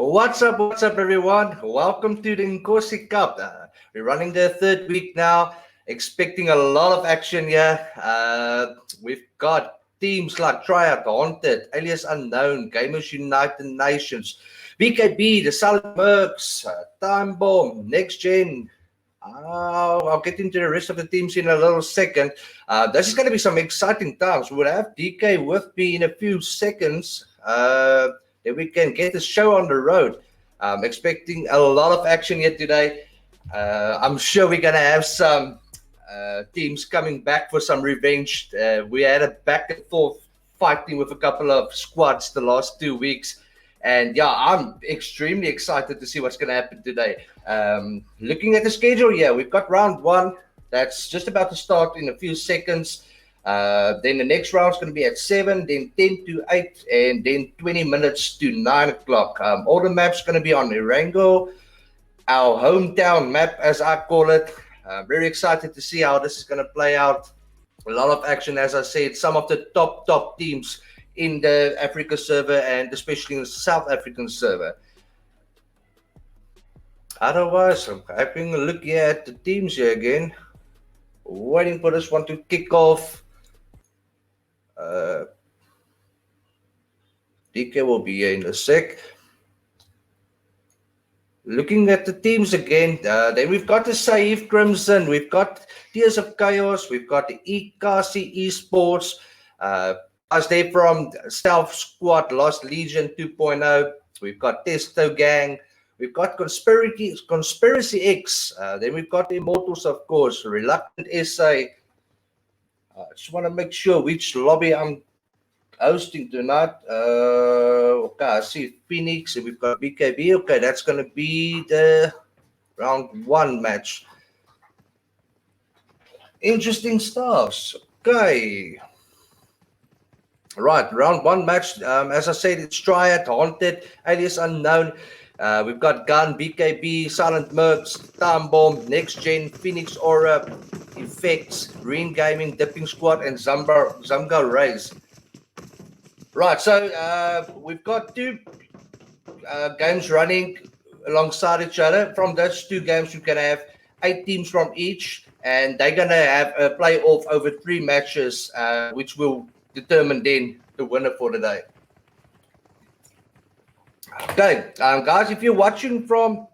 What's up, everyone? Welcome to the Inkosi Cup. We're running the third week now, expecting a lot of action here. We've got teams like Triad, Haunted, Alias Unknown, Gamers United Nations, BKB, the Silent Mercs, Time Bomb, Next Gen. I'll get into the rest of the teams in a little second. This is going to be some exciting times. We'll have DK with me in a few seconds. That we can get the show on the road. Expecting a lot of action here today. I'm sure we're going to have some teams coming back for some revenge. We had a back and forth fighting with a couple of squads the last 2 weeks. And yeah, I'm extremely excited to see what's going to happen today. Looking at the schedule, yeah, we've got round one. That's just about to start in a few seconds. Then the next round is going to be at 7, then 10 to 8, and then 20 minutes to 9 o'clock. All the maps going to be on Irango, our hometown map, as I call it. Very excited to see how this is going to play out. A lot of action, as I said, some of the top teams in the Africa server and especially in the South African server. Otherwise, I'm having a look here at the teams here again. Waiting for this one to kick off. DK will be here in a sec. Looking at the teams again, then we've got the Saif Crimson, we've got Tears of Chaos, we've got the Inkosi Esports, as they from Stealth Squad, Lost Legion 2.0, we've got Testo Gang, we've got Conspiracy X, then we've got the Immortals, of course, Reluctant SA. I just want to make sure which lobby I'm hosting tonight. Okay, I see Phoenix and we've got BKB. Okay, that's going to be the round one match. Interesting stuff. Okay. Right, round one match. As I said, it's Triad, Haunted, Alias Unknown. We've got Gun, BKB, Silent Mercs, Time Bomb, Next Gen, Phoenix Aura, Effects, Green Gaming, Dipping Squad, and Zamga Rays. Right, so we've got two games running alongside each other. From those two games, you can have 8 teams from each, and they're going to have a playoff over 3 matches, which will determine then the winner for the day. Okay, guys, if you're watching from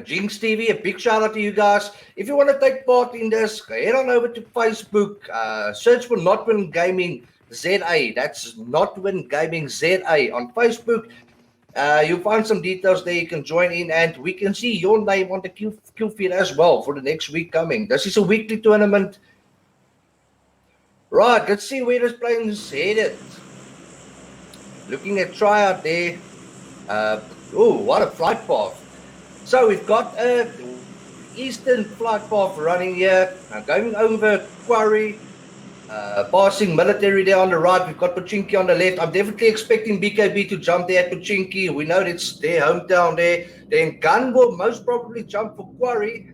Jinx TV, a big shout out to you guys. If you want to take part in this, head on over to Facebook, search for Nodwin Gaming ZA. That's Nodwin Gaming ZA on Facebook. You'll find some details there. You can join in, and we can see your name on the Q feed as well for the next week coming. This is a weekly tournament. Right, let's see where this plane is headed. Looking at Triad there. Oh, what a flight path. So we've got eastern flight path running here. Going over Quarry. Passing military there on the right. We've got Pochinki on the left. I'm definitely expecting BKB to jump there at Pochinki. We know it's their hometown there. Then Gun will most probably jump for Quarry.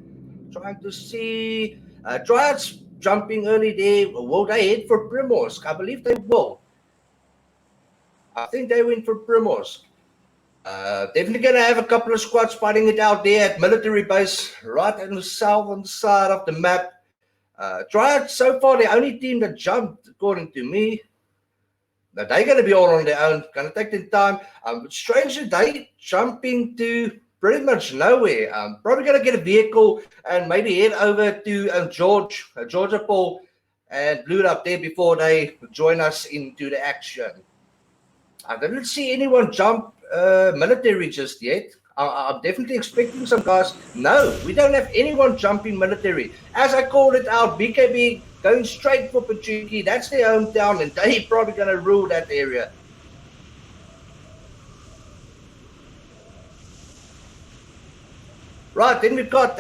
Trying to see. Triad's jumping early there. Will they head for Primorsk? I believe they will. I think they went for Primorsk. Definitely going to have a couple of squads fighting it out there at military base, right on the southern side of the map. Triad, so far, the only team that jumped, according to me. Now, they're going to be all on their own. Going to take their time. Strangely, they jumping to pretty much nowhere. Probably going to get a vehicle and maybe head over to Georgia Paul, and loot up there before they join us into the action. I didn't see anyone jump military just yet. I'm definitely expecting some guys. No, we don't have anyone jumping military. As I called it out, BKB going straight for Pubg. That's their hometown, and they're probably going to rule that area. Right, then we've got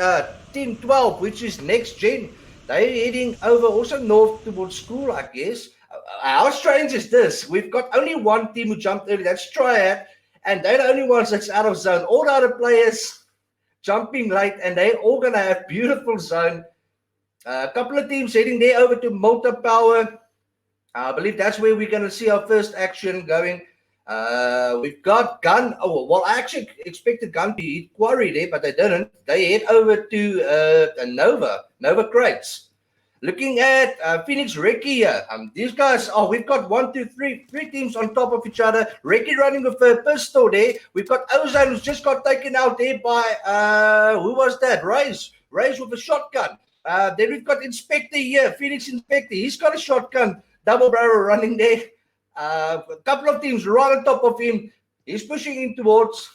Team 12, which is next gen. They're heading over also north towards school, I guess. How strange is this? We've got only one team who jumped early. That's Triad, and they're the only ones that's out of zone. All the other players jumping late, and they're all going to have beautiful zone. A couple of teams heading there over to Motor Power. I believe that's where we're going to see our first action going. We've got Gun. Oh, well, I actually expected Gun to hit Quarry there, but they didn't. They head over to Nova Crates. Looking at Phoenix Reki here. These guys, we've got three teams on top of each other. Reki running with a pistol there. We've got Ozone who's just got taken out there by, who was that? Raze with a shotgun. Then we've got Inspector here, Phoenix Inspector. He's got a shotgun, double barrel running there. A couple of teams right on top of him. He's pushing in towards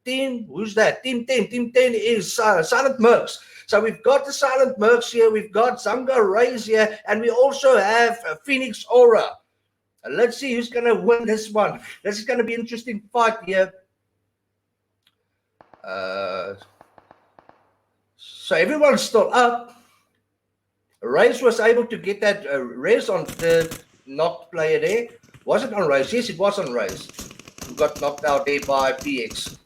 team. Who's that? Team 10. Team 10 is Silent Mercs. So we've got the Silent Mercs here. We've got Zanga Raze here. And we also have Phoenix Aura. Let's see who's going to win this one. This is going to be an interesting fight here. So everyone's still up. Raze was able to get that res on the knocked player there. Was it on Raze? Yes, it was on Raze. We got knocked out there by PX.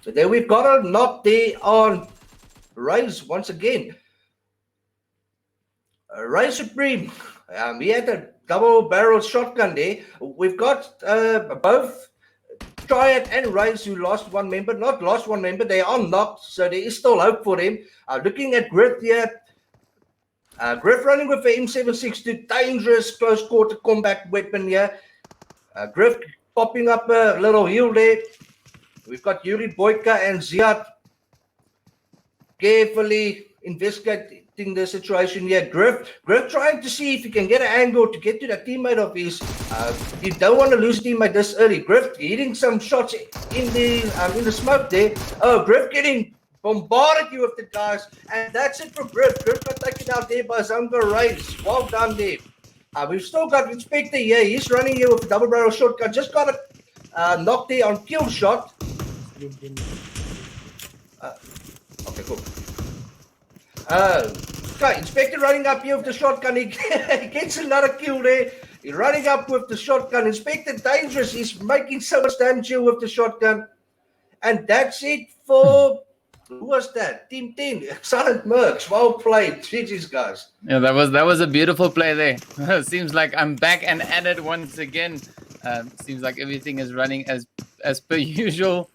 So there we've got a knock there on Raze once again. Raze Supreme. We had a double barrel shotgun there. We've got both Triad and Raze who lost one member. Not lost one member. They are knocked. So there is still hope for them. Looking at Griff here. Griff running with the M762, dangerous close quarter combat weapon here. Griff popping up a little heal there. We've got Yuri Boyka and Ziad carefully investigating the situation here. Griff trying to see if he can get an angle to get to that teammate of his. You don't want to lose a teammate this early. Griff hitting some shots in the smoke there. Oh, Griff getting bombarded you with the guys, and that's it for Griff. Griff got taken out there by Zanga Raze. Well done there. We've still got Inspector here. He's running here with a double barrel shotgun. Just got a knock there on kill shot. Okay, cool. Okay, Inspector running up here with the shotgun. He gets another kill there. He's running up with the shotgun. Inspector dangerous. He's making so much damage here with the shotgun. And that's it for... Who was that? Team 10, Silent Mercs. Well played. GG's, guys. Yeah, that was a beautiful play there. Seems like I'm back and at it once again. Seems like everything is running as per usual.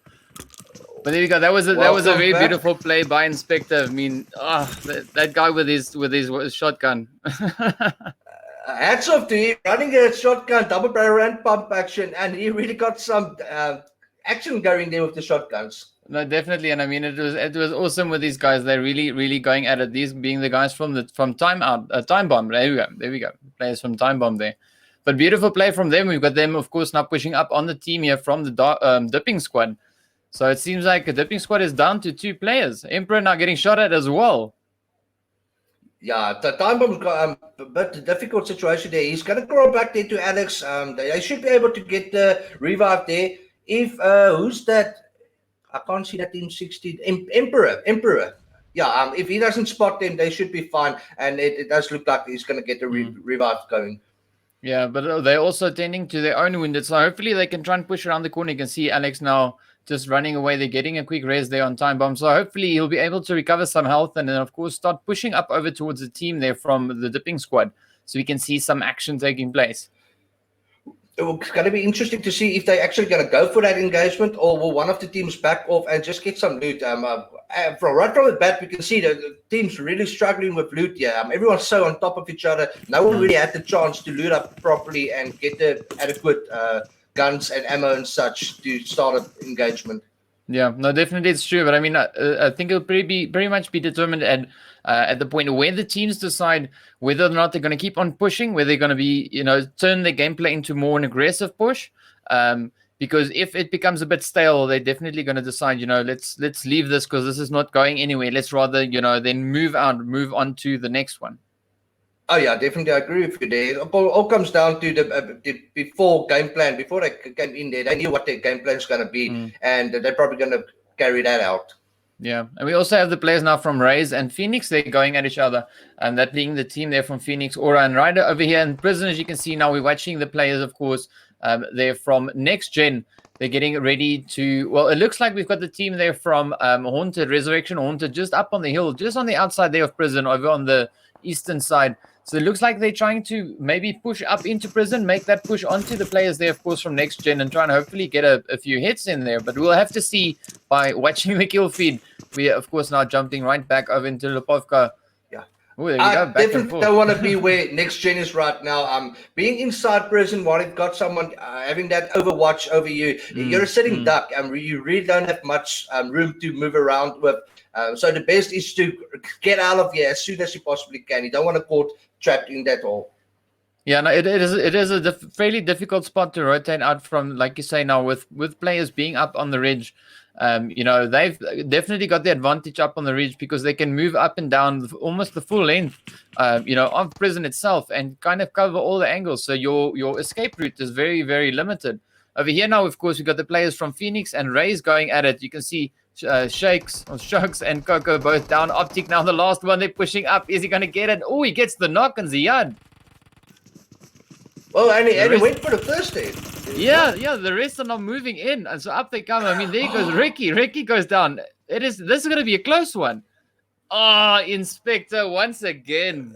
But there you go. That was a very beautiful play by Inspector. I mean, that guy with his shotgun. Hats off to him. Running a shotgun, double barrel and pump action, and he really got some action going there with the shotguns. No, definitely, and I mean it was awesome with these guys. They're really going at it. These being the guys from Time Bomb. There we go. Players from Time Bomb there. But beautiful play from them. We've got them, of course, now pushing up on the team here from the dipping squad. So it seems like the dipping squad is down to 2 players. Emperor now getting shot at as well. Yeah, the Time Bomb's got a bit difficult situation there. He's going to crawl back there to Alex. They should be able to get the revive there. If who's that? I can't see that team 16. Emperor. Yeah, if he doesn't spot them, they should be fine. And it does look like he's going to get the revive going. Yeah, but they're also tending to their own wounded. So hopefully they can try and push around the corner. You can see Alex now just running away. They're getting a quick res there on Time Bomb. So hopefully he'll be able to recover some health and then, of course, start pushing up over towards the team there from the dipping squad so we can see some action taking place. It's going to be interesting to see if they're actually going to go for that engagement, or will one of the teams back off and just get some loot. Right from the bat, we can see that the team's really struggling with loot. Everyone's so on top of each other. No one really had the chance to loot up properly and get the adequate guns and ammo and such to start an engagement. Yeah, no, definitely it's true. But I mean, I think it'll pretty much be determined at the point where the teams decide whether or not they're going to keep on pushing, whether they're going to be, turn their gameplay into more an aggressive push. Because if it becomes a bit stale, they're definitely going to decide, let's leave this because this is not going anywhere. Let's rather, then move on to the next one. Oh yeah, definitely, I agree with you there. It all comes down to the before game plan. Before they came in there, they knew what their game plan is going to be, and they're probably going to carry that out. Yeah, and we also have the players now from Raze and Phoenix. They're going at each other, and that being the team there from Phoenix, Aura and Ryder over here in Prison. As you can see now, we're watching the players, of course. They're from Next Gen. They're getting ready to. Well, it looks like we've got the team there from Haunted, Resurrection Haunted, just up on the hill, just on the outside there of Prison, over on the eastern side. So it looks like they're trying to maybe push up into Prison, make that push onto the players there, of course, from Next Gen, and try and hopefully get a few hits in there. But we'll have to see by watching the kill feed. We are, of course, now jumping right back over into Lipovka. Yeah. Ooh, there we go. Back definitely don't want to be where Next Gen is right now. Being inside Prison while you've got someone having that overwatch over you, you're a sitting duck, and you really don't have much room to move around with. So the best is to get out of here as soon as you possibly can. You don't want to get trapped in that hole. Yeah, no, it is a fairly difficult spot to rotate out from, like you say now, with players being up on the ridge. They've definitely got the advantage up on the ridge because they can move up and down almost the full length, of Prison itself and kind of cover all the angles. So your escape route is very, very limited. Over here now, of course, we've got the players from Phoenix and Raze going at it. You can see Shakes and Coco both down. Optic now the last one. They're pushing up. Is he going to get it? Oh, he gets the knock on Ziad. Well, and he went for the first hit. Yeah, the rest are not moving in, and so up they come. I mean, there goes Ricky. Ricky goes down. This is going to be a close one. Oh, Inspector once again.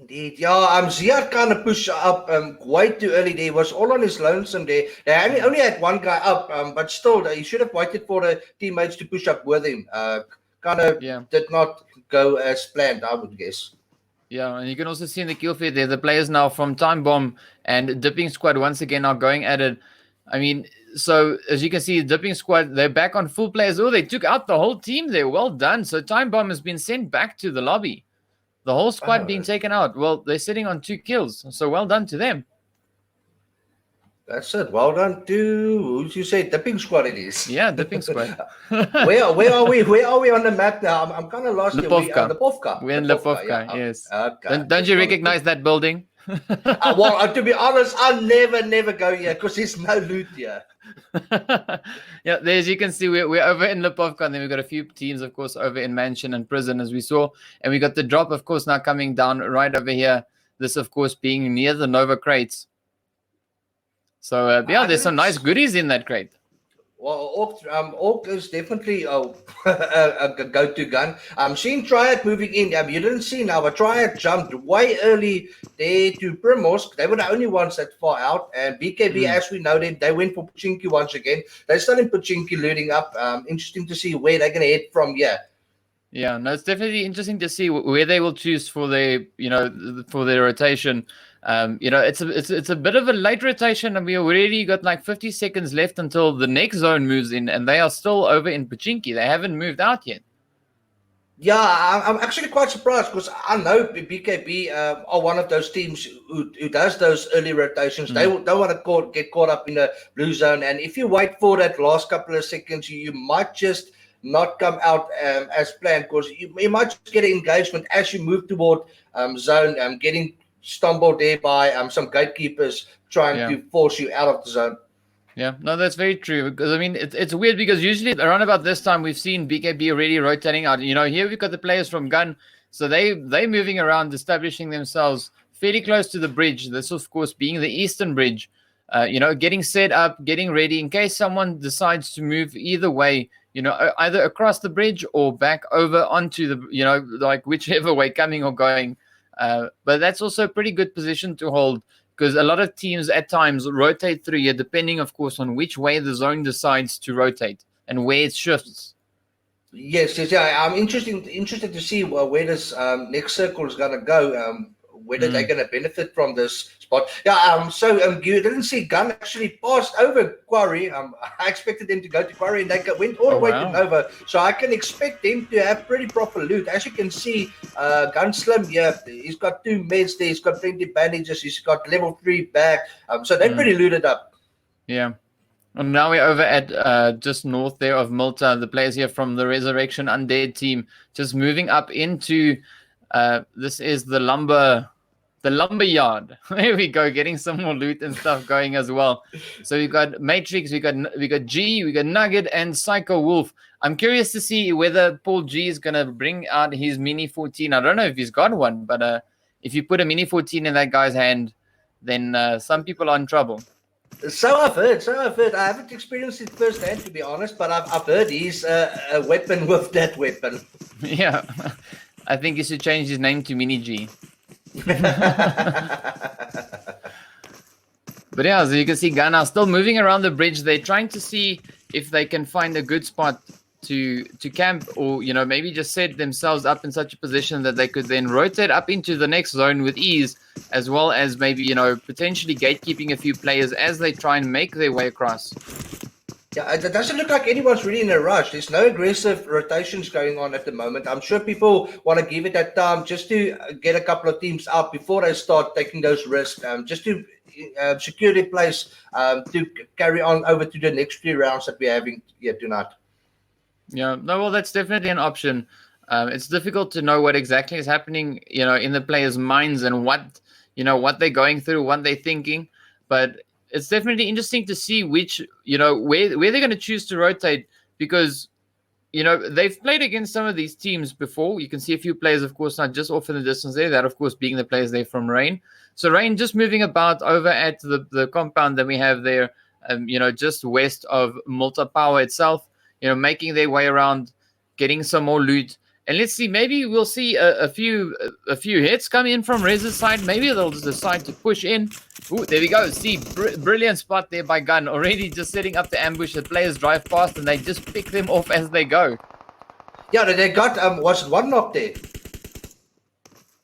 Indeed, yeah. Ziad kind of pushed up way too early. There was all on his lonesome there. They only had one guy up, but still, he should have waited for the teammates to push up with him. Did not go as planned, I would guess. Yeah, and you can also see in the kill feed there, the players now from Time Bomb and Dipping Squad once again are going at it. I mean, so as you can see, Dipping Squad, they're back on full players. Oh, they took out the whole team there. Well done. So Time Bomb has been sent back to the lobby. The whole squad being taken out. Well, they're sitting on 2 kills. So well done to them. That's it. Well done to who you say Dipping Squad it is. Yeah, Dipping Squad. Where are we? Where are we on the map now? I'm kind of lost. Lipovka. We're in Lipovka, yes. Okay. Don't you recognize that building? To be honest, I'll never go here because there's no loot here. Yeah, there as you can see, we're over in Lipovka, and then we've got a few teams, of course, over in Mansion and Prison, as we saw. And we got the drop, of course, now coming down right over here. This, of course, being near the Nova crates. So, there's some nice goodies in that crate. Well, Orc is definitely a go-to gun. Seeing Triad moving in. You didn't see now, but Triad jumped way early there to Primorsk. They were the only ones that far out. And BKB, as we know them, they went for Pachinki once again. They're still in Pachinki looting up. Interesting to see where they're going to head from here. Yeah, no, it's definitely interesting to see where they will choose for their, for their rotation. It's a bit of a late rotation, and we already got like 50 seconds left until the next zone moves in, and they are still over in Pachinki. They haven't moved out yet. Yeah, I'm actually quite surprised because I know BKB are one of those teams who does those early rotations. They don't want to get caught up in the blue zone, and if you wait for that last couple of seconds, you might just not come out as planned because you might just get an engagement as you move toward zone, getting stumbled there by some gatekeepers trying to force you out of the zone. Yeah, no, that's very true. Because I mean, it's weird because usually around about this time we've seen BKB already rotating out. Here we've got the players from Gun, so they're moving around, establishing themselves fairly close to the bridge. This, of course, being the eastern bridge. getting set up, getting ready in case someone decides to move either way, either across the bridge or back over onto the, like whichever way coming or going. But that's also a pretty good position to hold because a lot of teams at times rotate through here, depending, of course, on which way the zone decides to rotate and where it shifts. Yes, yeah. I'm interested to see where this next circle is going to go. Whether they're going to benefit from this spot. Yeah. You didn't see Gun actually passed over Quarry. I expected them to go to Quarry, and they went all the way to Nova. So I can expect them to have pretty proper loot. As you can see, Gun Slim here. He's got 2 meds there. He's got plenty of bandages. He's got level 3 back. So they're pretty looted up. Yeah. And now we're over at just north there of Malta. The players here from the Resurrection Undead team just moving up into this is the lumber yard. There we go, getting some more loot and stuff going as well. So we've got Matrix, we got G, we got Nugget and Psycho Wolf. I'm curious to see whether Paul G is gonna bring out his Mini 14. I don't know if he's got one, but if you put a Mini 14 in that guy's hand, then some people are in trouble. So I've heard. I haven't experienced it firsthand, to be honest, but I've heard he's a weapon with that weapon. Yeah, I think he should change his name to Mini G. But yeah, as you can see, Ghana still moving around the bridge. They're trying to see if they can find a good spot to camp, or maybe just set themselves up in such a position that they could then rotate up into the next zone with ease, as well as maybe potentially gatekeeping a few players as they try and make their way across. Yeah, it doesn't look like anyone's really in a rush. There's no aggressive rotations going on at the moment. I'm sure people want to give it that time just to get a couple of teams out before they start taking those risks, just to secure their place to carry on over to the next 3 rounds that we're having here tonight. Yeah, no, well, that's definitely an option. It's difficult to know what exactly is happening, in the players' minds and what they're going through, what they're thinking. But it's definitely interesting to see which, where they're going to choose to rotate because, they've played against some of these teams before. You can see a few players, of course, not just off in the distance there. That, of course, being the players there from Rain. So Rain just moving about over at the compound that we have there, just west of Malta Power itself. Making their way around, getting some more loot. And let's see, maybe we'll see a few hits come in from Rez's side. Maybe they'll just decide to push in. Ooh, there we go. See, brilliant spot there by Gun. Already just setting up the ambush. The players drive past and they just pick them off as they go. Yeah, they got, was it 1 knock there?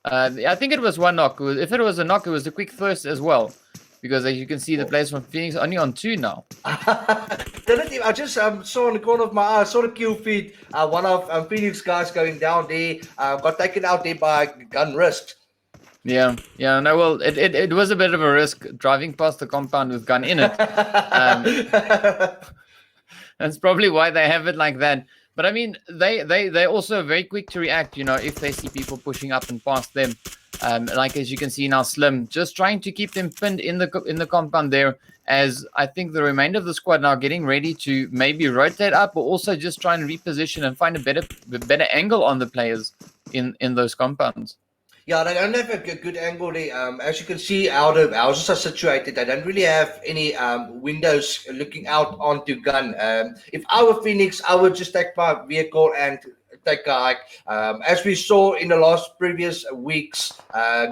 I think it was 1 knock. If it was a knock, it was a quick thirst as well. Because as you can see, the players from Phoenix only on 2 now. I just saw in the corner of my eye, saw the kill feed. One of Phoenix guys going down there, got taken out there by Gun Risk. Yeah. No, well, it was a bit of a risk driving past the compound with Gun in it. That's probably why they have it like that. But I mean, they're also very quick to react, if they see people pushing up and past them. Like as you can see now, Slim just trying to keep them pinned in the compound there. As I think the remainder of the squad now getting ready to maybe rotate up, or also just try and reposition and find a better angle on the players in those compounds. Yeah, they don't have a good angle there. As you can see, our houses are situated. They don't really have any windows looking out onto Gun. If I were Phoenix, I would just take my vehicle and take a hike. As we saw in the previous weeks,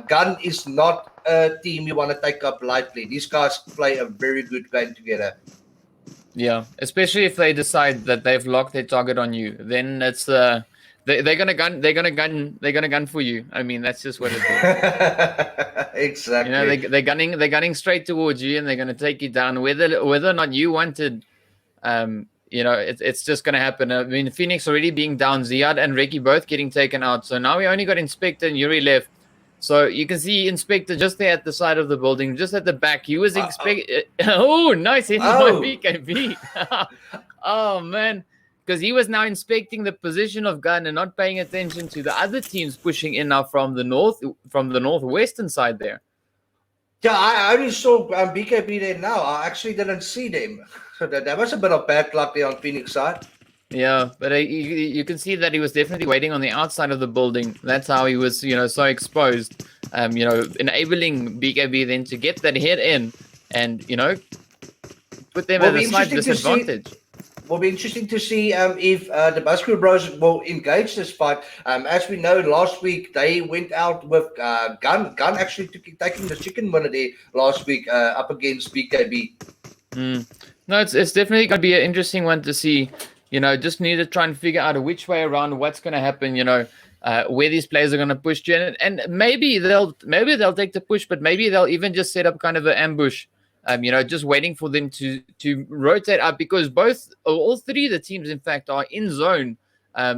Gun is not a team you want to take up lightly. These guys play a very good game together. Yeah, especially if they decide that they've locked their target on you, then it's they're gonna gun for you. I mean, that's just what it is. Exactly. They're gunning straight towards you, and they're gonna take you down, whether or not you wanted. It's just going to happen. I mean, Phoenix already being down, Ziad and Ricky both getting taken out. So now we only got Inspector and Yuri left. So you can see Inspector just there at the side of the building, just at the back. He was expecting... Oh, nice hit by BKB. Oh, man. Because he was now inspecting the position of Gun and not paying attention to the other teams pushing in now from the northwestern side there. Yeah, I only saw BKB there now. I actually didn't see them. So that was a bit of bad luck there on Phoenix side. Yeah, but you can see that he was definitely waiting on the outside of the building. That's how he was, so exposed, enabling BKB then to get that hit in and put them Will at be a slight interesting to see. disadvantage. Will be interesting to see if the Basque Bros will engage this fight. As we know, last week they went out with Gun. Gun actually taking the chicken winner there last week up against BKB. No, it's definitely going to be an interesting one to see. Just need to try and figure out which way around what's going to happen. Where these players are going to push to, and maybe they'll take the push, but maybe they'll even just set up kind of an ambush. Just waiting for them to rotate up, because all three of the teams, in fact, are in zone.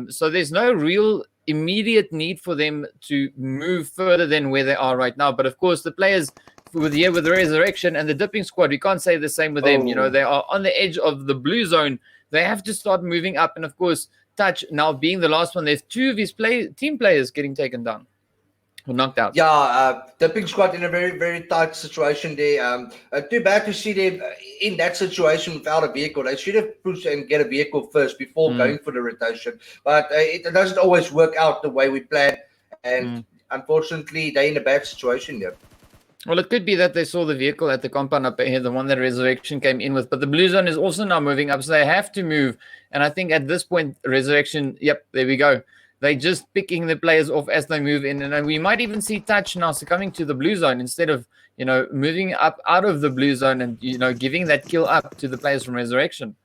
So there's no real immediate need for them to move further than where they are right now. But of course, the players with the Resurrection and the Dipping Squad, we can't say the same with them. They are on the edge of the blue zone. They have to start moving up, and of course, Touch now being the last one. There's two of his team players getting taken down. Knocked out. Yeah, the Pink Squad in a very, very tight situation there. Too bad to see them in that situation without a vehicle. They should have pushed and get a vehicle first before going for the rotation. But it doesn't always work out the way we plan. And unfortunately, they're in a bad situation there. Well, it could be that they saw the vehicle at the compound up ahead, the one that Resurrection came in with. But the blue zone is also now moving up, so they have to move. And I think at this point, Resurrection, yep, there we go. They're just picking the players off as they move in. And we might even see Touch now succumbing to the blue zone instead of, moving up out of the blue zone and, giving that kill up to the players from Resurrection.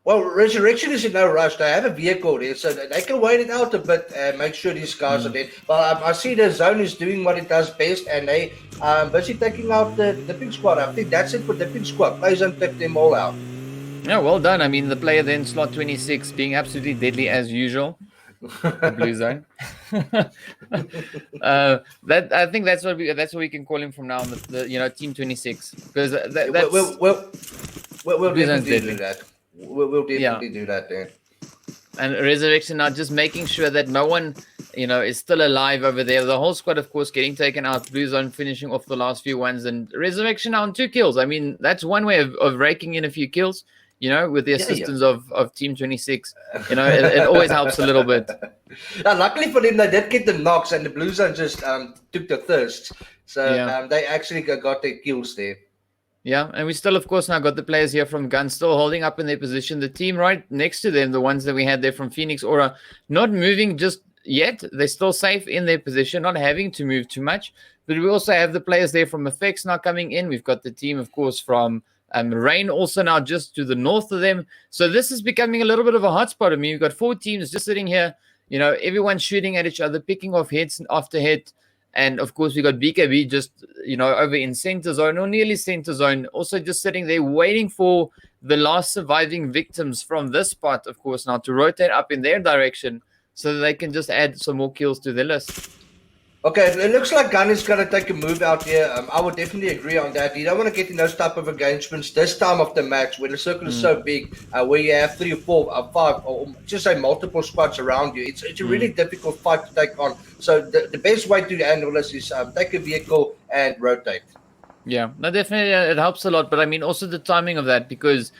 Well, Resurrection is in no rush. They have a vehicle there, so they can wait it out a bit and make sure these guys are dead. But I see the zone is doing what it does best, and they busy taking out the Pink Squad. I think that's it for the Pink Squad. Please don't take them all out. Yeah, well done. I mean, the player then, slot 26, being absolutely deadly as usual. The blue zone. That I think that's what we can call him from now on. The team 26, because we'll definitely do that. We'll definitely do that then. And Resurrection now just making sure that no one, is still alive over there. The whole squad, of course, getting taken out. Blue zone finishing off the last few ones, and Resurrection now on 2 kills. I mean, that's one way of raking in a few kills. With the assistance of Team 26. It always helps a little bit. Luckily for them, they did get the knocks, and the Blue Zone just took the thirst. So they actually got their kills there. Yeah, and we still, of course, now got the players here from Gun still holding up in their position. The team right next to them, the ones that we had there from Phoenix Aura, not moving just yet. They're still safe in their position, not having to move too much. But we also have the players there from Effects now coming in. We've got the team, of course, from Rain also now just to the north of them. So this is becoming a little bit of a hotspot. I mean, you've got 4 teams just sitting here, everyone shooting at each other, picking off hits after hit. And of course, we got BKB just, over in center zone or nearly center zone, also just sitting there waiting for the last surviving victims from this spot, of course, now to rotate up in their direction so that they can just add some more kills to their list. Okay, it looks like Gun is going to take a move out here. I would definitely agree on that. You don't want to get in those type of engagements this time of the match where the circle is so big, where you have 3 or 4 or 5, or just say multiple squads around you. It's a really difficult fight to take on. So the best way to handle this is take a vehicle and rotate. Yeah, no, definitely it helps a lot. But I mean, also the timing of that, because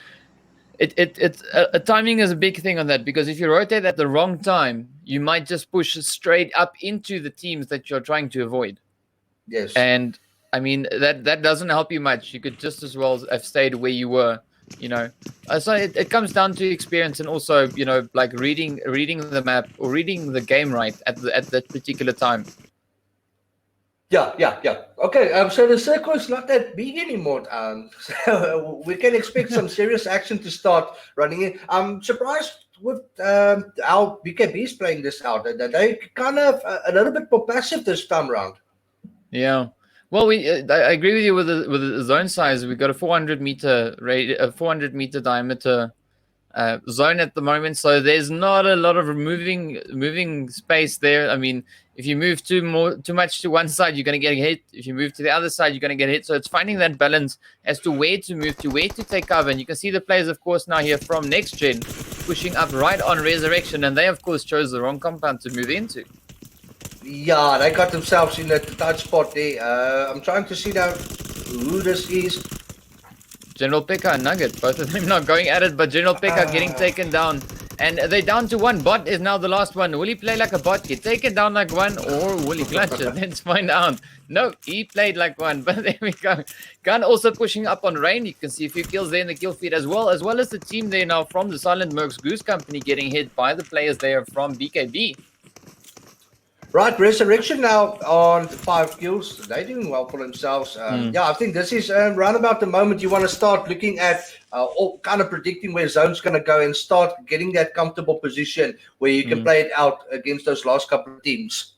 timing is a big thing on that, because if you rotate at the wrong time, you might just push straight up into the teams that you're trying to avoid. Yes. And I mean, that doesn't help you much. You could just as well have stayed where you were, So it comes down to experience and also, like reading the map or reading the game right at that particular time. Yeah. Okay, so the circle is not that big anymore. So we can expect some serious action to start running in. I'm surprised with how BKB is playing this out. They kind of a little bit more passive this time around. Yeah. Well, I agree with you with the zone size. We've got a 400 meter diameter zone at the moment, so there's not a lot of moving space there. I mean, if you move too much to one side, you're going to get hit. If you move to the other side, you're going to get hit. So it's finding that balance as to where to move to, where to take cover. And you can see the players, of course, now here from Next Gen pushing up right on Resurrection, and they, of course, chose the wrong compound to move into. Yeah, they got themselves in a tight spot there. I'm trying to see now who this is. General Pekka and Nugget, both of them not going at it, but General Pekka getting taken down. And they're down to one. Bot is now the last one. Will he play like a bot, get taken down like one, or will he clutch it? Let's find out. No, he played like one, but there we go. Gun also pushing up on Rain. You can see a few kills there in the kill feed as well as the team there now from the Silent Mercs Goose Company getting hit by the players there from BKB. Right, Resurrection now on 5 kills. They're doing well for themselves. Yeah, I think this is around about the moment you want to start looking at or kind of predicting where Zone's going to go and start getting that comfortable position where you can play it out against those last couple of teams.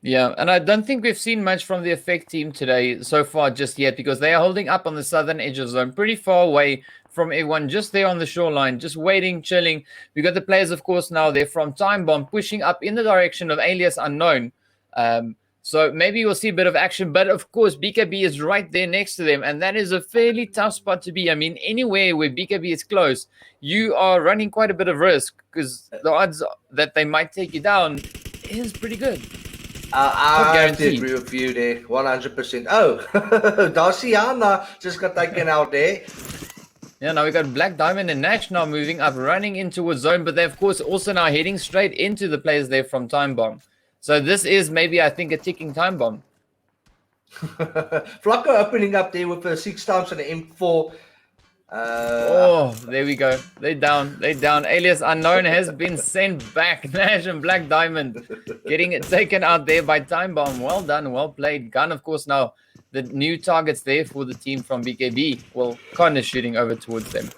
Yeah, and I don't think we've seen much from the Effect team today so far just yet, because they are holding up on the southern edge of Zone, pretty far away from everyone, just there on the shoreline, just waiting, chilling. We got the players, of course, now they're from Time Bomb pushing up in the direction of Alias Unknown. So maybe we'll see a bit of action, but of course BKB is right there next to them, and that is a fairly tough spot to be. I mean, anywhere where BKB is close, you are running quite a bit of risk, because the odds that they might take you down is pretty good. I did agree with you there, 100%. Oh, Darciana just got taken out there. Yeah, now we got Black Diamond and Nash now moving up, running into a zone, but they of course also now heading straight into the players there from Time Bomb. So this is maybe, I think, a ticking time bomb. Flacco opening up there with 6 times on the M4. Oh, there we go. They're down. They're down. Alias Unknown has been sent back. Nash and Black Diamond getting it taken out there by Time Bomb. Well done. Well played. Gun, of course, now the new targets there for the team from BKB. Well, Con is shooting over towards them.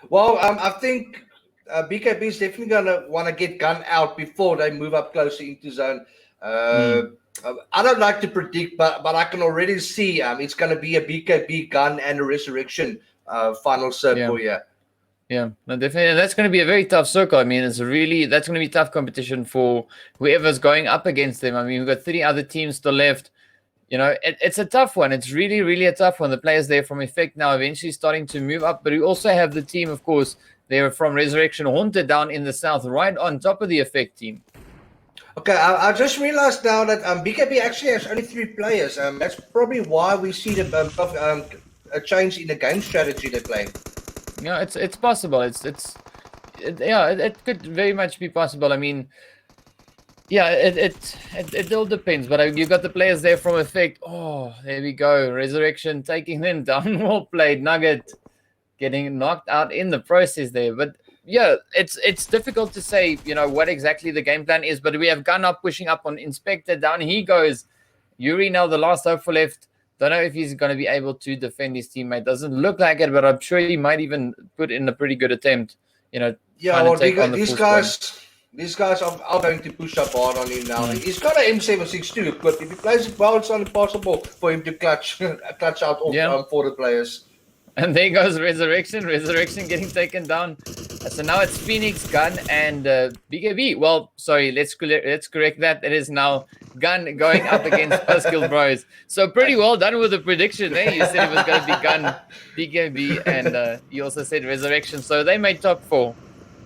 Well, I think BKB is definitely going to want to get Gun out before they move up closer into zone. I don't like to predict, but I can already see it's going to be a BKB, Gun, and a Resurrection final circle. Yeah, no, definitely. And that's going to be a very tough circle. I mean, that's going to be tough competition for whoever's going up against them. I mean, we've got 3 other teams still left. You know, it's a tough one. It's really, really a tough one. The players there from Effect now eventually starting to move up, but we also have the team, of course, they're from Resurrection Haunted down in the south, right on top of the Effect team. Okay, I just realized now that BKB actually has only 3 players. That's probably why we see a change in the game strategy they're playing. Yeah, it's possible. It could very much be possible. I mean, yeah, it all depends. But you got the players there from Effect. Oh, there we go. Resurrection taking them down. Well played. Nugget getting knocked out in the process there. But yeah, it's difficult to say, you know, what exactly the game plan is. But we have Gun up, pushing up on Inspector. Down he goes. Yuri now the last hope for left. Don't know if he's going to be able to defend his teammate. Doesn't look like it, but I'm sure he might even put in a pretty good attempt. You know, yeah. Well, these guys are going to push up hard on him now. He's got an M762 equipped. If he plays it well, it's not impossible for him to clutch out for the players. And there goes Resurrection. Resurrection getting taken down. So now it's Phoenix, Gun, and BKB. Well, sorry, let's correct that. It is now Gun going up against Buskill Bros. So pretty well done with the prediction there. You said it was going to be Gun, BKB, and you also said Resurrection. So they made top 4.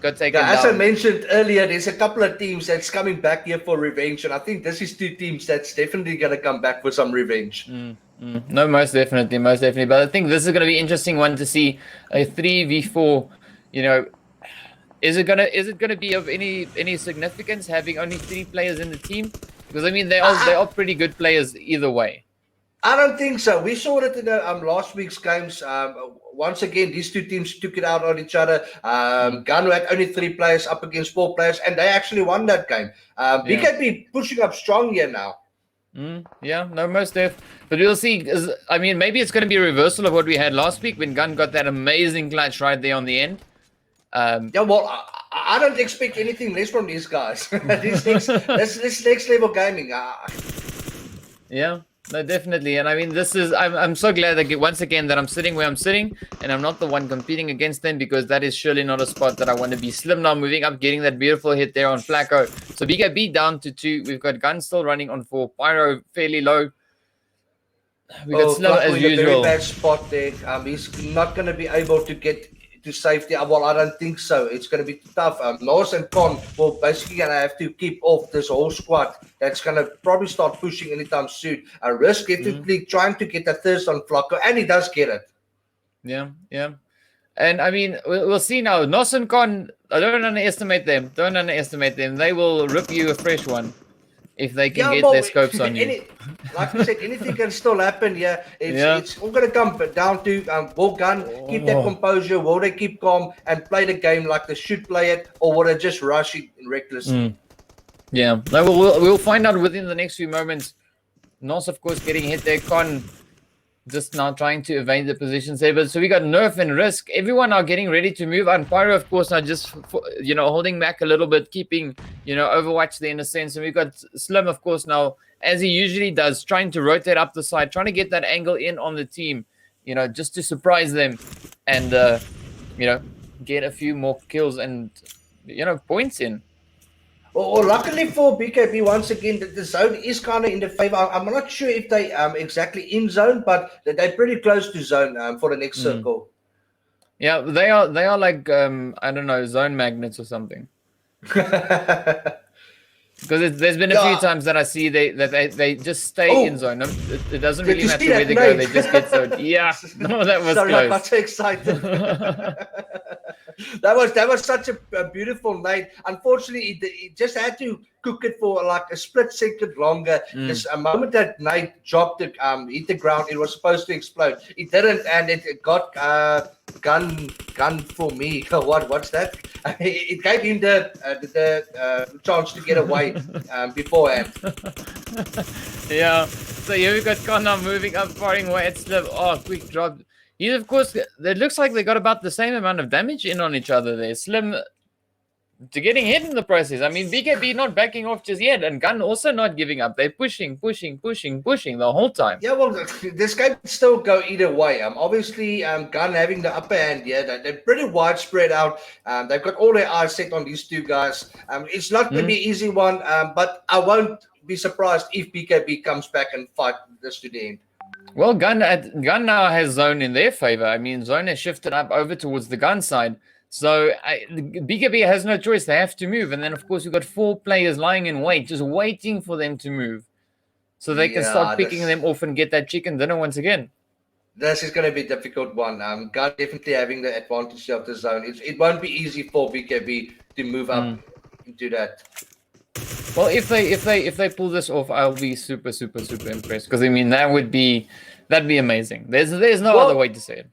Got taken down. As I mentioned earlier, there's a couple of teams that's coming back here for revenge. And I think this is 2 teams that's definitely going to come back for some revenge. No, most definitely. But I think this is going to be an interesting one to see a 3v4. You know, is it gonna be of any significance having only 3 players in the team? Because I mean, they are pretty good players either way. I don't think so. We saw it in the last week's games. Once again, these 2 teams took it out on each other. Gun had only 3 players up against 4 players, and they actually won that game. BKB pushing up strong here now. Yeah, no, most def. But we'll see. I mean, maybe it's going to be a reversal of what we had last week when Gun got that amazing clutch right there on the end. Yeah, well, I don't expect anything less from these guys. This next level gaming. Yeah, no, definitely. And I mean, I'm so glad that once again that I'm sitting where I'm sitting and I'm not the one competing against them, because that is surely not a spot that I want to be. Slim now moving up, getting that beautiful hit there on Flacco. So BKB down to 2. We've got Gun still running on 4. Pyro fairly low. We got Slim as usual. A very bad spot there. He's not going to be able to get to safety. Well, I don't think so. It's going to be tough. Norse and Con will basically going to have to keep off this whole squad. That's going to probably start pushing anytime soon. Risk definitely trying to get that thirst on Flacco, and he does get it. Yeah. And I mean, we'll see now. Nos and Con, I don't underestimate them. Don't underestimate them. They will rip you a fresh one if they can Yeah, get their but scopes on you. like you said, anything can still happen. Yeah, Yeah. it's all gonna come down to will Gun keep that Oh. composure? Will they keep calm and play the game like they should play it, or will they just rush it recklessly? Yeah. No, we'll find out within the next few moments. Nos, of course, getting hit there. Con just now trying to evade the positions there. But so we got Nerf and Risk. Everyone are getting ready to move on. Pyro, of course, now just, holding back a little bit, keeping, Overwatch there in a sense. And we got Slim, of course, now, as he usually does, trying to rotate up the side, trying to get that angle in on the team, just to surprise them and, get a few more kills and, points in. Well, luckily for BKB, once again, the zone is kind of in the favor. I'm not sure if they exactly in zone, but they're pretty close to zone for the next circle. Yeah, they are like I don't know, zone magnets or something. Because there's been a few times that I see they just stay in zone. It doesn't really matter where they go. They just get zoned. Yeah, no, that was sorry, close. I got too excited. That was such a beautiful night. Unfortunately, he just had to cook it for like a split second longer. Because a moment that Knight dropped it, hit the ground, it was supposed to explode. It didn't, and it got gun for me. What's that? It gave him the chance to get away beforehand. Yeah. So here we got Connor moving up, firing away at Slim. Oh, quick drop. He, of course, it looks like they got about the same amount of damage in on each other there. Slim to getting hit in the process. I mean, BKB not backing off just yet, and Gun also not giving up. They're pushing the whole time. Yeah, well, this game can still go either way. Obviously, Gun having the upper hand here. They're pretty widespread out. They've got all their eyes set on these two guys. It's not going to be an easy one, but I won't be surprised if BKB comes back and fight this to the end. Well, Gun now has zone in their favor. I mean, zone has shifted up over towards the Gun side. So BKB has no choice. They have to move. And then, of course, we've got 4 players lying in wait, just waiting for them to move. So they can start picking them off and get that chicken dinner once again. This is going to be a difficult one. Gun definitely having the advantage of the zone. It won't be easy for BKB to move up into that. Well, if they pull this off, I'll be super impressed. Because I mean that'd be amazing. There's no other way to say it.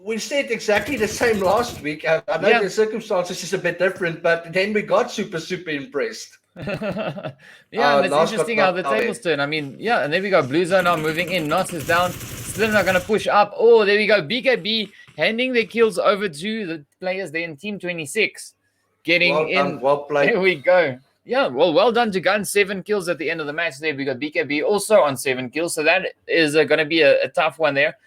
We said exactly the same last week. I know the circumstances is a bit different, but then we got super impressed. And it's interesting how the tables turn. I mean, and there we go. Blue zone now moving in. Nos is down. Still not going to push up. Oh, there we go. BKB handing their kills over to the players there in Team 26. Getting in. Well played. There we go. Yeah, well done to Gun. 7 kills at the end of the match there. We got BKB also on 7 kills. So that is going to be a tough one there.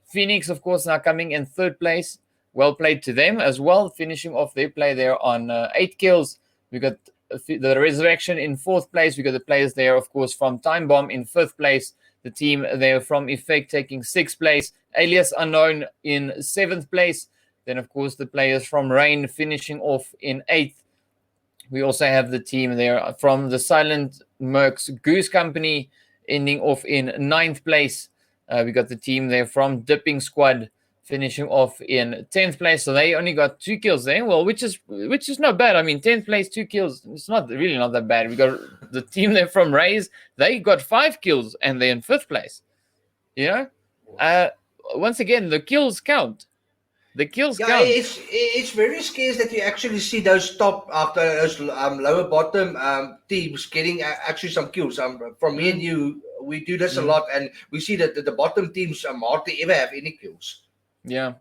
Phoenix, of course, now coming in 3rd place. Well played to them as well. Finishing off their play there on 8 kills. We got the Resurrection in 4th place. We got the players there, of course, from Time Bomb in 5th place. The team there from Effect taking 6th place. Alias Unknown in 7th place. Then, of course, the players from Rain finishing off in 8th. We also have the team there from the Silent Mercs Goose Company ending off in 9th place. We got the team there from Dipping Squad finishing off in 10th place. So they only got 2 kills there. Well, which is not bad. I mean, 10th place, 2 kills. It's not that bad. We got the team there from Rays. They got 5 kills and they're in 5th place. Once again, the kills count. The kills count. It's very scarce that you actually see those top after those lower bottom teams getting actually some kills. From me and you, we do this a lot, and we see that the bottom teams hardly ever have any kills. Yeah.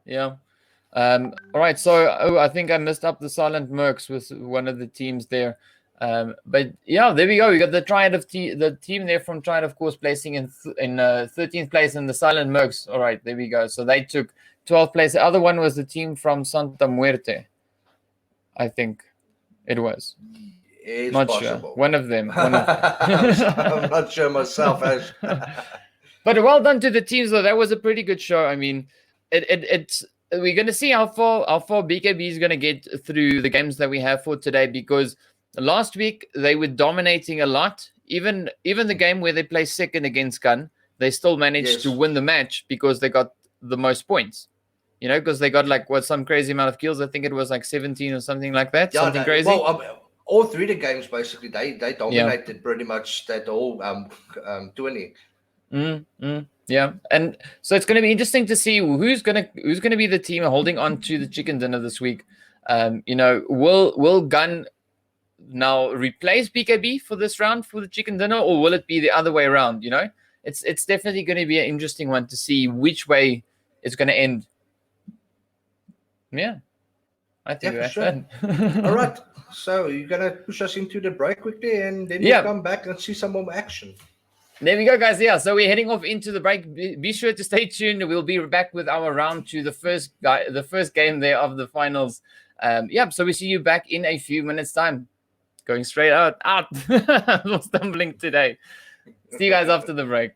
All right, so I think I messed up the Silent Mercs with one of the teams there. But yeah, there we go. We got the Triad of the team there from Triad, of course, placing in 13th place in the Silent Mercs. All right, there we go. So they took 12th place. The other one was the team from Santa Muerte. I think it was. It's not possible. Sure. One of them. I'm not sure myself. But well done to the teams, though. That was a pretty good show. I mean, it's we're going to see how far BKB is going to get through the games that we have for today, because last week they were dominating a lot. Even the game where they play second against Gun, they still managed to win the match because they got the most points. You know, because they got like some crazy amount of kills. I think it was like 17 or something like that. Yeah, Something crazy. Well, all 3 of the games basically they dominated pretty much that whole 20. Yeah, and so it's going to be interesting to see who's going to be the team holding on to the chicken dinner this week. You know, will Gun now replace BKB for this round for the chicken dinner, or will it be the other way around? You know, it's definitely going to be an interesting one to see which way it's going to end. Yeah, I think for sure. All right, so you're gonna push us into the break quickly, and then we'll come back and see some more action. There we go, guys. Yeah, so we're heading off into the break. Be sure to stay tuned. We'll be back with our round to the first game there of the finals. So we see you back in a few minutes' time. Going straight out. I'm stumbling today. See you guys after the break.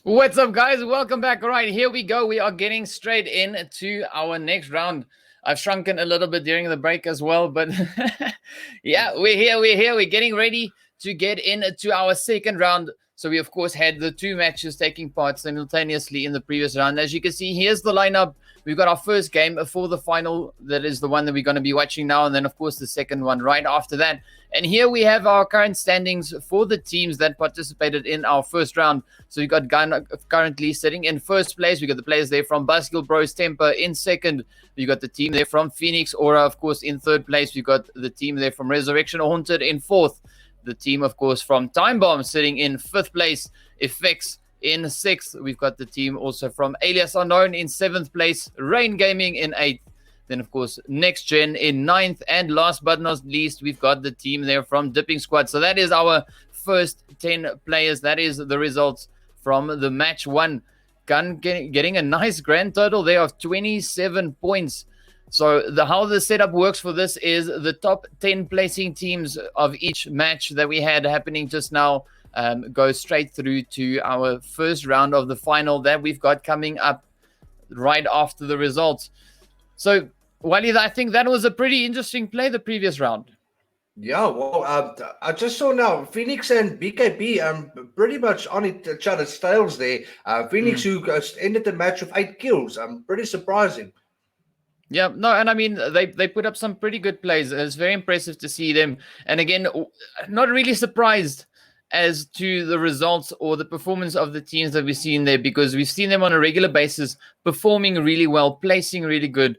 What's up, guys? Welcome back. All right, here we go. We are getting straight into our next round. I've shrunken a little bit during the break as well, but yeah, we're here. We're getting ready to get into our second round. So we, of course, had the two matches taking part simultaneously in the previous round. As you can see, here's the lineup. We've got our first game for the final. That is the one that we're going to be watching now. And then, of course, the second one right after that. And here we have our current standings for the teams that participated in our first round. So we got Gun currently sitting in first place. We got the players there from Basketball Bros Temper in second. We got the team there from Phoenix Aura, of course, in third place. We got the team there from Resurrection Haunted in fourth. The team, of course, from Time Bomb sitting in fifth place. Effects in sixth. We've got the team also from Alias Unknown in seventh place. Rain Gaming in eighth. Then, of course, Next Gen in ninth. And last but not least, we've got the team there from Dipping Squad. So that is our first 10 players. That is the results from the match one. Gun getting a nice grand total there of 27 points. So how the setup works for this is the top 10 placing teams of each match that we had happening just now go straight through to our first round of the final that we've got coming up right after the results. So, Walid, I think that was a pretty interesting play the previous round. Yeah, well, I just saw now Phoenix and BKB pretty much on each other's tails there. Phoenix, who ended the match with 8 kills, pretty surprising. Yeah, no, and I mean, they put up some pretty good plays. It's very impressive to see them. And again, not really surprised as to the results or the performance of the teams that we've seen there, because we've seen them on a regular basis performing really well, placing really good.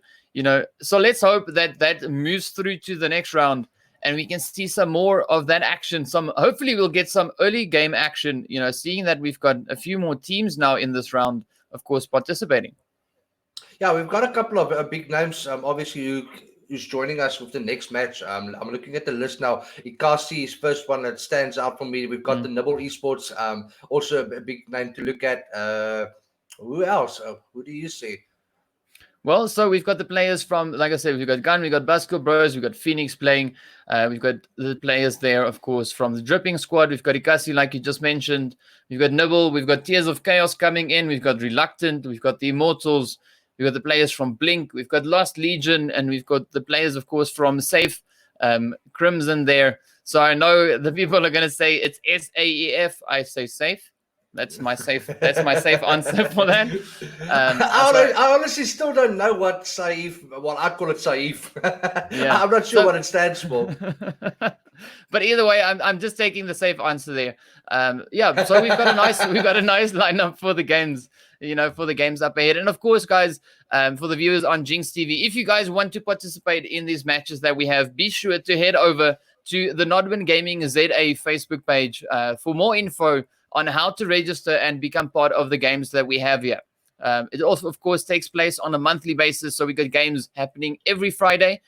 So let's hope that that moves through to the next round and we can see some more of that action. Hopefully we'll get some early game action, seeing that we've got a few more teams now in this round, of course, participating. Yeah, we've got a couple of big names, obviously, who's joining us with the next match. I'm looking at the list now. Inkosi is first one that stands out for me. We've got the Nibble Esports, also a big name to look at. Who else? Who do you see? Well, so we've got the players from, like I said, we've got Gun, we've got Basketball Bros, we've got Phoenix playing. We've got the players there, of course, from the Dripping Squad. We've got Inkosi, like you just mentioned. We've got Nibble. We've got Tears of Chaos coming in. We've got Reluctant. We've got the Immortals. We've got the players from Blink. We've got Lost Legion. And we've got the players, of course, from Safe, Crimson there. So I know the people are going to say it's SAEF. I say Safe. That's my safe answer for that. I honestly still don't know what Saif. Well, I call it Saif. Yeah. I'm not sure what it stands for. But either way, I'm just taking the safe answer there. So we've got a nice lineup for the games. For the games up ahead. And of course, guys, for the viewers on Jinx TV, if you guys want to participate in these matches that we have, be sure to head over to the Nodwin Gaming ZA Facebook page for more info on how to register and become part of the games that we have here. It also, of course, takes place on a monthly basis. So we got games happening every Friday.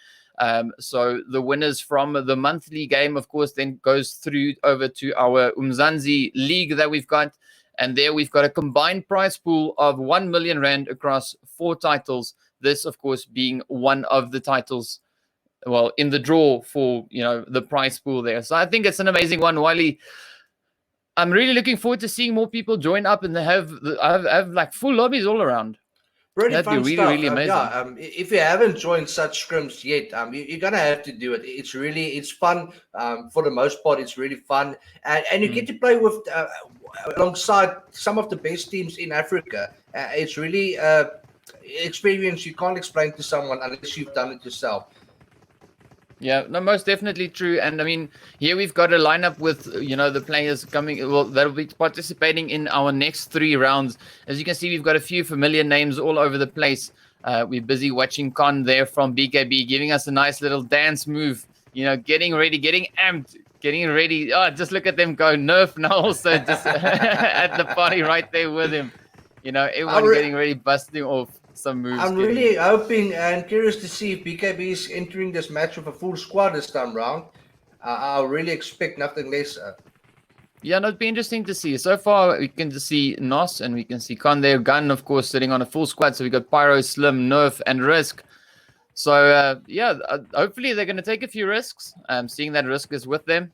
So the winners from the monthly game, of course, then goes through over to our Umzansi League that we've got. And there we've got a combined prize pool of 1 million rand across 4 titles. This, of course, being one of the titles, well, in the draw for, the prize pool there. So I think it's an amazing one, Wiley. I'm really looking forward to seeing more people join up and have like full lobbies all around. That'd be really, really amazing. If you haven't joined such scrims yet, you're gonna have to do it. It's fun. For the most part, it's really fun, and you get to play with alongside some of the best teams in Africa. It's really experience you can't explain to someone unless you've done it yourself. Yeah, no, most definitely true. And I mean, here we've got a lineup with, the players coming, well, that'll be participating in our next 3 rounds. As you can see, we've got a few familiar names all over the place. We're busy watching Con there from BKB, giving us a nice little dance move, getting ready, getting amped, getting ready. Oh, just look at them go. Nerf now also just at the party right there with him. Everyone getting ready, busting off some moves. I'm really hoping and curious to see if BKB is entering this match with a full squad this time round. I really expect nothing less. Yeah, no, it'd be interesting to see. So far, we can just see Nos and we can see Con there. Gun, of course, sitting on a full squad. So we got Pyro, Slim, Nerf, and Risk. So, hopefully they're going to take a few risks. Seeing that Risk is with them.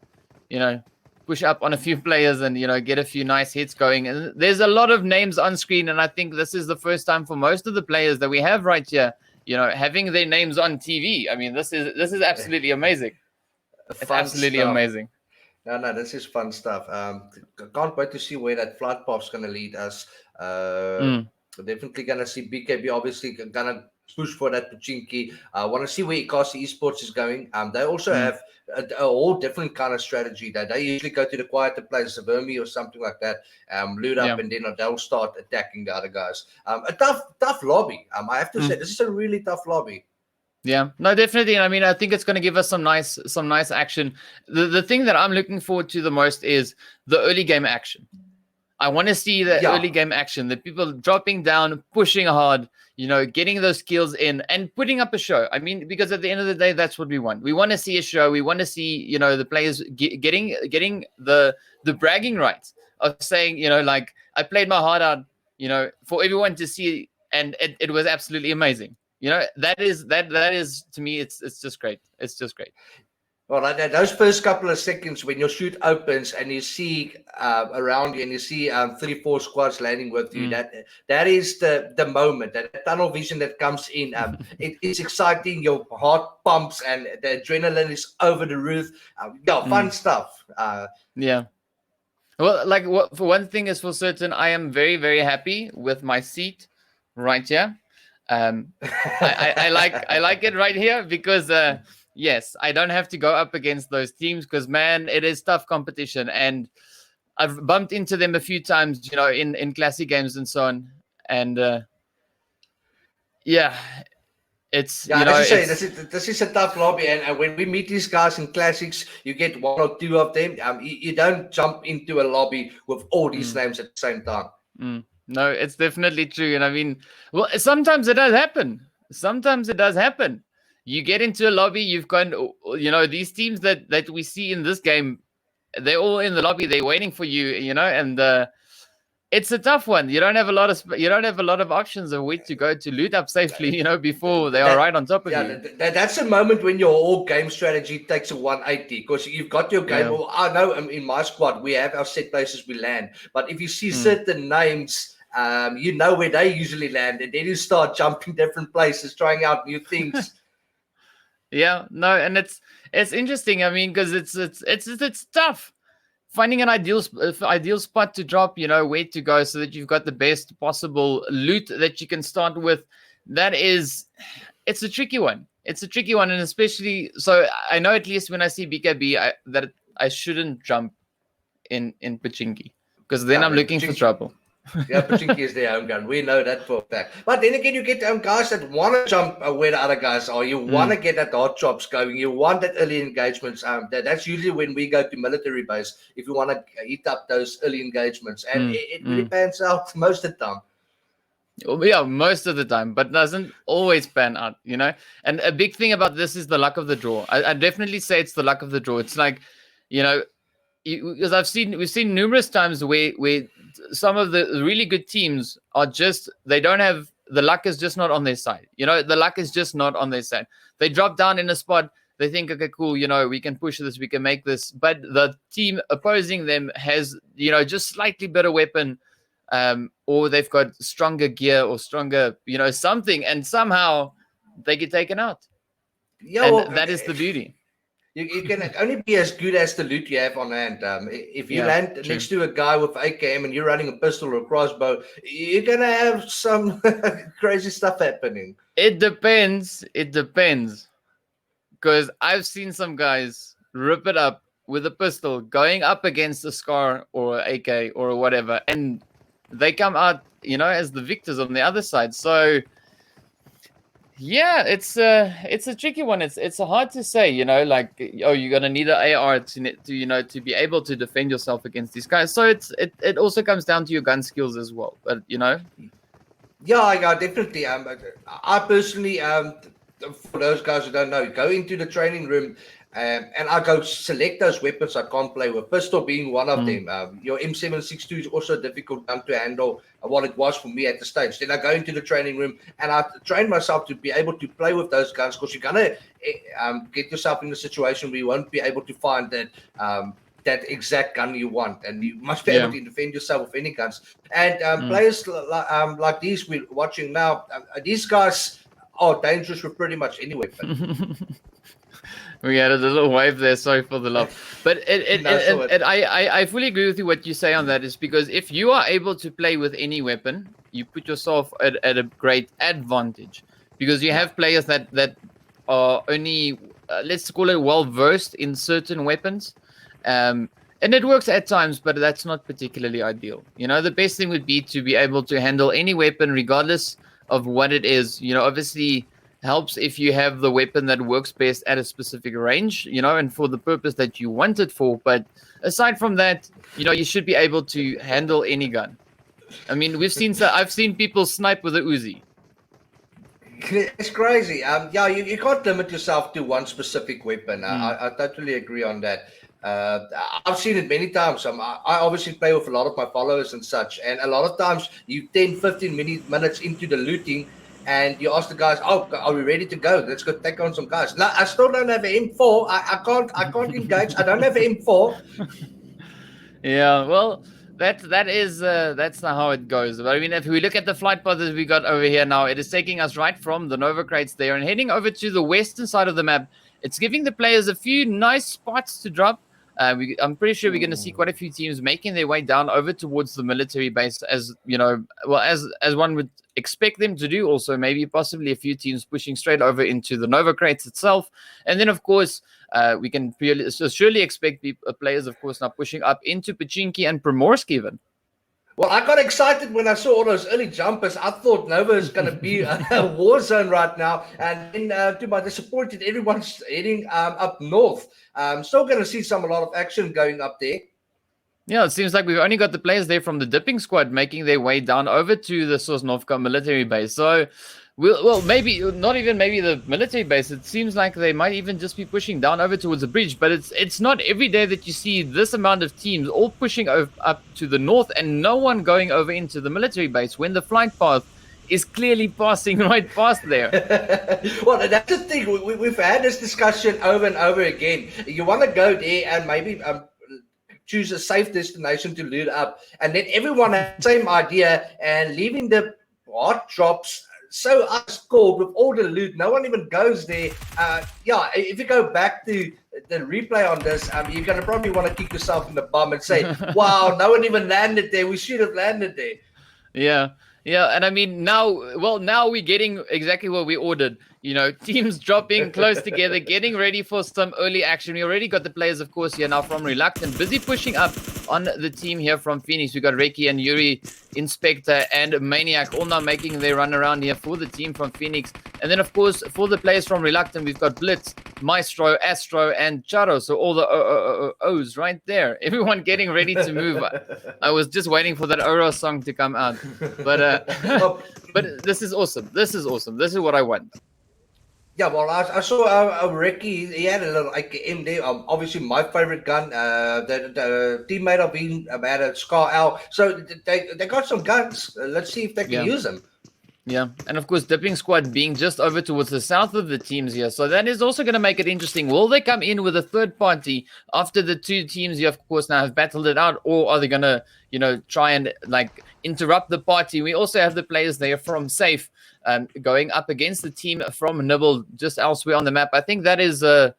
push up on a few players and, you know, get a few nice hits going. And there's a lot of names on screen, and I think this is the first time for most of the players that we have right here, you know, having their names on TV. I mean, this is absolutely amazing. It's absolutely amazing. No, this is fun stuff. Can't wait to see where that flight path's going to lead us. Definitely going to see BKB obviously going to push for that Pachinki. I want to see where Inkosi Esports is going. They also have a whole different kind of strategy that they usually go to the quieter places of Vermi or something like that, loot up, and then they'll start attacking the other guys. A tough lobby. I have to say, this is a really tough lobby. Yeah, no, definitely. I mean, I think it's going to give us some nice action. The thing that I'm looking forward to the most is the early game action. I want to see the early game action, the people dropping down, pushing hard, you know, getting those skills in and putting up a show. I mean, because at the end of the day, that's what we want. We want to see a show. We want to see, you know, the players getting the bragging rights of saying, you know, like, I played my heart out, you know, for everyone to see, and it was absolutely amazing. You know, that is to me, it's just great. It's just great. Well, those first couple of seconds when your shoot opens and you see around you and you see 3-4 squads landing with you, that is the moment, that tunnel vision that comes in. It's exciting. Your heart pumps and the adrenaline is over the roof. Fun stuff. Yeah. Well, like, for one thing is for certain, I am very, very happy with my seat right here. I like it right here because yes, I don't have to go up against those teams because, man, it is tough competition, and I've bumped into them a few times, you know, in classic games and so on, and it's, you know, this is a tough lobby, and when we meet these guys in classics, you get one or two of them. You don't jump into a lobby with all these names at the same time. No, it's definitely true. And I mean, well, sometimes it does happen. You get into a lobby, you've got, you know, these teams that we see in this game, they're all in the lobby, they're waiting for you, you know, and it's a tough one. You don't have a lot of options of where to go to loot up safely, you know, before they are right on top of you. That's a moment when your whole game strategy takes a 180, because you've got your game. Well, I know in my squad we have our set places we land, but if you see certain names, you know where they usually land, and then you start jumping different places, trying out new things. Yeah, no, and it's interesting. I mean, because it's tough finding an ideal spot to drop, you know, where to go so that you've got the best possible loot that you can start with. It's a tricky one. And especially, so I know at least when I see BKB that I shouldn't jump in Pachinki, because then I'm looking for trouble. Pachinki is their own gun. We know that for a fact. But then again, you get guys that want to jump where the other guys are. You want to get that hot chops going. You want that early engagements. That's usually when we go to military base, if you want to hit up those early engagements. And it really pans out most of the time. Yeah, most of the time, but doesn't always pan out, you know. And a big thing about this is the luck of the draw. I definitely say it's the luck of the draw. It's like, you know, because we've seen numerous times where some of the really good teams are just, they don't have, the luck is just not on their side. You know, the luck is just not on their side. They drop down in a spot, they think, okay, cool, you know, we can push this, we can make this, but the team opposing them has, you know, just slightly better weapon, or they've got stronger gear or stronger, you know, something, and somehow they get taken out. Yeah, and well, that is the beauty. You can only be as good as the loot you have on hand. If you land next to a guy with AKM and you're running a pistol or a crossbow, you're going to have some crazy stuff happening. It depends. Because I've seen some guys rip it up with a pistol going up against a SCAR or AK or whatever, and they come out, you know, as the victors on the other side. So yeah, it's a tricky one. It's hard to say, you know, like, oh, you're gonna need an AR to you know, to be able to defend yourself against these guys. So it also comes down to your gun skills as well. But you know, yeah, definitely. I personally, for those guys who don't know, go into the training room. And I go select those weapons I can't play with, pistol being one of them. Your M762 is also a difficult gun to handle, what it was for me at the stage. Then I go into the training room and I train myself to be able to play with those guns, because you're going to get yourself in a situation where you won't be able to find that that exact gun you want, and you must be able to defend yourself with any guns. And players like these we're watching now, these guys are dangerous with pretty much any weapon. We had a little wave there. Sorry for the laugh, but I fully agree with you. What you say on that is because if you are able to play with any weapon, you put yourself at a great advantage, because you have players that are only let's call it well versed in certain weapons. And it works at times, but that's not particularly ideal. The best thing would be to be able to handle any weapon regardless of what it is. Obviously helps if you have the weapon that works best at a specific range, and for the purpose that you want it for. But aside from that, you should be able to handle any gun. I mean, I've seen people snipe with a Uzi. It's crazy. You can't limit yourself to one specific weapon. I totally agree on that. I've seen it many times. I obviously play with a lot of my followers and such, and a lot of times you 10-15 minutes into the looting, and you ask the guys, "Oh, are we ready to go? Let's go take on some guys." No, I still don't have an M4. I can't engage. I don't have an M4. Yeah, well, that's not how it goes. But I mean, if we look at the flight path that we got over here now, it is taking us right from the Nova crates there and heading over to the western side of the map. It's giving the players a few nice spots to drop. I'm pretty sure we're going to see quite a few teams making their way down over towards the military base, as as one would expect them to do. Also, maybe possibly a few teams pushing straight over into the Nova crates itself, and then of course we can surely expect players, of course, now pushing up into Pachinki and Primorsk even. Well, I got excited when I saw all those early jumpers. I thought Nova is going to be a war zone right now. And then, to my disappointment, everyone's heading up north. Still going to see a lot of action going up there. Yeah, it seems like we've only got the players there from the dipping squad making their way down over to the Sosnovka military base. So, maybe not even the military base. It seems like they might even just be pushing down over towards the bridge. But it's not every day that you see this amount of teams all pushing up to the north and no one going over into the military base when the flight path is clearly passing right past there. Well, that's the thing. We've had this discussion over and over again. You want to go there and maybe choose a safe destination to loot up, and then everyone has the same idea and leaving the hot drops so unscored with all the loot. No one even goes there. If you go back to the replay on this, you're going to probably want to kick yourself in the bum and say, wow, no one even landed there. We should have landed there. Yeah, and I mean, now we're getting exactly what we ordered. Teams dropping close together, getting ready for some early action. We already got the players, of course, here now from Reluctant, busy pushing up on the team here from Phoenix. We got Reiki and Yuri, Inspector, and Maniac all now making their run around here for the team from Phoenix. And then, of course, for the players from Reluctant, we've got Blitz, Maestro, Astro, and Charo. So all the O's right there. Everyone getting ready to move. I was just waiting for that Oro song to come out. But this is awesome. This is what I want. Yeah, well, I saw Ricky. He had a little AKM there. Obviously, my favorite gun. The teammate of him had a Scar L. So they got some guns. Let's see if they can use them. Yeah, and of course, Dipping Squad being just over towards the south of the teams here. So that is also going to make it interesting. Will they come in with a third party after the two teams here, of course, now have battled it out? Or are they going to, try and interrupt the party? We also have the players there from Safe going up against the team from Nibble just elsewhere on the map. I think that is that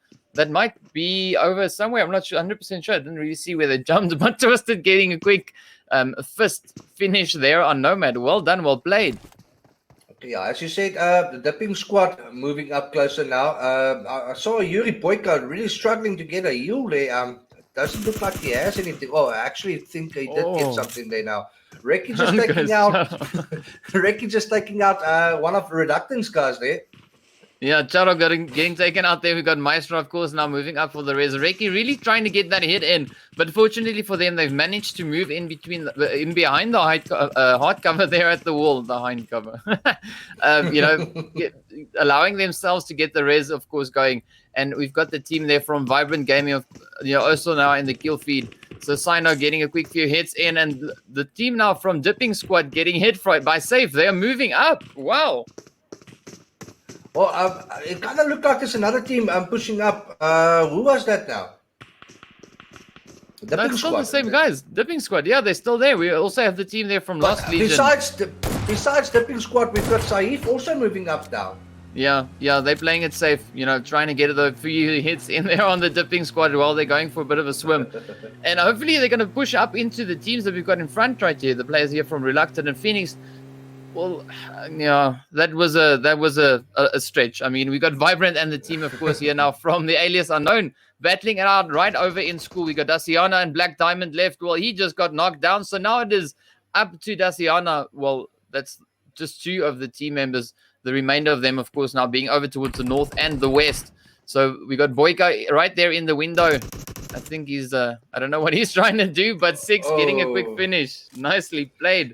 might be over somewhere. I'm not sure, 100% sure. I didn't really see where they jumped, but Twisted getting a quick fist finish there on Nomad. Well done, well played. Yeah, as you said, the Dipping Squad moving up closer now. I saw Yuri Boyka really struggling to get a heal there. Doesn't look like he has anything. Oh, I actually think he did get something there now. Recky just taking out one of the Reductance guys there. Yeah, Charo getting taken out there. We got Maestro, of course, now moving up for the res. Reiki really trying to get that hit in, but fortunately for them, they've managed to move in behind the hard cover there at the wall, the hind cover. Allowing themselves to get the res, of course, going. And we've got the team there from Vibrant Gaming, also now in the kill feed. So Sino getting a quick few hits in, and the team now from Dipping Squad getting hit by Safe. They are moving up. Wow. Well, it kind of looked like there's another team pushing up. Who was that now? The No, big it's still squad, the same is it? guys. Dipping Squad. Yeah, they're still there. We also have the team there from But Lost Legion. besides the big squad, we've got Saif also moving up now. Yeah, they're playing it safe, trying to get the few hits in there on the Dipping Squad while they're going for a bit of a swim. And hopefully they're going to push up into the teams that we've got in front right here. The players here from Reluctant and Phoenix. Well, yeah, that was a stretch. I mean, we got Vibrant and the team, of course, here now from the Alias Unknown, battling it out right over in school. We got Daciana and Black Diamond left. Well, he just got knocked down. So now it is up to Daciana. Well, that's just two of the team members. The remainder of them, of course, now being over towards the north and the west. So we got Boyka right there in the window. I think he's, I don't know what he's trying to do, but Six getting a quick finish. Nicely played.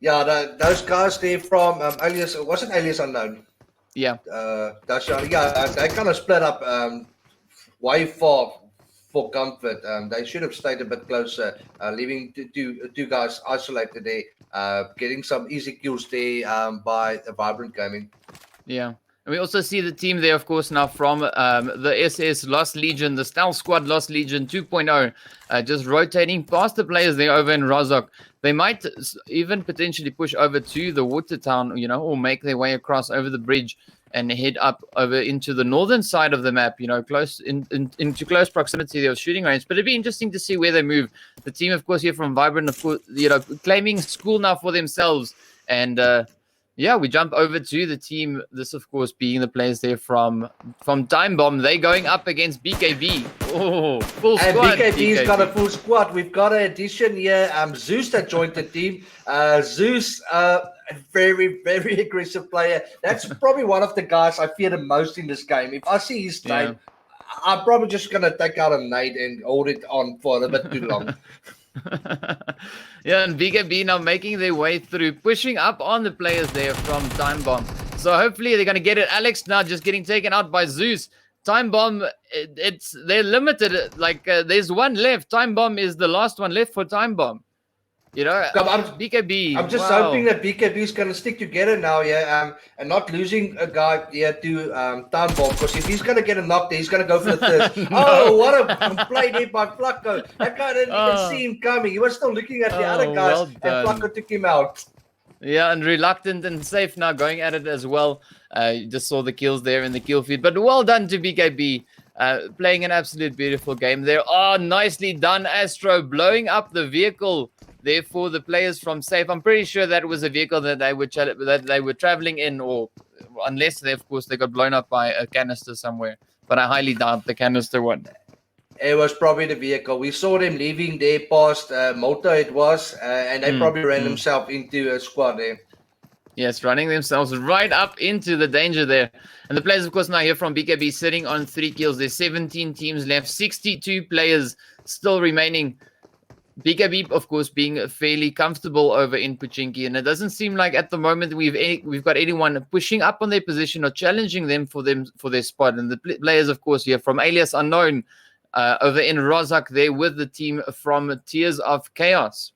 Yeah, those guys there from Alias, wasn't Alias Unknown? Yeah. They kind of split up way far for comfort. They should have stayed a bit closer, leaving two guys isolated there, getting some easy kills there by the Vibrant Gaming. Yeah. And we also see the team there, of course, now from the SS Lost Legion, the Stealth Squad Lost Legion 2.0, just rotating past the players there over in Rozhok. They might even potentially push over to the water town, or make their way across over the bridge and head up over into the northern side of the map, close into close proximity of shooting range. But it'd be interesting to see where they move. The team, of course, here from Vibrant, of course, claiming school now for themselves. And yeah, we jump over to the team. This, of course, being the players there from Time Bomb. They going up against BKB. Oh, full squad. And BKB's got a full squad. We've got an addition here. Zeus that joined the team. Zeus, a very, very aggressive player. That's probably one of the guys I fear the most in this game. If I see his name, I'm probably just going to take out a nade and hold it on for a bit too long. Yeah, and BKB now making their way through, pushing up on the players there from Time Bomb. So hopefully they're going to get it. Alex now just getting taken out by Zeus. Time Bomb, they're limited. There's one left. Time Bomb is the last one left for Time Bomb. BKB. I'm just hoping that BKB is going to stick together now, and not losing a guy to Time Bomb, because if he's going to get a knock there, he's going to go for the third. Oh, what a play there by Flacco. That guy didn't even see him coming. He was still looking at the other guys, and Flacco took him out. Yeah, and Reluctant and Safe now going at it as well. You just saw the kills there in the kill feed, but well done to BKB. Playing an absolute beautiful game there. Oh, nicely done, Astro, blowing up the vehicle. Therefore, the players from Safe, I'm pretty sure that was a vehicle that they were traveling in, or unless they got blown up by a canister somewhere. But I highly doubt the canister one. It was probably the vehicle. We saw them leaving there past Moto, it was, and they probably ran themselves into a squad there. Yes, running themselves right up into the danger there. And the players, of course, now here from BKB sitting on 3 kills. There's 17 teams left, 62 players still remaining. BKB, of course, being fairly comfortable over in Pachinki, and it doesn't seem like at the moment we've got anyone pushing up on their position or challenging them for their spot. And the players, of course, here from Alias Unknown over in Rozhok, there with the team from Tears of Chaos.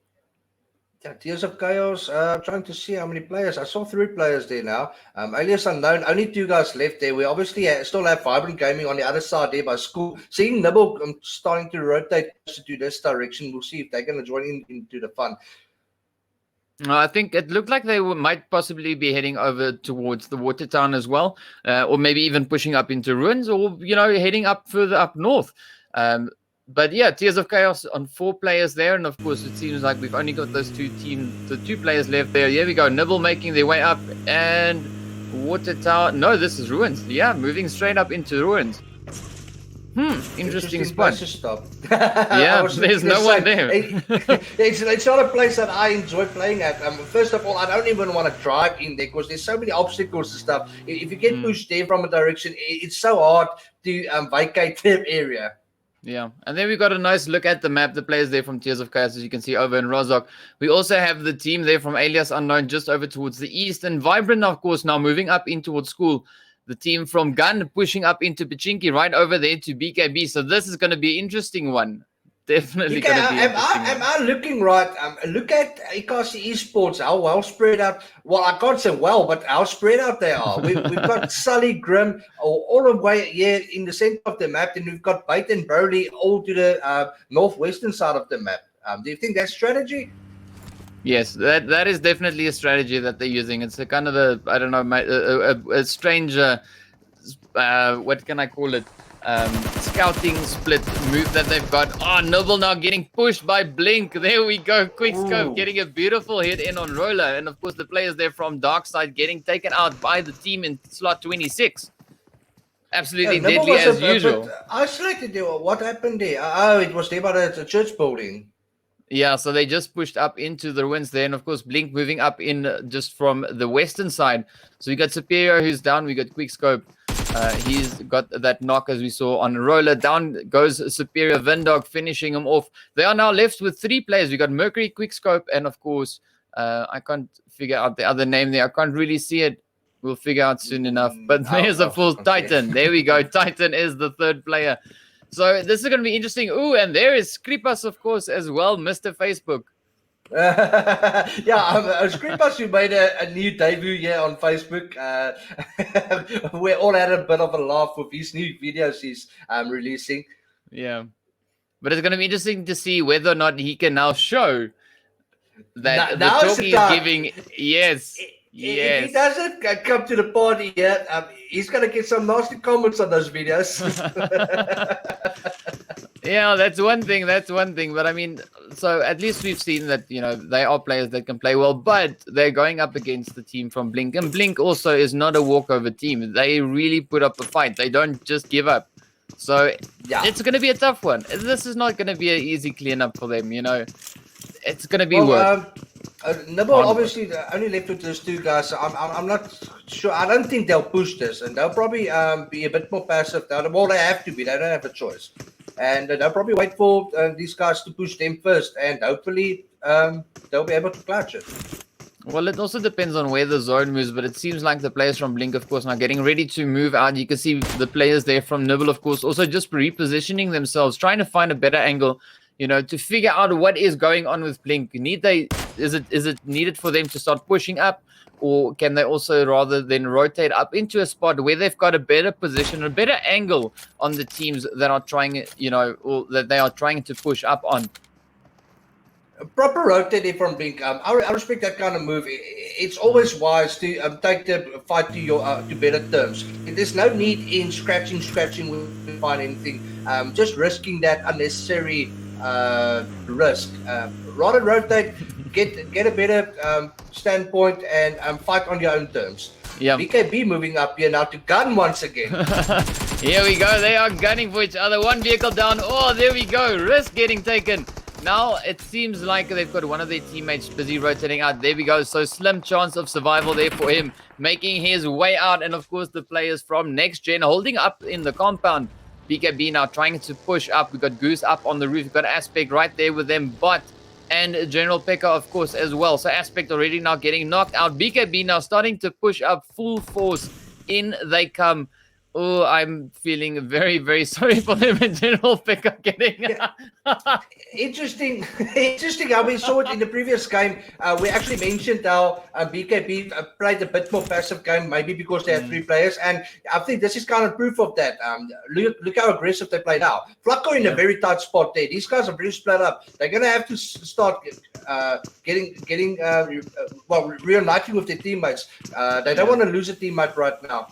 Yeah, Tears of Chaos, trying to see how many players. I saw 3 players there now. Alias Unknown, only 2 guys left there. We obviously still have Vibrant Gaming on the other side there by school. Seeing Nibble starting to rotate to this direction, we'll see if they're going to join into the fun. I think it looked like they might possibly be heading over towards the water town as well, or maybe even pushing up into ruins, or heading up further up north. But yeah, Tears of Chaos on 4 players there. And of course, it seems like we've only got those 2 players left there. Here we go. Nibble making their way up. And Water Tower. No, this is Ruins. Yeah, moving straight up into Ruins. Interesting spot. Place to stop. Yeah, there's no one there. It's not a place that I enjoy playing at. First of all, I don't even want to drive in there because there's so many obstacles and stuff. If you get pushed there from a direction, it's so hard to vacate the area. Yeah, and then we got a nice look at the map, the players there from Tears of Chaos, as you can see over in Rozhok. We also have the team there from Alias Unknown just over towards the east, and Vibrant, of course, now moving up in towards school. The team from Gun pushing up into Pachinki right over there to BKB. So this is going to be an interesting one. definitely Okay, going to be interesting. am I looking right? Look at Inkosi Esports, how well spread out. Well, I can't say well, but how spread out they are. We've got Sully, Grim, all the way here in the center of the map, and we've got Bait and Broly all to the northwestern side of the map. Do you think that's strategy? Yes, that is definitely a strategy that they're using. It's a kind of a, I don't know, a strange, what can I call it? Scouting split move that they've got. Oh, Noble now getting pushed by Blink. There we go. Quick scope getting a beautiful hit in on Roller. And of course, the players there from Darkside getting taken out by the team in slot 26. Absolutely deadly as usual. But isolated there. What happened there? Oh, it was there by the church building. Yeah, so they just pushed up into the ruins there. And of course, Blink moving up in just from the western side. So we got Superior who's down. We got Quickscope. He's got that knock as we saw on Roller. Down goes Superior. Vindog finishing him off. They are now left with 3 players. We got Mercury, Quickscope, and of course, I can't figure out the other name there. I can't really see it. We'll figure out soon enough. But there's a full Titan. There we go. Titan is the 3rd player. So this is going to be interesting. Ooh, and there is Skripas, of course, as well, Mr. Facebook. Skripas, who made a new debut here on Facebook. We all had a bit of a laugh with his new videos he's releasing. Yeah. But it's going to be interesting to see whether or not he can now show that the talk he's giving. Yes. If he doesn't come to the party yet, he's going to get some nasty comments on those videos. Yeah, that's one thing. But I mean, so at least we've seen that, you know, they are players that can play well, but they're going up against the team from Blink. And Blink also is not a walkover team. They really put up a fight. They don't just give up. So it's going to be a tough one. This is not going to be an easy cleanup for them, you know. It's going to be work. Nibble obviously only left with those 2 guys. So I'm not sure. I don't think they'll push this, and they'll probably be a bit more passive. Well, they have to be. They don't have a choice, and they'll probably wait for these guys to push them first, and hopefully they'll be able to clutch it. Well, it also depends on where the zone moves, but it seems like the players from Blink, of course, now getting ready to move out. You can see the players there from Nibble, of course, also just repositioning themselves, trying to find a better angle, you know, to figure out what is going on with Blink. Is it needed for them to start pushing up, or can they also rather than rotate up into a spot where they've got a better position, a better angle on the teams that are trying, you know, or that they are trying to push up on? Proper rotating from Blink. I respect that kind of move. It's always wise to take the fight to your to better terms. There's no need in scratching when you find anything. Just risking that unnecessary risk. Rather rotate, get a better standpoint, and fight on your own terms. Yeah. BKB moving up here now to gun once again. Here we go. They are gunning for each other. One vehicle down. Oh, there we go. Risk getting taken. Now it seems like they've got one of their teammates busy rotating out. There we go. So slim chance of survival there for him, making his way out. And of course, the players from Next Gen holding up in the compound. BKB now trying to push up. We've got Goose up on the roof. We've got Aspect right there with them. Bot and General Pekka, of course, as well. So Aspect already now getting knocked out. BKB now starting to push up full force. In they come. Oh, I'm feeling very, very sorry for them and General Pekka getting... Interesting how we saw it in the previous game. We actually mentioned how BKB played a bit more passive game, maybe because they had 3 players, and I think this is kind of proof of that. Look how aggressive they play now. Flacco in a very tight spot there. These guys are very split up. They're going to have to start reuniting with their teammates. They don't want to lose a teammate right now.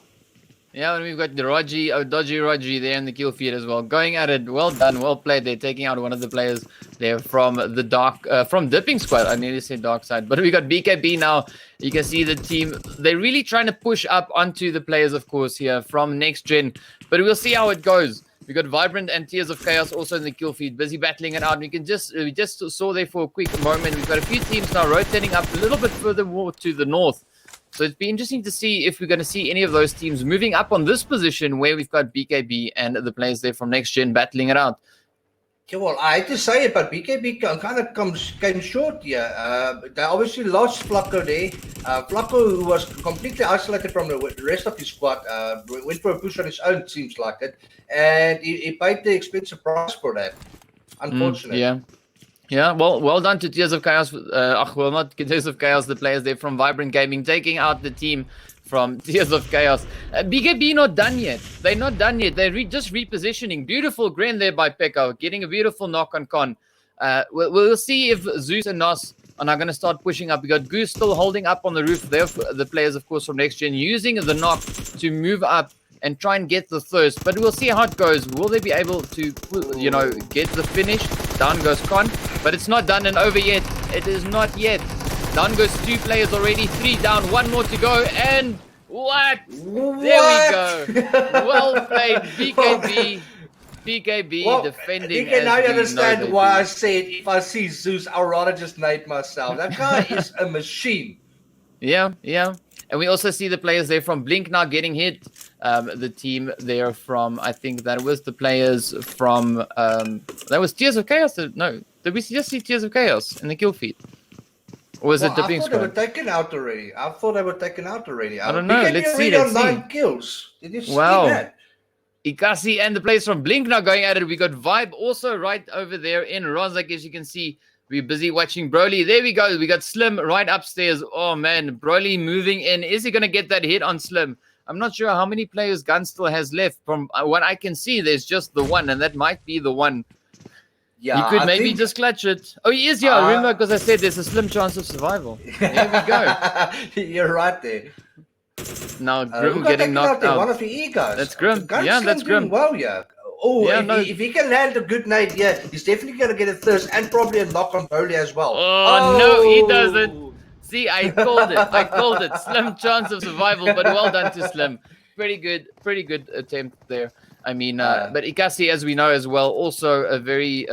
Yeah, and we've got the Dodgy Roger there in the kill feed as well. Going at it. Well done, well played. They're taking out one of the players there from the from Dipping Squad. I nearly said Dark Side. But we got BKB now. You can see the team. They're really trying to push up onto the players, of course, here from Next Gen. But we'll see how it goes. We got Vibrant and Tears of Chaos also in the kill feed, busy battling it out. We just saw there for a quick moment. We've got a few teams now rotating up a little bit further more to the north. So it'd be interesting to see if we're going to see any of those teams moving up on this position where we've got BKB and the players there from Next Gen battling it out. Yeah, well, I hate to say it, but BKB kind of came short here. They obviously lost Flacco there. Flacco, who was completely isolated from the rest of his squad, went for a push on his own, seems like it. And he paid the expensive price for that. Unfortunate. Yeah. Yeah, well done to Tears of Chaos. Well, not Tears of Chaos, the players there from Vibrant Gaming, taking out the team from Tears of Chaos. BKB not done yet. They're not done yet. They're just repositioning. Beautiful Gren there by Pekka, getting a beautiful knock on Con. We'll see if Zeus and Nos are now going to start pushing up. We got Goose still holding up on the roof there. The players, of course, from Next Gen, using the knock to move up and try and get the thirst. But we'll see how it goes. Will they be able to, get the finish? Down goes Con. But it's not done and over yet. It is not yet. Down goes 2 players already. 3 down. 1 more to go. And what? There we go. Well played, BKB. BKB defending. Now you understand why I said if I see Zeus, I'd rather just nade myself. That guy is a machine. Yeah. And we also see the players there from Blink now getting hit. The team there from, I think that was the players from, that was Tears of Chaos. No, did we just see Tears of Chaos in the kill feed? Or was it the Blink squad? I thought they were taken out already. I don't know. Let's see. On 9 kills. Did you see that? Inkosi and the players from Blink now going at it. We got Vibe also right over there in Rozak, as you can see. We're busy watching Broly. There we go. We got Slim right upstairs. Oh, man. Broly moving in. Is he going to get that hit on Slim? I'm not sure how many players Gun still has left. From what I can see, there's just the one, and that might be the one. Yeah, he could maybe just clutch it. Oh, he is, yeah. Remember, because I said there's a slim chance of survival. There we go. You're right there. Now, Grim getting knocked out. One of the egos. That's Grim. Yeah, that's Grim. Well, yeah. Oh, yeah, if he can land a good nade, yeah, he's definitely going to get a thirst and probably a knock on Broly as well. Oh, no, he doesn't. See, I called it. Slim chance of survival, but well done to Slim. Pretty good attempt there. I mean, but Inkosi, as we know as well, also a very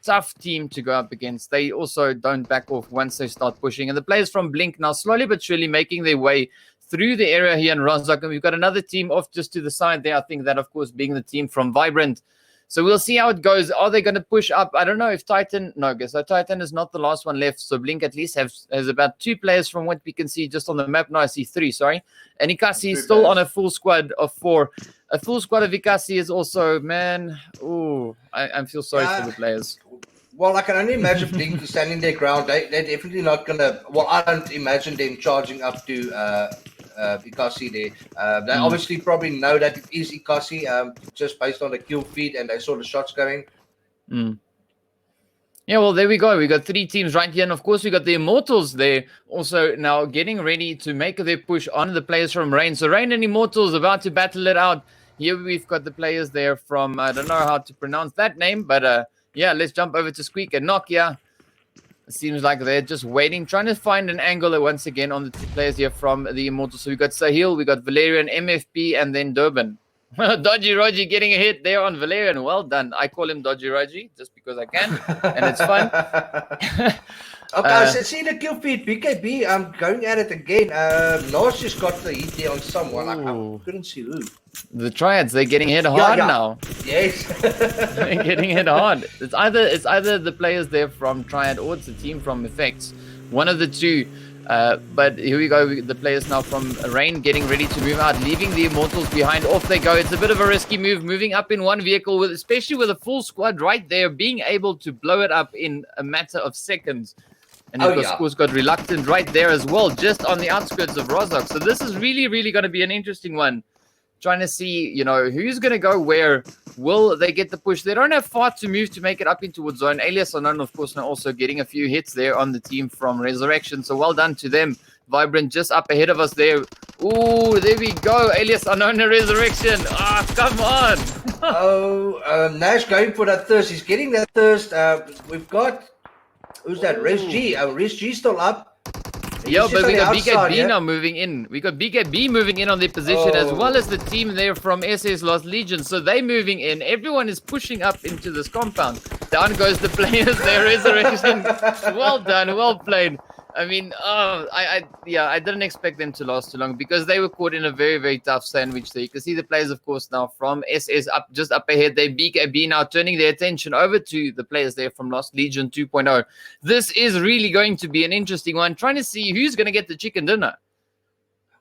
tough team to go up against. They also don't back off once they start pushing. And the players from Blink now slowly but surely making their way through the area here in Rozak. And we've got another team off just to the side there. I think that, of course, being the team from Vibrant. So we'll see how it goes. Are they going to push up? I don't know if Titan... No, I guess Titan is not the last one left. So Blink at least has about 2 players from what we can see just on the map. No, I see 3, sorry. And Inkosi is still on a full squad of 4. A full squad of Inkosi is also, man... Ooh, I feel sorry for the players. Well, I can only imagine Blink standing their ground. They're definitely not going to... Well, I don't imagine them charging up to... Inkosi there. They obviously probably know that it is Inkosi just based on the kill feed and they saw the shots going. Yeah, well, there we go. We got 3 teams right here. And, of course, we got the Immortals there also now getting ready to make their push on the players from Rain. So Rain and Immortals about to battle it out. Here we've got the players there from, I don't know how to pronounce that name, but yeah, let's jump over to Squeak and Nokia. It seems like they're just waiting, trying to find an angle once again on the 2 players here from the Immortals. So we got Sahil, we got Valerian, MFP, and then Durban. Dodgy Roger getting a hit there on Valerian. Well done. I call him Dodgy Roger just because I can, and it's fun. Okay, so see the kill feed. BKB, I'm going at it again. Nos just got the hit there on someone. I couldn't see who. The Triads, they're getting hit hard now. Yes. They're getting hit hard. It's either the players there from Triad or it's the team from Effects. One of the 2. But here we go. The players now from Rain getting ready to move out, leaving the Immortals behind. Off they go. It's a bit of a risky move, moving up in one vehicle, especially with a full squad right there, being able to blow it up in a matter of seconds. And of course, got Reluctant right there as well, just on the outskirts of Rozak. So this is really, really going to be an interesting one. Trying to see, who's going to go where. Will they get the push? They don't have far to move to make it up into Wood Zone. Alias Unknown, of course, now also getting a few hits there on the team from Resurrection. So well done to them. Vibrant just up ahead of us there. Ooh, there we go. Alias Unknown and Resurrection. Ah, come on. Nash going for that thirst. He's getting that thirst. We've got... Who's that? Res G. Res G still up. Yeah, but we got BKB now moving in. We got BKB moving in on their position as well as the team there from SS Lost Legion. So they moving in. Everyone is pushing up into this compound. Down goes the players there. Resurrection. Well done. Well played. I mean, I didn't expect them to last too long because they were caught in a very, very tough sandwich there. You can see the players, of course, now from SS just up ahead. They BKB now turning their attention over to the players there from Lost Legion 2.0. This is really going to be an interesting one. Trying to see who's going to get the chicken dinner.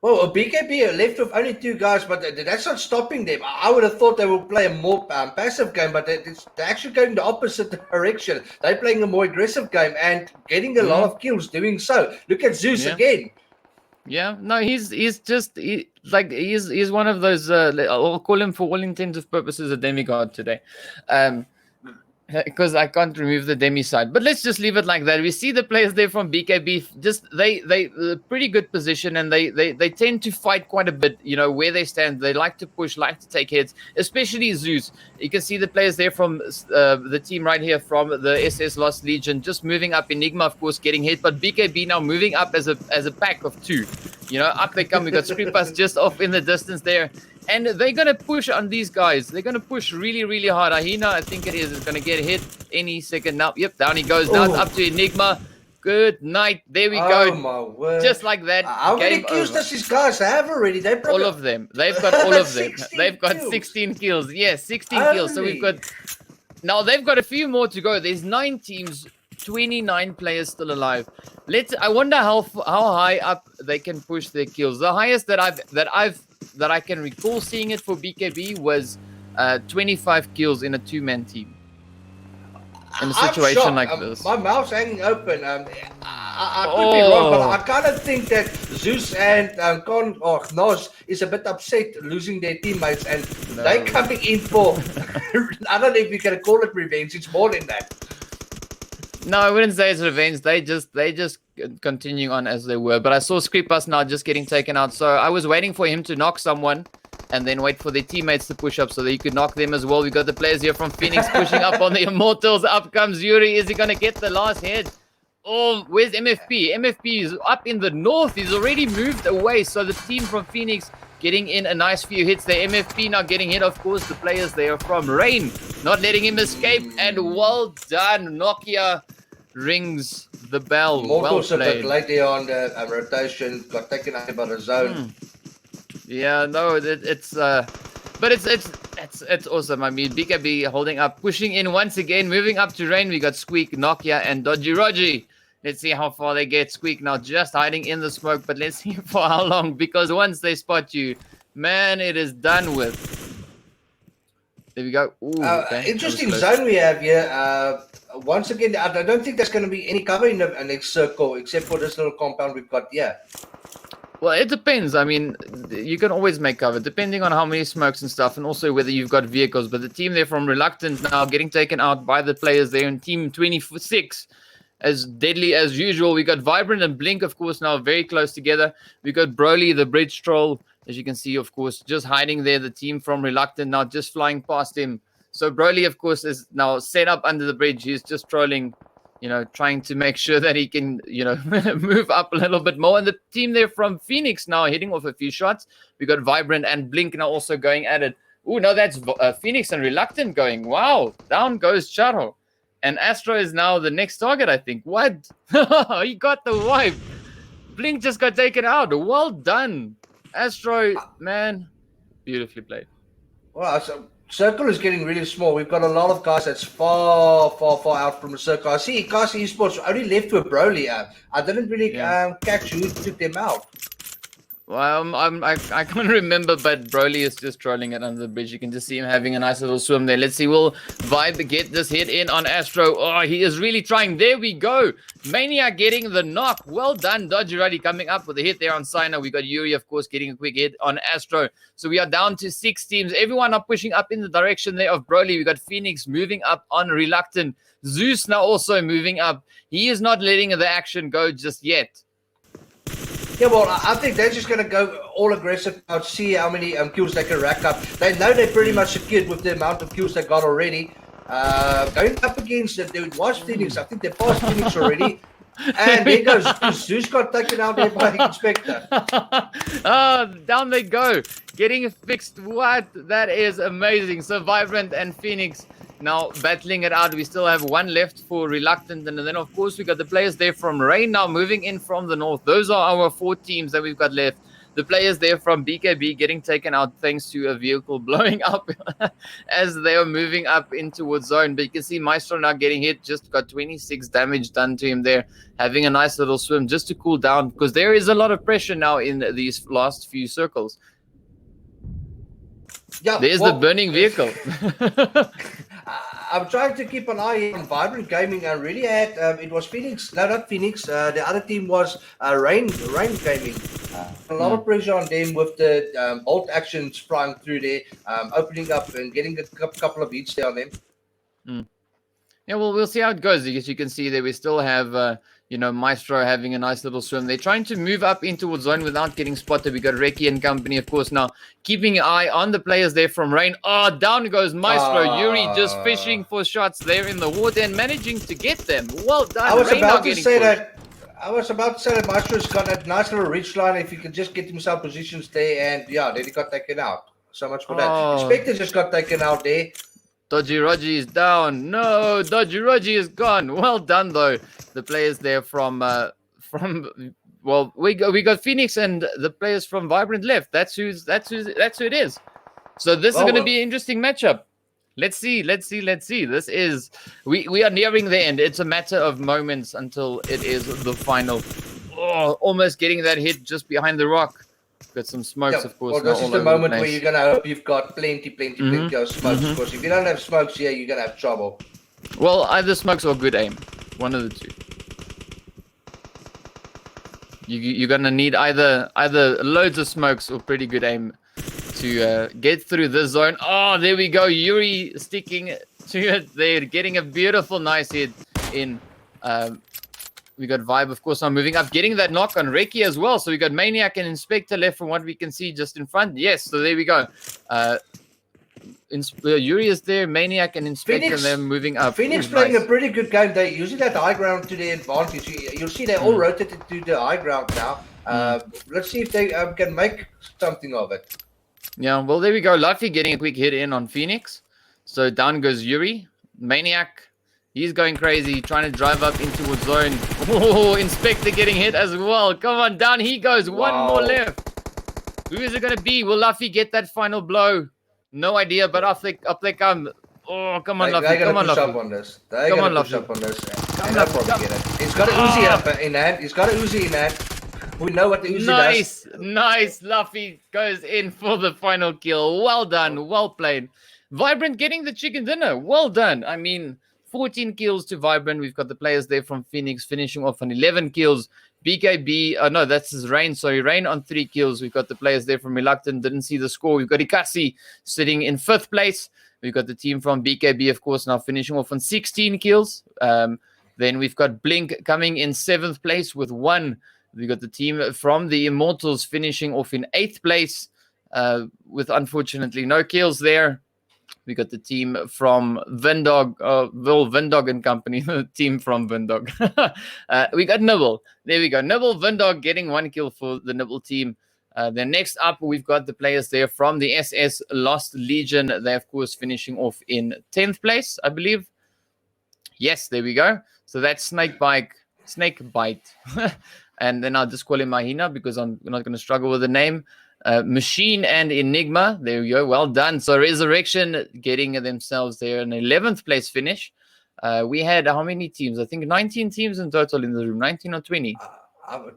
Well, BKB are left with only 2 guys, but that's not stopping them. I would have thought they would play a more passive game, but they're actually going the opposite direction. They're playing a more aggressive game and getting a lot of kills doing so. Look at Zeus again. Yeah, no, he's one of those. I'll call him for all intents and purposes a demigod today. Because I can't remove the demi side, but let's just leave it like that. We see the players there from BKB, just they pretty good position, and they tend to fight quite a bit. You know where they stand. They like to push, like to take hits, especially Zeus. You can see the players there from the team right here from the SS Lost Legion, just moving up. Enigma, of course, getting hit, but BKB now moving up as a pack of 2. You know, up they come. We got Screepas just off in the distance there. And they're going to push on these guys. They're going to push really, really hard. Ahina, I think it is going to get hit any second now. Yep, down he goes. Now it's up to Enigma. Good night. There we go. Oh, my word. Just like that. How many kills does these guys have already? All of them. They've got all of them. They've got kills. 16 kills. Yes, 16 kills. So we've got... Now, they've got a few more to go. There's 9 teams, 29 players still alive. I wonder how high up they can push their kills. The highest that I can recall seeing it for BKB was 25 kills in a 2-man team. In a situation like this. My mouth's hanging open. I could be wrong, but I kind of think that Zeus and Nos is a bit upset losing their teammates, and they're coming in for, I don't know if you can call it revenge. It's more than that. No, I wouldn't say it's revenge. They just continue on as they were. But I saw Screepas now just getting taken out. So I was waiting for him to knock someone and then wait for their teammates to push up so that he could knock them as well. We got the players here from Phoenix pushing up on the Immortals. Up comes Yuri. Is he going to get the last hit? Oh, where's MFP? MFP is up in the north. He's already moved away. So the team from Phoenix getting in a nice few hits there. MFP now getting hit, of course. The players there from Rain not letting him escape. And well done. Nokia rings the bell. Mortals well a bit late there on the rotation. Got taken out by the zone. Yeah, no, but it's awesome. I mean, BKB holding up, pushing in once again, moving up to Rain. We got Squeak, Nokia, and Dodgy Rogi. Let's see how far they get. Squeak now just hiding in the smoke, but let's see for how long, because once they spot you, man, it is done with. There we go. Ooh, okay. Interesting zone we have here. Once again, I don't think there's going to be any cover in the next circle, except for this little compound we've got here. Well, it depends. I mean, you can always make cover, depending on how many smokes and stuff, and also whether you've got vehicles. But the team there from Reluctant now getting taken out by the players there in Team 26. As deadly as usual. We got Vibrant and Blink, of course, now very close together. We got Broly, the bridge troll, as you can see, of course, just hiding there. The team from Reluctant now just flying past him. So Broly, of course, is now set up under the bridge. He's just trolling, you know, trying to make sure that he can, you know, move up a little bit more. And the team there from Phoenix now hitting off a few shots. We got Vibrant and Blink now also going at it. Oh, no, that's Phoenix and Reluctant going. Wow, down goes Charo. And Astro is now the next target, I think. What? He got the wipe. Blink just got taken out. Well done. Astro, man, beautifully played. Well, so circle is getting really small. We've got a lot of guys that's far out from the circle. I see Inkosi Esports only left with Broly. I didn't really catch who took them out. Well, I can't remember, but Broly is just trolling it under the bridge. You can just see him having a nice little swim there. Let's see, will Vibe get this hit in on Astro? Oh, he is really trying. There we go. Maniac getting the knock. Well done, Dodgerati coming up with a hit there on Sino. We got Yuri, of course, getting a quick hit on Astro. So we are down to 6 teams. Everyone are pushing up in the direction there of Broly. We got Phoenix moving up on Reluctant. Zeus now also moving up. He is not letting the action go just yet. Yeah, well, I think they're just going to go all aggressive now, see how many kills they can rack up. They know they're pretty much secured with the amount of kills they got already. Going up against it was Phoenix. I think they passed Phoenix already. And there goes Zeus got taken out there by Inspector. Down they go. Getting fixed. What? That is amazing. So Vibrant and Phoenix now battling it out. We still have one left for Reluctant. And then, of course, we got the players there from Rain now moving in from the north. Those are our 4 teams that we've got left. The players there from BKB getting taken out thanks to a vehicle blowing up as they are moving up in towards zone. But you can see Maestro now getting hit, just got 26 damage done to him there, having a nice little swim just to cool down, because there is a lot of pressure now in these last few circles. Yeah, there's the burning vehicle. I'm trying to keep an eye on Vibrant Gaming. I really had it was Phoenix, no, not Phoenix. The other team was Rain Gaming. A lot of pressure on them with the bolt actions flying through there, opening up and getting a couple of hits there on them. Yeah, well, we'll see how it goes. As you can see there, we still have, Maestro having a nice little swim. They're trying to move up into zone without getting spotted. We got Reki and company, of course, now keeping an eye on the players there from Rain. Oh, down goes Maestro. Yuri just fishing for shots there in the water and managing to get them. Well done. I was about to say that Maestro's got a nice little reach line. If he can just get himself positions there, and yeah, then he got taken out. So much for that. Spectre just got taken out there. Dodgy Rogi is down. No, Dodgy Rogi is gone. Well done though. The players there from we got Phoenix and the players from Vibrant left. That's who it is. So this is going to be an interesting matchup. Let's see. This is we are nearing the end. It's a matter of moments until it is the final. Oh, almost getting that hit just behind the rock. Got some smokes, of course. Well, this is the moment where you're going to hope you've got plenty of smokes. Because if you don't have smokes here, you're going to have trouble. Well, either smokes or good aim. One of the two. You're going to need either loads of smokes or pretty good aim to get through this zone. Oh, there we go. Yuri sticking to it there. Getting a beautiful, nice hit in... we got Vibe, of course, now moving up, getting that knock on Reki as well. So we got Maniac and Inspector left from what we can see just in front. Yes, so there we go. Yuri is there, Maniac and Inspector, and they're moving up. Phoenix playing a pretty good game. They're using that high ground to their advantage. You'll see they all rotated to the high ground now. Let's see if they can make something of it. Yeah, well, there we go. Luffy getting a quick hit in on Phoenix. So down goes Yuri. Maniac, he's going crazy, trying to drive up into a zone. Oh, Inspector getting hit as well. Come on, down he goes. One more left. Who is it going to be? Will Luffy get that final blow? No idea, but up they come. Oh, come on, Luffy. They're come on, push Luffy. up on this. They're going to push up on this. They'll probably get it. He's got an Uzi up in hand. He's got an Uzi in hand. We know what the Uzi does. Nice. Luffy goes in for the final kill. Well done. Well played. Vibrant getting the chicken dinner. Well done. I mean, 14 kills to Vibrant. We've got the players there from Phoenix finishing off on 11 kills. BKB, no, that's his Rain. Sorry, Rain on 3 kills. We've got the players there from Reluctant. Didn't see the score. We've got Inkosi sitting in 5th place. We've got the team from BKB, of course, now finishing off on 16 kills. Then we've got Blink coming in 7th place with 1. We've got the team from the Immortals finishing off in 8th place with, unfortunately, no kills there. We got the team from Vendog, Vendog and company, the team from Vendog. We got Nibble. There we go. Nibble, Vendog getting 1 kill for the Nibble team. Then next up, we've got the players there from the SS Lost Legion. They're, of course, finishing off in 10th place, I believe. Yes, there we go. So that's Snakebite. And then I'll just call him Mahina because I'm not going to struggle with the name. Machine and Enigma. There we go. Well done. So Resurrection getting themselves there an 11th place finish. We had how many teams? I think 19 teams in total in the room. 19 or 20?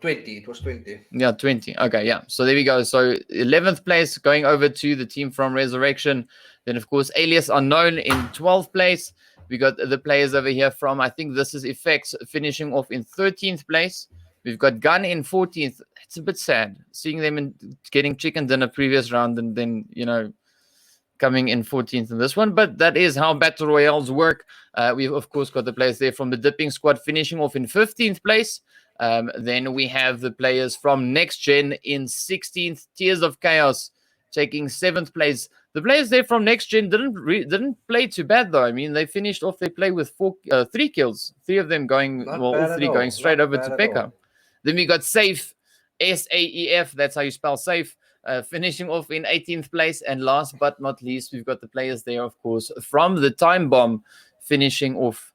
20. It was 20. Yeah, 20. Okay, yeah. So there we go. So 11th place going over to the team from Resurrection. Then, of course, Alias Unknown in 12th place. We got the players over here from, I think this is Effects, finishing off in 13th place. We've got Gun in 14th. It's a bit sad seeing them getting chicken dinner previous round and then, coming in 14th in this one. But that is how Battle Royales work. We've, of course, got the players there from the Dipping Squad finishing off in 15th place. Then we have the players from Next Gen in 16th. Tears of Chaos taking 7th place. The players there from Next Gen didn't play too bad, though. I mean, they finished off their play with 3 kills. 3 of them going, all 3 going straight over to Pekka. Then we got Safe, SAEF, that's how you spell Safe, finishing off in 18th place. And last but not least, we've got the players there, of course, from the Time Bomb, finishing off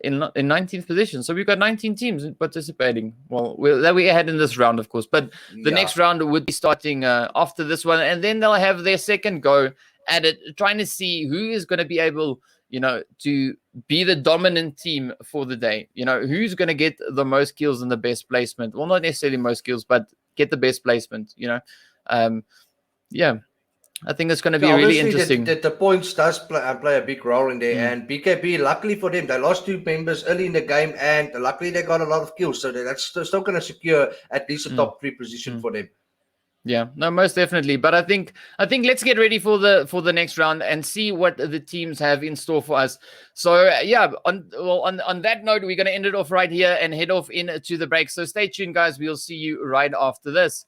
in 19th position. So we've got 19 teams participating. Well, that we had in this round, of course. But the next round would be starting after this one, and then they'll have their second go at it, trying to see who is going to be able, to be the dominant team for the day. Who's going to get the most kills and the best placement. Well, not necessarily most kills, but get the best placement. I think it's going to be really interesting. The points does play a big role in there. And BKB, luckily for them, they lost 2 members early in the game, and luckily they got a lot of kills. So that's still going to secure at least a top 3 position for them. Yeah, no, most definitely. But I think let's get ready for the next round and see what the teams have in store for us. So on that note, we're going to end it off right here and head off into the break. So stay tuned, guys. We'll see you right after this.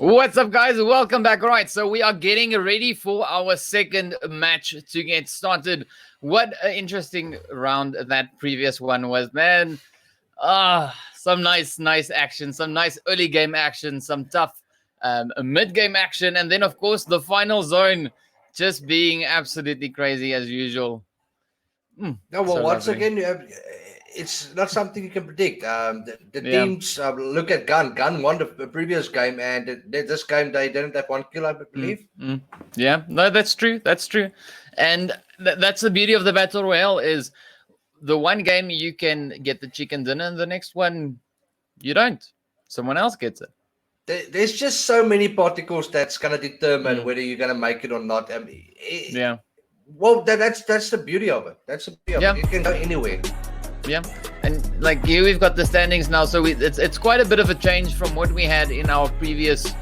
What's up, guys? Welcome back. All right, so we are getting ready for our second match to get started. What an interesting round that previous one was, man. Some nice action, some nice early game action, some tough mid-game action, and then, of course, the final zone just being absolutely crazy as usual. No, well, So once lovely. again, it's not something you can predict. The Yeah. teams look at Gun. Gun won the previous game, and this game they didn't have one kill, I believe. Yeah, no, that's true. That's true. And that's the beauty of the Battle Royale is the one game you can get the chicken dinner, and the next one you don't. Someone else gets it. There's just so many particles that's going to determine whether you're going to make it or not. Yeah. Well, that's the beauty of it. That's the beauty of it. It can go anywhere. Yeah. And like here we've got the standings now, so it's quite a bit of a change from what we had in our previous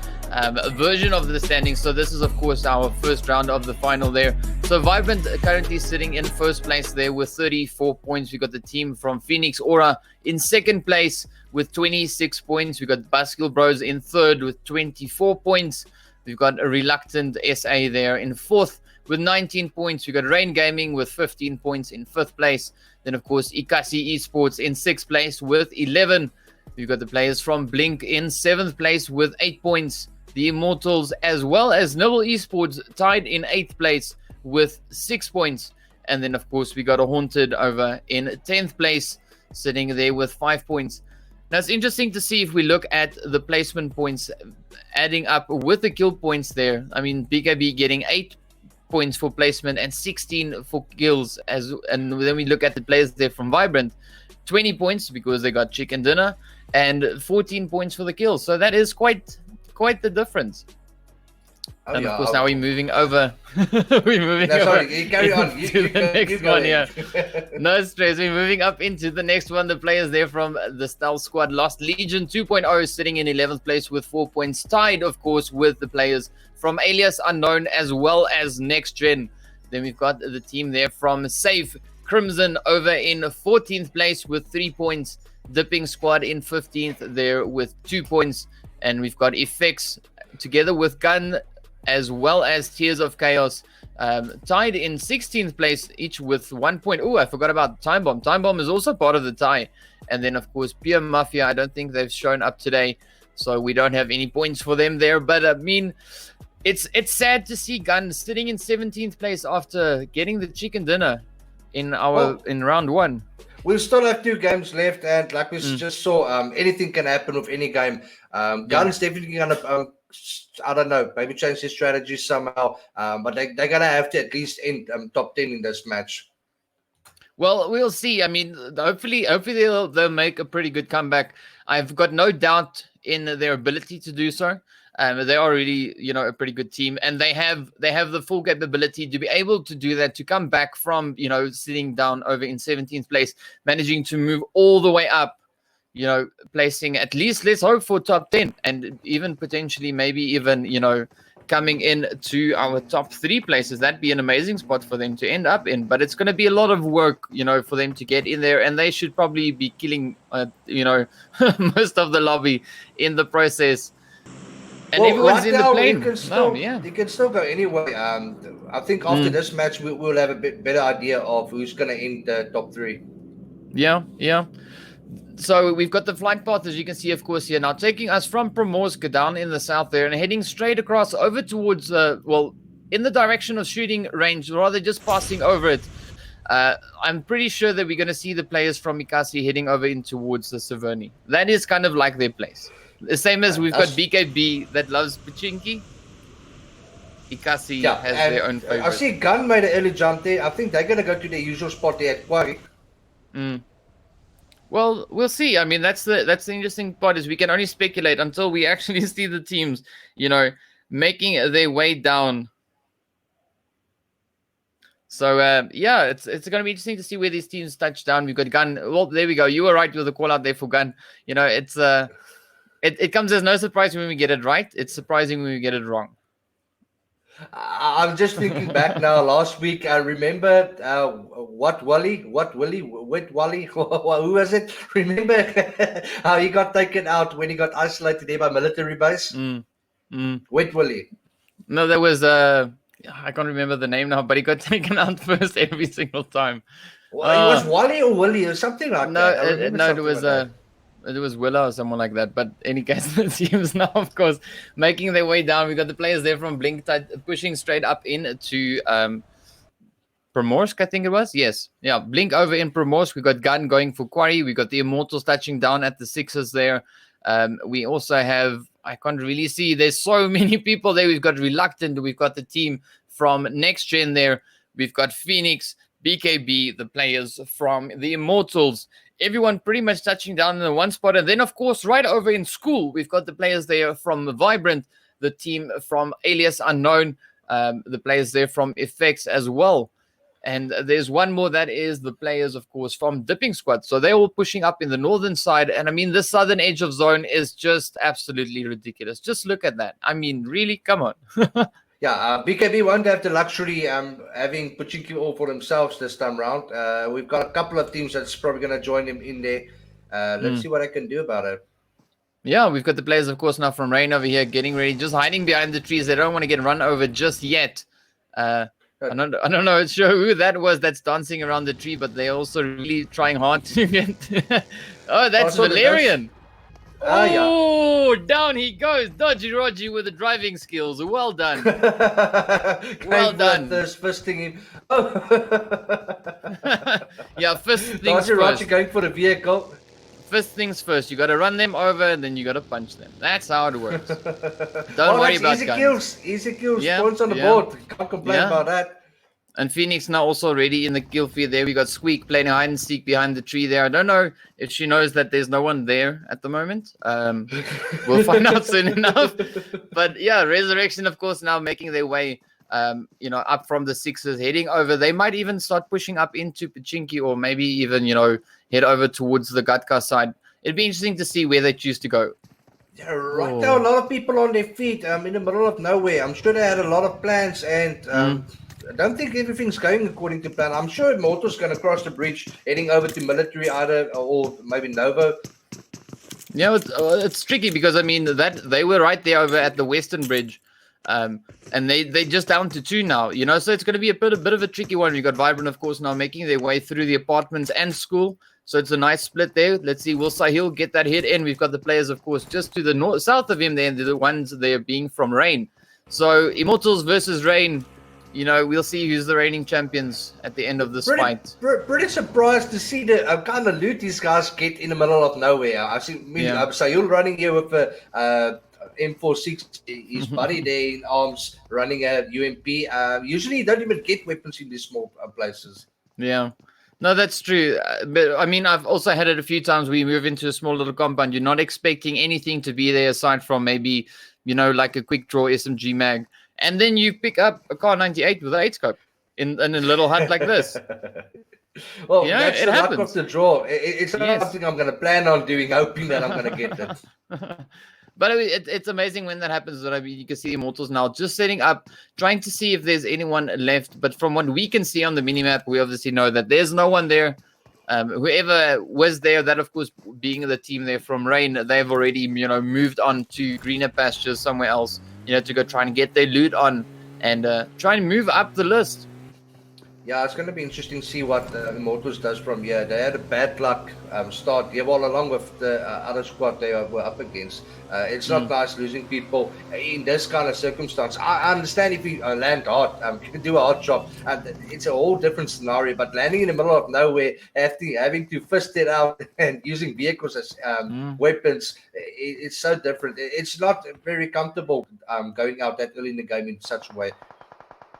version of the standings. So this is, of course, our first round of the final there. So Vibrant currently sitting in first place there with 34 points. We got the team from Phoenix Aura in second place with 26 points. We got Baskill Bros in third with 24 points. We've got a Reluctant SA there in fourth with 19 points. We got Rain Gaming with 15 points in fifth place. Then, of course, Inkosi Esports in sixth place with 11. We've got the players from Blink in seventh place with 8 points. The Immortals as well as Noble Esports tied in 8th place with 6 points. And then, of course, we got a Haunted over in 10th place, sitting there with 5 points. Now, it's interesting to see if we look at the placement points adding up with the kill points there. I mean, BKB getting 8 points for placement and 16 for kills. And then we look at the players there from Vibrant, 20 points because they got chicken dinner and 14 points for the kills. So that is quite the difference. And of course, now we're moving over. We're moving over. Sorry, you carry on. To the next one, yeah. No stress. We're moving up into the next one. The players there from the Stealth Squad Lost Legion 2.0 sitting in 11th place with 4 points, tied, of course, with the players from Alias Unknown as well as Next Gen. Then we've got the team there from Safe Crimson over in 14th place with 3 points. Dipping Squad in 15th there with 2 points. And we've got Effects together with Gun as well as Tears of Chaos tied in 16th place, each with 1 point. Oh, I forgot about Time Bomb. Time Bomb is also part of the tie. And then, of course, Pure Mafia. I don't think they've shown up today, so we don't have any points for them there. But, I mean, it's sad to see Gun sitting in 17th place after getting the chicken dinner in round one. We still have 2 games left, and like we just saw, anything can happen with any game. Gun's definitely going to, I don't know, maybe change their strategy somehow, but they're going to have to at least end top 10 in this match. Well, we'll see. I mean, hopefully they'll make a pretty good comeback. I've got no doubt in their ability to do so. They are really, a pretty good team, and they have the full capability to be able to do that, to come back from, sitting down over in 17th place, managing to move all the way up, placing at least, let's hope, for top 10, and even potentially maybe even, coming in to our top 3 places. That'd be an amazing spot for them to end up in, but it's going to be a lot of work, for them to get in there, and they should probably be killing, most of the lobby in the process. And everyone's in the plane. You can still go anyway. I think after this match, we'll have a bit better idea of who's going to end the top 3. Yeah. So we've got the flight path, as you can see, of course, here now, taking us from Primorsk down in the south there and heading straight across over towards, in the direction of shooting range, rather just passing over it. I'm pretty sure that we're going to see the players from Inkosi heading over in towards the Severny. That is kind of like their place. The same as we've got BKB that loves Pachinki. Inkosi has their own favorite. I see Gun made an early jump there. I think they're going to go to their usual spot there at Quarry. Well, we'll see. I mean, that's the interesting part, is we can only speculate until we actually see the teams, making their way down. So, it's going to be interesting to see where these teams touch down. We've got Gun. Well, there we go. You were right with the call out there for Gun. It's it comes as no surprise when we get it right. It's surprising when we get it wrong. I'm just thinking back now. Last week, I remember Wet Wally, who was it? Remember how he got taken out when he got isolated there by military base? Wet Willie. No, there was I can't remember the name now, but he got taken out first every single time. Well, it was Wally or Willie or something like No, that. I remember no, something like that. it was Willa or someone like that. But any case, the teams now, of course, making their way down. We got the players there from Blink pushing straight up into Primorsk, I think it was. Yes, yeah, Blink over in Primorsk. We got Gun going for Quarry. We got the Immortals touching down at the Sixers there. We also have, I can't really see. There's so many people there. We've got Reluctant. We've got the team from Next Gen there. We've got Phoenix, BKB, the players from the Immortals. Everyone pretty much touching down in the one spot. And then, of course, right over in School, we've got the players there from Vibrant, the team from Alias Unknown, the players there from Effects as well. And there's one more, that is the players, of course, from Dipping Squad. So they're all pushing up in the northern side. And I mean, the southern edge of zone is just absolutely ridiculous. Just look at that. I mean, really, come on. Yeah, BKB won't have the luxury having Pachinko all for themselves this time round. We've got a couple of teams that's probably going to join him in there. Let's see what I can do about it. Yeah, we've got the players, of course, now from Rain over here getting ready, just hiding behind the trees. They don't want to get run over just yet. I don't know sure who that was that's dancing around the tree, but they're also really trying hard to get... Oh, that's Valerian. Oh, yeah. Down he goes. Dodgy Roger with the driving skills. Well done. Well done. There's fisting him. Yeah, fist things Dodgy first. Roger going for the vehicle. First things first. You got to run them over, and then you got to punch them. That's how it works. Don't worry about guns. Easy kills. Points on the board. Can't complain about that. And Phoenix now also already in the kill feed there. We got Squeak playing hide and seek behind the tree there. I don't know if she knows that there's no one there at the moment. We'll find out soon enough. But yeah, Resurrection, of course, now making their way, up from the Sixers, heading over. They might even start pushing up into Pachinki, or maybe even, head over towards the Gatka side. It'd be interesting to see where they choose to go. Yeah, right now, a lot of people on their feet in the middle of nowhere. I'm sure they had a lot of plans, and I don't think everything's going according to plan. I'm sure Immortal's going to cross the bridge, heading over to Military either, or maybe Novo. Yeah, it's tricky because, I mean, that they were right there over at the Western Bridge, and they just down to 2 now, so it's going to be a bit of a tricky one. We've got Vibrant, of course, now making their way through the apartments and School, so it's a nice split there. Let's see, will Sahil get that hit in? We've got the players, of course, just to the south of him there, and the ones there being from Rain. So Immortals versus Rain. We'll see who's the reigning champions at the end of this fight. Pretty surprised to see the kind of loot these guys get in the middle of nowhere. I see Sayul running here with a M46, his buddy there in arms running a UMP. Usually you don't even get weapons in these small places. Yeah. No, that's true. But I mean, I've also had it a few times where you move into a small little compound. You're not expecting anything to be there aside from maybe, like a quick draw SMG mag. And then you pick up a Car 98 with an 8-scope in a little hunt like this. Well, that's the luck of the draw. It's not something I'm going to plan on doing, hoping that I'm going to get it. But it's amazing when that happens. I mean, you can see Immortals now just setting up, trying to see if there's anyone left. But from what we can see on the minimap, we obviously know that there's no one there. Whoever was there, that of course being the team there from Rain, they've already moved on to greener pastures somewhere else, to go try and get their loot on and try and move up the list. Yeah, it's going to be interesting to see what Immortals does from here. They had a bad luck start here, well, along with the other squad they were up against. It's not nice losing people in this kind of circumstance. I understand if you land hard, you can do a hard job. It's a whole different scenario, but landing in the middle of nowhere, having to fist it out and using vehicles as weapons, it's so different. It's not very comfortable going out that early in the game in such a way.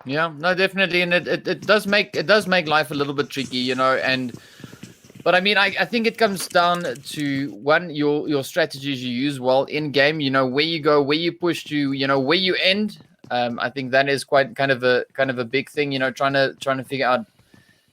Yeah, no, definitely, and it does make life a little bit tricky, but I mean, I think it comes down to one, your strategies you use well in game, where you go, where you push to, where you end. I think that is quite kind of a big thing, trying to figure out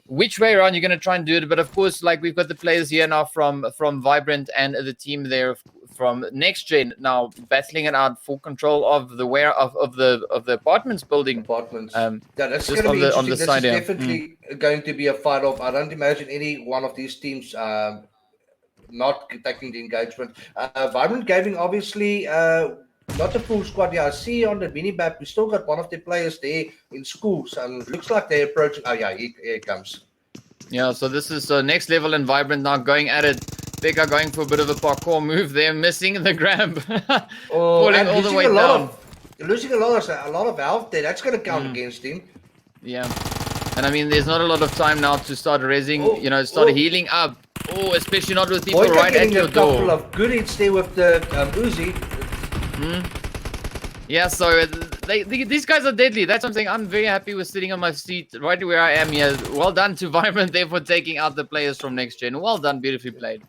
which way around you're going to try and do it. But of course, like we've got the players here now from Vibrant and the team there from Next Gen now battling it out for control of the the apartments building. That's going to be interesting. This is definitely going to be a fight off. I don't imagine any one of these teams not taking the engagement. Vibrant Gaming obviously Not a full squad. Yeah, I see on the mini map we still got one of the players there in schools, and looks like they're approaching. Oh yeah, here it comes. Yeah, so this is next level and Vibrant now going at it. Becca going for a bit of a parkour move there, missing the grab, falling all the way down. Losing a lot of health there. That's going to count against him. Yeah, and I mean, there's not a lot of time now to start raising, start healing up. Oh, especially not with people right at your door. A couple of good hits there with the Uzi. Yeah, so these guys are deadly. That's something I'm very happy with sitting on my seat right where I am here. Well done to Vibrant there for taking out the players from Next Gen. Well done, beautifully played.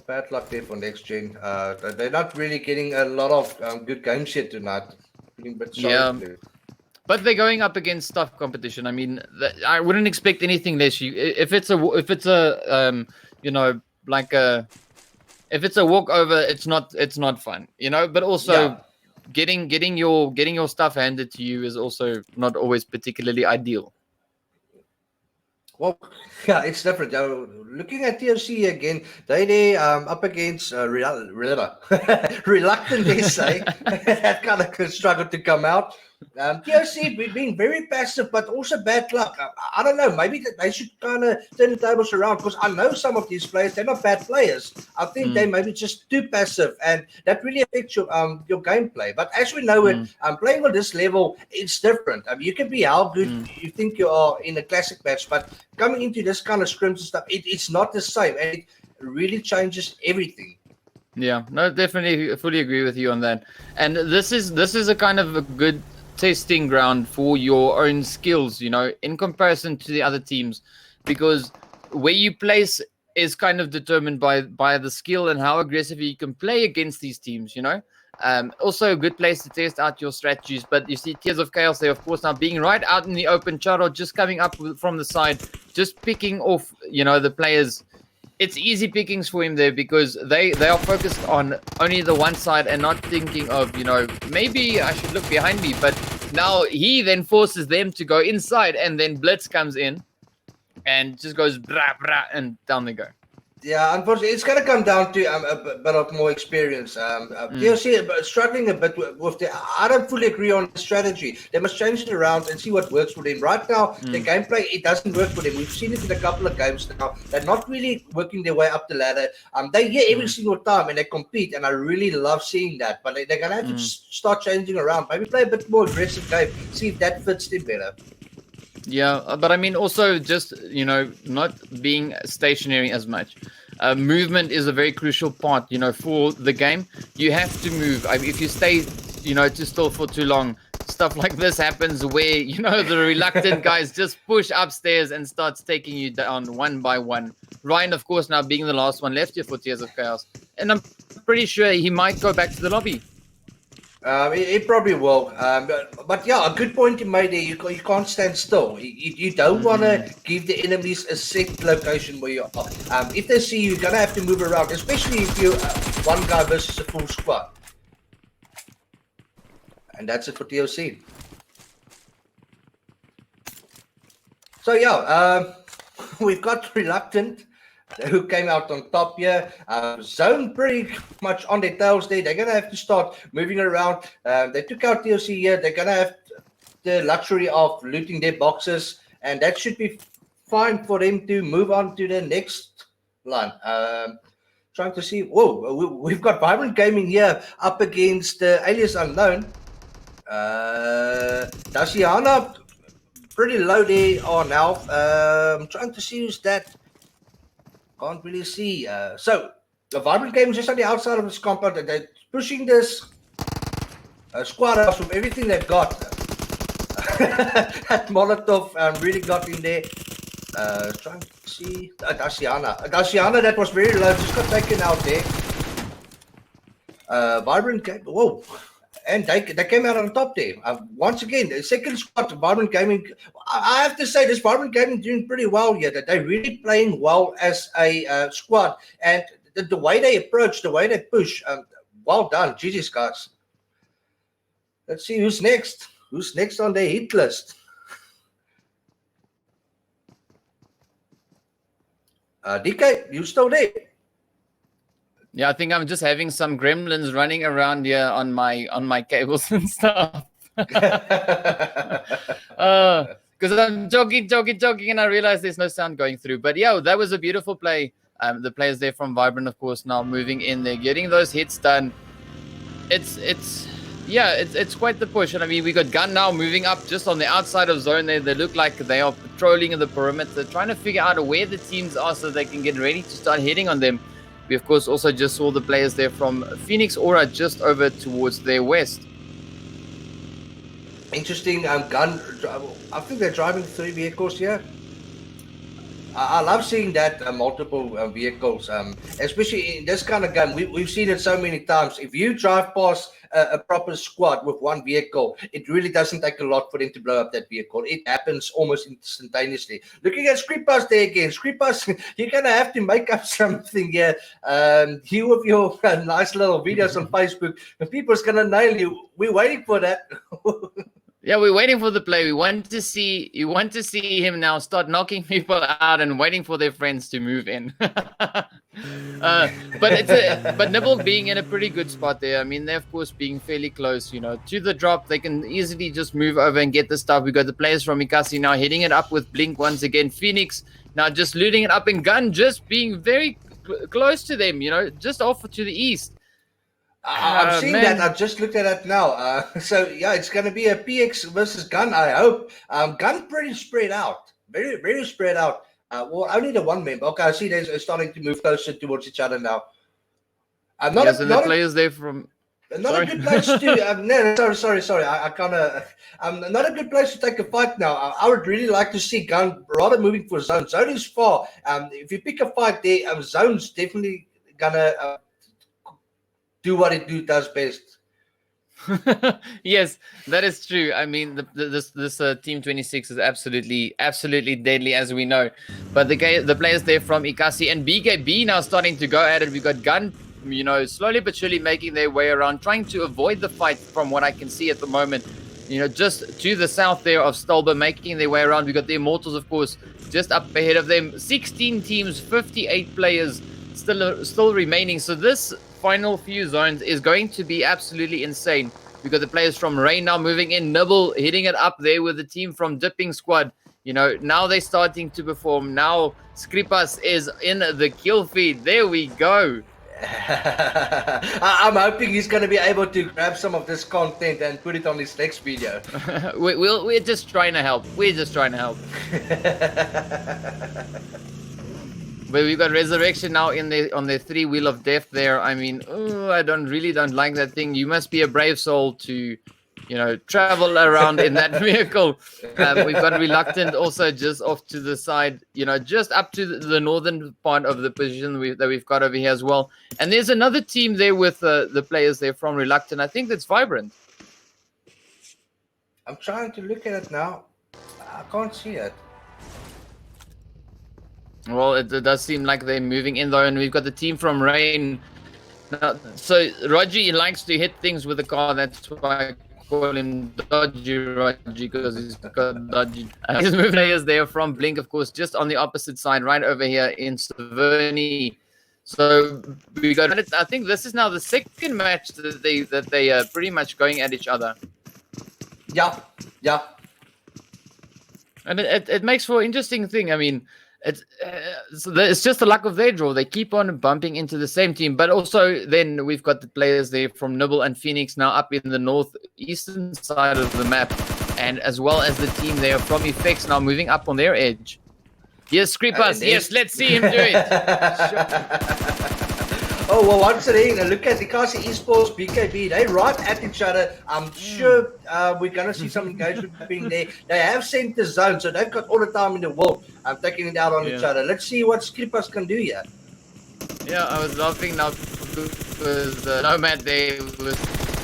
Bad luck there for Next Gen. They're not really getting a lot of good games yet tonight. Feeling a bit sorry. But they're going up against tough competition. I mean, I wouldn't expect anything less. If it's a walkover, it's not fun, But also, getting your stuff handed to you is also not always particularly ideal. Well, yeah, it's different. Looking at TFC again, they up against reluctant, they say. That kind of struggled to come out. TFC, we've been very passive, but also bad luck. I don't know. Maybe they should kind of turn the tables around, because I know some of these players, they're not bad players. I think they may be just too passive, and that really affects your gameplay. But as we know it, playing on this level, it's different. I mean, you can be how good you think you are in a classic match, but coming into this kind of scrims and stuff, it's not the same, and it really changes everything. Yeah, no, definitely fully agree with you on that. And this is a kind of a good testing ground for your own skills, in comparison to the other teams, because where you place is kind of determined by the skill and how aggressively you can play against these teams, Also a good place to test out your strategies. But you see Tears of Chaos there, of course, now being right out in the open. Charo just coming up from the side, just picking off, the players. It's easy pickings for him there, because they are focused on only the one side and not thinking of, maybe I should look behind me. But now he then forces them to go inside, and then Blitz comes in and just goes brah, brah, and down they go. Yeah, unfortunately, it's going to come down to a bit of more experience. TLC struggling a bit with the. I don't fully agree on the strategy. They must change it around and see what works for them. Right now, the gameplay, it doesn't work for them. We've seen it in a couple of games now. They're not really working their way up the ladder. They here every single time, and they compete, and I really love seeing that. But they're going to have to start changing around. Maybe play a bit more aggressive game. See if that fits them better. Yeah, but I mean, also just, not being stationary as much. Movement is a very crucial part, for the game. You have to move. If you stay, too still for too long, stuff like this happens where, the reluctant guys just push upstairs and starts taking you down one by one. Ryan, of course, now being the last one left here for Tears of Chaos. And I'm pretty sure he might go back to the lobby. It probably will. But yeah, a good point you made there. You can't stand still. You don't want to give the enemies a set location where you are. If they see you, you're going to have to move around, especially if you're one guy versus a full squad. And that's it for TOC. So yeah, we've got Reluctant, who came out on top here. Zone pretty much on their tails there. They're going to have to start moving around. They took out TLC here. They're going to have the luxury of looting their boxes, and that should be fine for them to move on to the next line. Trying to see. Whoa, we've got Vibrant Gaming here up against Alias Unknown. Daciana, pretty low there on health. I'm trying to see who's that. Can't really see. So the Vibrant Gaming is just on the outside of this compound. They're pushing this squad house with everything they've got. That Molotov really got in there. Trying to see. Daciana, that was very low. Just got taken out there. Vibrant Gaming. Whoa. And they came out on top there. Once again, the second squad, Vibrant Gaming. I have to say, this Vibrant Gaming doing pretty well here. That they're really playing well as a squad, and the way they approach, the way they push. Well done, GG's guys. Let's see who's next. Who's next on their hit list? DK, you still there? Yeah, I think I'm just having some gremlins running around here on my cables and stuff. Because I'm talking, and I realize there's no sound going through. But yeah, that was a beautiful play. The players there from Vibrant, of course, now moving in there, getting those hits done. It's quite the push. And I mean, we got Gun now moving up just on the outside of zone there. They look like they are patrolling the perimeter, trying to figure out where the teams are so they can get ready to start hitting on them. We, of course, also just saw the players there from Phoenix Aura just over towards their west. Interesting. Gun. I think they're driving 3 vehicles here. I love seeing that multiple vehicles, especially in this kind of gun. We've seen it so many times. If you drive past a proper squad with one vehicle, it really doesn't take a lot for them to blow up that vehicle. It happens almost instantaneously. Looking at Scrippas there again. Scrippas, you're going to have to make up something here. You with your nice little videos on Facebook, and people's going to nail you. We're waiting for that. Yeah, we're waiting for the play. You want to see him now start knocking people out and waiting for their friends to move in. But Nibble being in a pretty good spot there. I mean, they're of course being fairly close, to the drop. They can easily just move over and get the stuff. We got the players from Inkosi now hitting it up with Blink once again. Phoenix now just looting it up, and Gun just being very close to them, just off to the east. I'm seeing that. I've just looked at it now. So yeah, it's going to be a PX versus Gun. I hope. Gun pretty spread out, very very spread out. Well, only the one member. Okay, I see they're starting to move closer towards each other now. The players there from. Not a good place to. No, sorry. I kind of. Not a good place to take a fight now. I would really like to see Gun rather moving for zone. Zone is far. If you pick a fight there, zone's definitely gonna. Do what it does best. Yes, that is true. I mean, this Team 26 is absolutely deadly, as we know. But the players there from Inkosi and BKB now starting to go at it. We got Gun, slowly but surely making their way around, trying to avoid the fight from what I can see at the moment. Just to the south there of Stolber, making their way around. We got the Immortals, of course, just up ahead of them. 16 teams, 58 players still remaining. So this final few zones is going to be absolutely insane. We got the players from Rain now moving in. Nibble hitting it up there with the team from Dipping Squad. Now they're starting to perform. Now Skripas is in the kill feed. There we go. I'm hoping he's going to be able to grab some of this content and put it on his next video. We're just trying to help. But we've got Resurrection now on the 3 Wheel of Death there. I mean, I don't like that thing. You must be a brave soul to, travel around in that vehicle. We've got Reluctant also just off to the side, just up to the northern part of the position that we've got over here as well. And there's another team there with the players there from Reluctant. I think that's Vibrant. I'm trying to look at it now. I can't see it. Well, it does seem like they're moving in though, and we've got the team from Rain. Now, so Roger likes to hit things with the car. That's why I call him Dodgy Roger, because he's got dodgy. His move players there from Blink, of course, just on the opposite side, right over here in Severny. So we got. I think this is now the second match that they are pretty much going at each other. Yeah. And it makes for an interesting thing. I mean. It's just the luck of their draw. They keep on bumping into the same team, but also then we've got the players there from Nibble and Phoenix now up in the northeastern side of the map, and as well as the team there from Effects now moving up on their edge. Yes, Skripas. Yes, let's see him do it. Oh, well, once again, look at Inkosi Esports, BKB. They right at each other. I'm sure we're going to see some engagement happening there. They have sent the zone, so they've got all the time in the world. taking it out on each other. Let's see what Skripas can do here. Yeah, I was laughing now because Nomad there was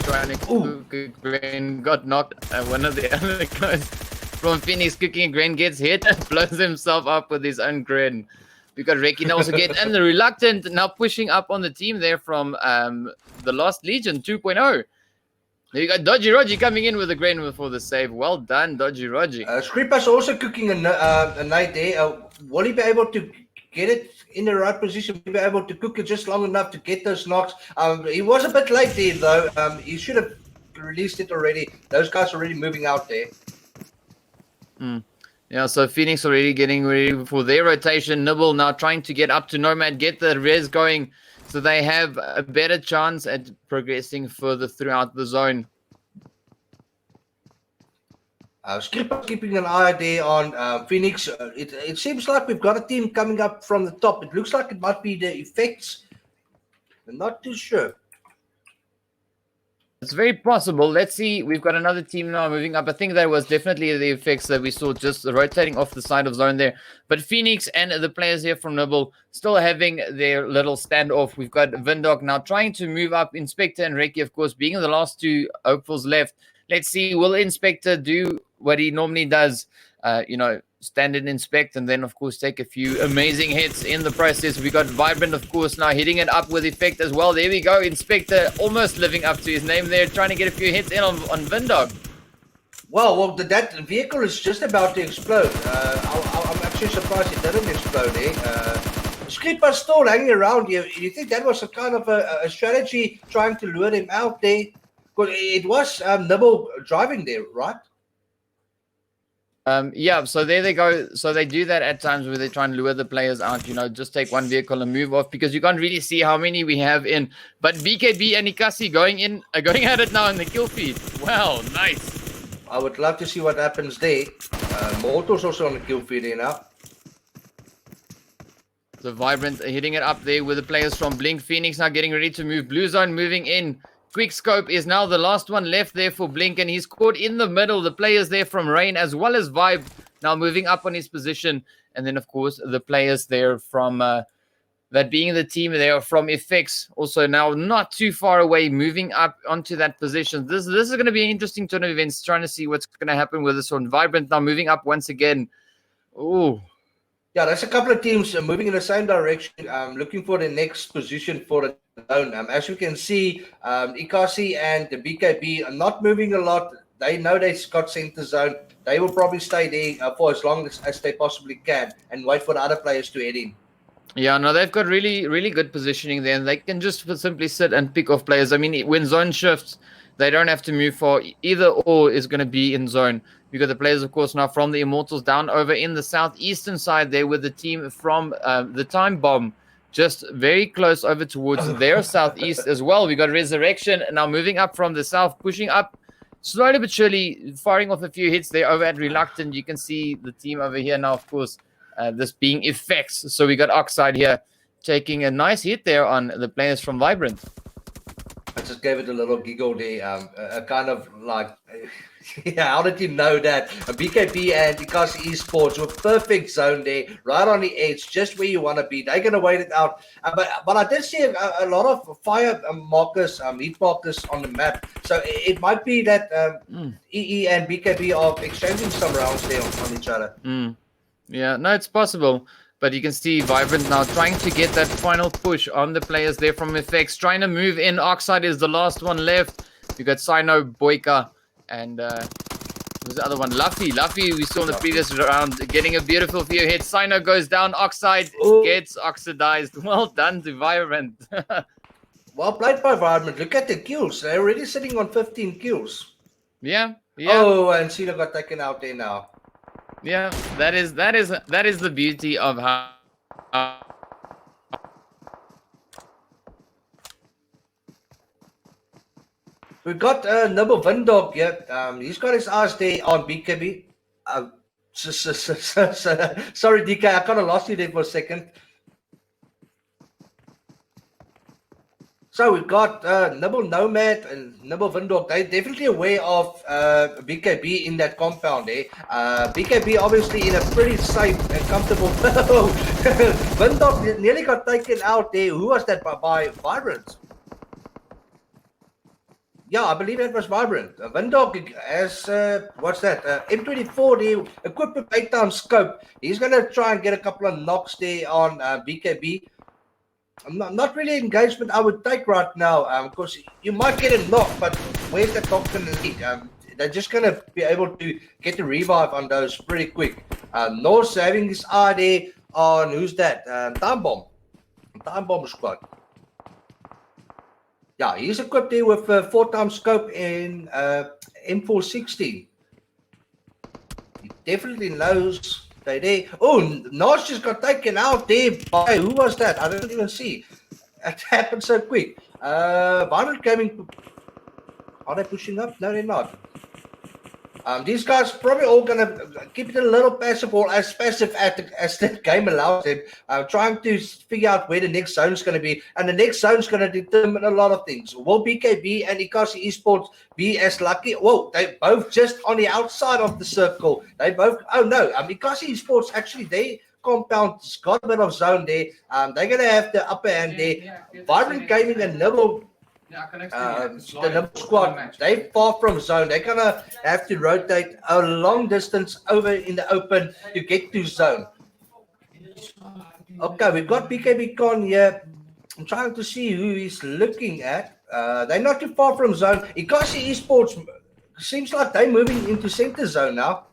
trying to cook a grain, got knocked. One of the other guys from Phoenix cooking a grain gets hit and blows himself up with his own grain. We got Reiki also get, and the Reluctant now pushing up on the team there from the Lost Legion 2.0. There you got Dodgy Roger coming in with a grain for the save. Well done, Dodgy Roger. Skripas also cooking a night there. Will he be able to get it in the right position, be able to cook it just long enough to get those knocks. He was a bit late there, though. He should have released it already. Those guys are already moving out there. Yeah, so Phoenix already getting ready for their rotation. Nibble now trying to get up to Nomad, get the res going, so they have a better chance at progressing further throughout the zone. Skipper's keeping an eye there on Phoenix. It seems like we've got a team coming up from the top. It looks like it might be the Effects. I'm not too sure. It's very possible. Let's see. We've got another team now moving up. I think that was definitely the Effects that we saw just rotating off the side of zone there. But Phoenix and the players here from Nibble still having their little standoff. We've got Vindog now trying to move up. Inspector and Reiki, of course, being the last two hopefuls left. Let's see. Will Inspector do what he normally does? Stand and inspect, and then, of course, take a few amazing hits in the process. We got Vibrant, of course, now hitting it up with Effect as well. There we go. Inspector almost living up to his name there, trying to get a few hits in on Vindog. Well, that vehicle is just about to explode. I'm actually surprised it didn't explode there. Skipper's still hanging around here. You think that was a kind of a strategy trying to lure him out there? Because it was Nibble driving there, right? Yeah, so there they go. So they do that at times where they try and lure the players out, just take one vehicle and move off, because you can't really see how many we have in. But BKB and Inkosi going at it now in the kill feed. Wow, nice. I would love to see what happens there. Mortal's also on the kill feed here now. So Vibrant hitting it up there with the players from Blink. Phoenix now getting ready to move. Blue Zone moving in. Quick Scope is now the last one left there for Blink, and he's caught in the middle. The players there from Rain as well as Vibe now moving up on his position. And then, of course, the players there from that being the team there from Effects also now not too far away, moving up onto that position. This is going to be an interesting turn of events, trying to see what's going to happen with this one. Vibrant now moving up once again. Ooh. Yeah, there's a couple of teams moving in the same direction, looking for the next position for the zone. As you can see, Inkosi and the BKB are not moving a lot. They know they've got center zone. They will probably stay there for as long as they possibly can and wait for the other players to head in. Yeah, no, they've got really, really good positioning there, and they can just simply sit and pick off players. I mean, when zone shifts, they don't have to move far. Either or is going to be in zone. We got the players, of course, now from the Immortals down over in the southeastern side there with the team from the Time Bomb, just very close over towards their southeast as well. We got Resurrection now moving up from the south, pushing up slowly but surely, firing off a few hits there over at Reluctant. You can see the team over here now, of course, this being Effects. So we got Oxide here taking a nice hit there on the players from Vibrant. I just gave it a little giggle there, a kind of like, yeah, how did you know that? BKB and Inkosi Esports were perfect zone there, right on the edge, just where you want to be. They're going to wait it out. But I did see a lot of fire markers, heat markers on the map. So it might be that EE and BKB are exchanging some rounds there on each other. Yeah, no, it's possible. But you can see Vibrant now trying to get that final push on the players there from Effects, trying to move in. Oxide is the last one left. You got Sino, Boyka, and who's the other one? Luffy, we saw in the previous round getting a beautiful few hits. Sino goes down. Oxide gets oxidized. Well done to Vibrant. Well played by Vibrant. Look at the kills. They're already sitting on 15 kills. Yeah. Oh, and Sino got taken out there now. Yeah, that is the beauty of how we've got number Vindog here. He's got his eyes there on BKB. Sorry, DK, I kind of lost you there for a second. So we've got Nibble Nomad and Nibble Vindog. They're definitely aware of BKB in that compound there. BKB obviously in a pretty safe and comfortable. Vindog nearly got taken out there. Who was that by Vibrant? Yeah, I believe it was Vibrant. Vindog has, what's that? M24 there, equipped with 8-time scope. He's going to try and get a couple of knocks there on BKB. Not really engagement I would take right now, because you might get a knock, but where's that knock going to lead? They're just going to be able to get the revive on those pretty quick. Norse having his eye there on, who's that? Time Bomb squad. Yeah, he's equipped there with 4x scope in M416. He definitely knows they're there. Oh, Nosh just got taken out there by, who was that? I didn't even see. It happened so quick. Violent Gaming, are they pushing up? No, they're not. These guys probably all going to keep it a little passive, or as passive as the game allows them, trying to figure out where the next zone is going to be. And the next zone is going to determine a lot of things. Will BKB and Inkosi Esports be as lucky? Whoa, they both just on the outside of the circle. They both, oh no, Inkosi Esports actually, they compound's got a bit of zone there. They're going to have the upper hand there. Vibrant Gaming and Nibble, the Nibble squad, they're far from zone. They're going to have to rotate a long distance over in the open to get to zone. Okay, we've got BKB Con here. I'm trying to see who he's looking at. They're not too far from zone. Inkosi Esports seems like they're moving into center zone now.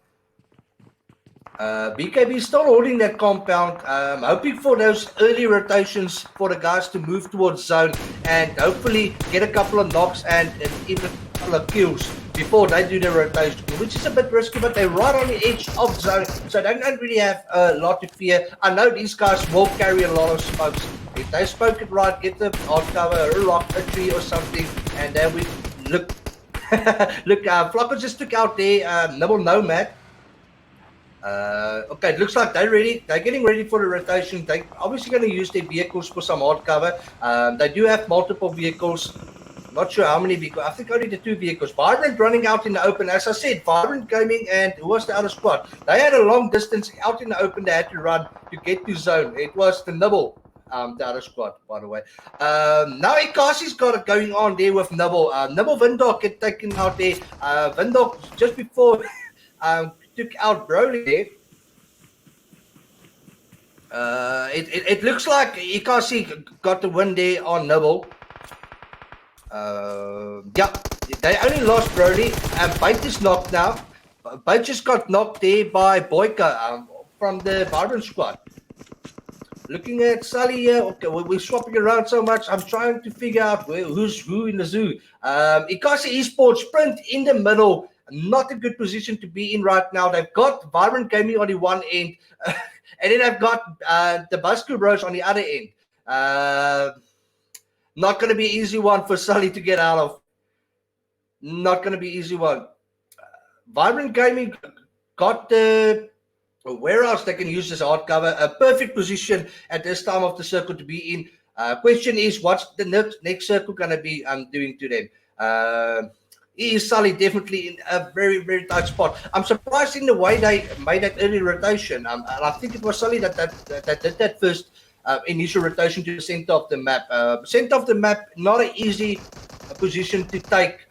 BKB is still holding that compound, hoping for those early rotations for the guys to move towards zone and hopefully get a couple of knocks and even a couple of kills before they do the rotation, which is a bit risky, but they're right on the edge of zone, so they don't really have a lot to fear. I know these guys will carry a lot of smokes. If they spoke it right, get the hard cover, a rock, a tree or something, and then we look. Look, Flopper just took out their Nibble Nomad. Okay, it looks like they're ready. They're getting ready for the rotation. They're obviously going to use their vehicles for some hard cover. They do have multiple vehicles. Not sure how many vehicles. I think only the 2 vehicles. Vibrant running out in the open. As I said, Vibrant Gaming and who was the other squad? They had a long distance out in the open. They had to run to get to zone. It was the Nibble, the other squad, by the way. Now Ikasi's got it going on there with Nibble. Nibble Vindok get taken out there. Vindok just before took out Broly there. It looks like Ikasi got the win there on Nibble. Yeah, they only lost Broly, and Bite is knocked now. Bite just got knocked there by Boyka from the Vibrant squad. Looking at Sully here, okay, we're swapping around so much. I'm trying to figure out who's who in the zoo. Inkosi Esports sprint in the middle. Not a good position to be in right now. They've got Vibrant Gaming on the one end, and then they've got the Basco Bros on the other end. Not going to be easy one for Sully to get out of. Not going to be easy one. Vibrant Gaming got the warehouse they can use this hard cover. A perfect position at this time of the circle to be in. Question is, what's the next circle going to be doing to them? Is Sully definitely in a very, very tight spot. I'm surprised in the way they made that early rotation. And I think it was Sully that did that first initial rotation to the center of the map. Center of the map, not an easy position to take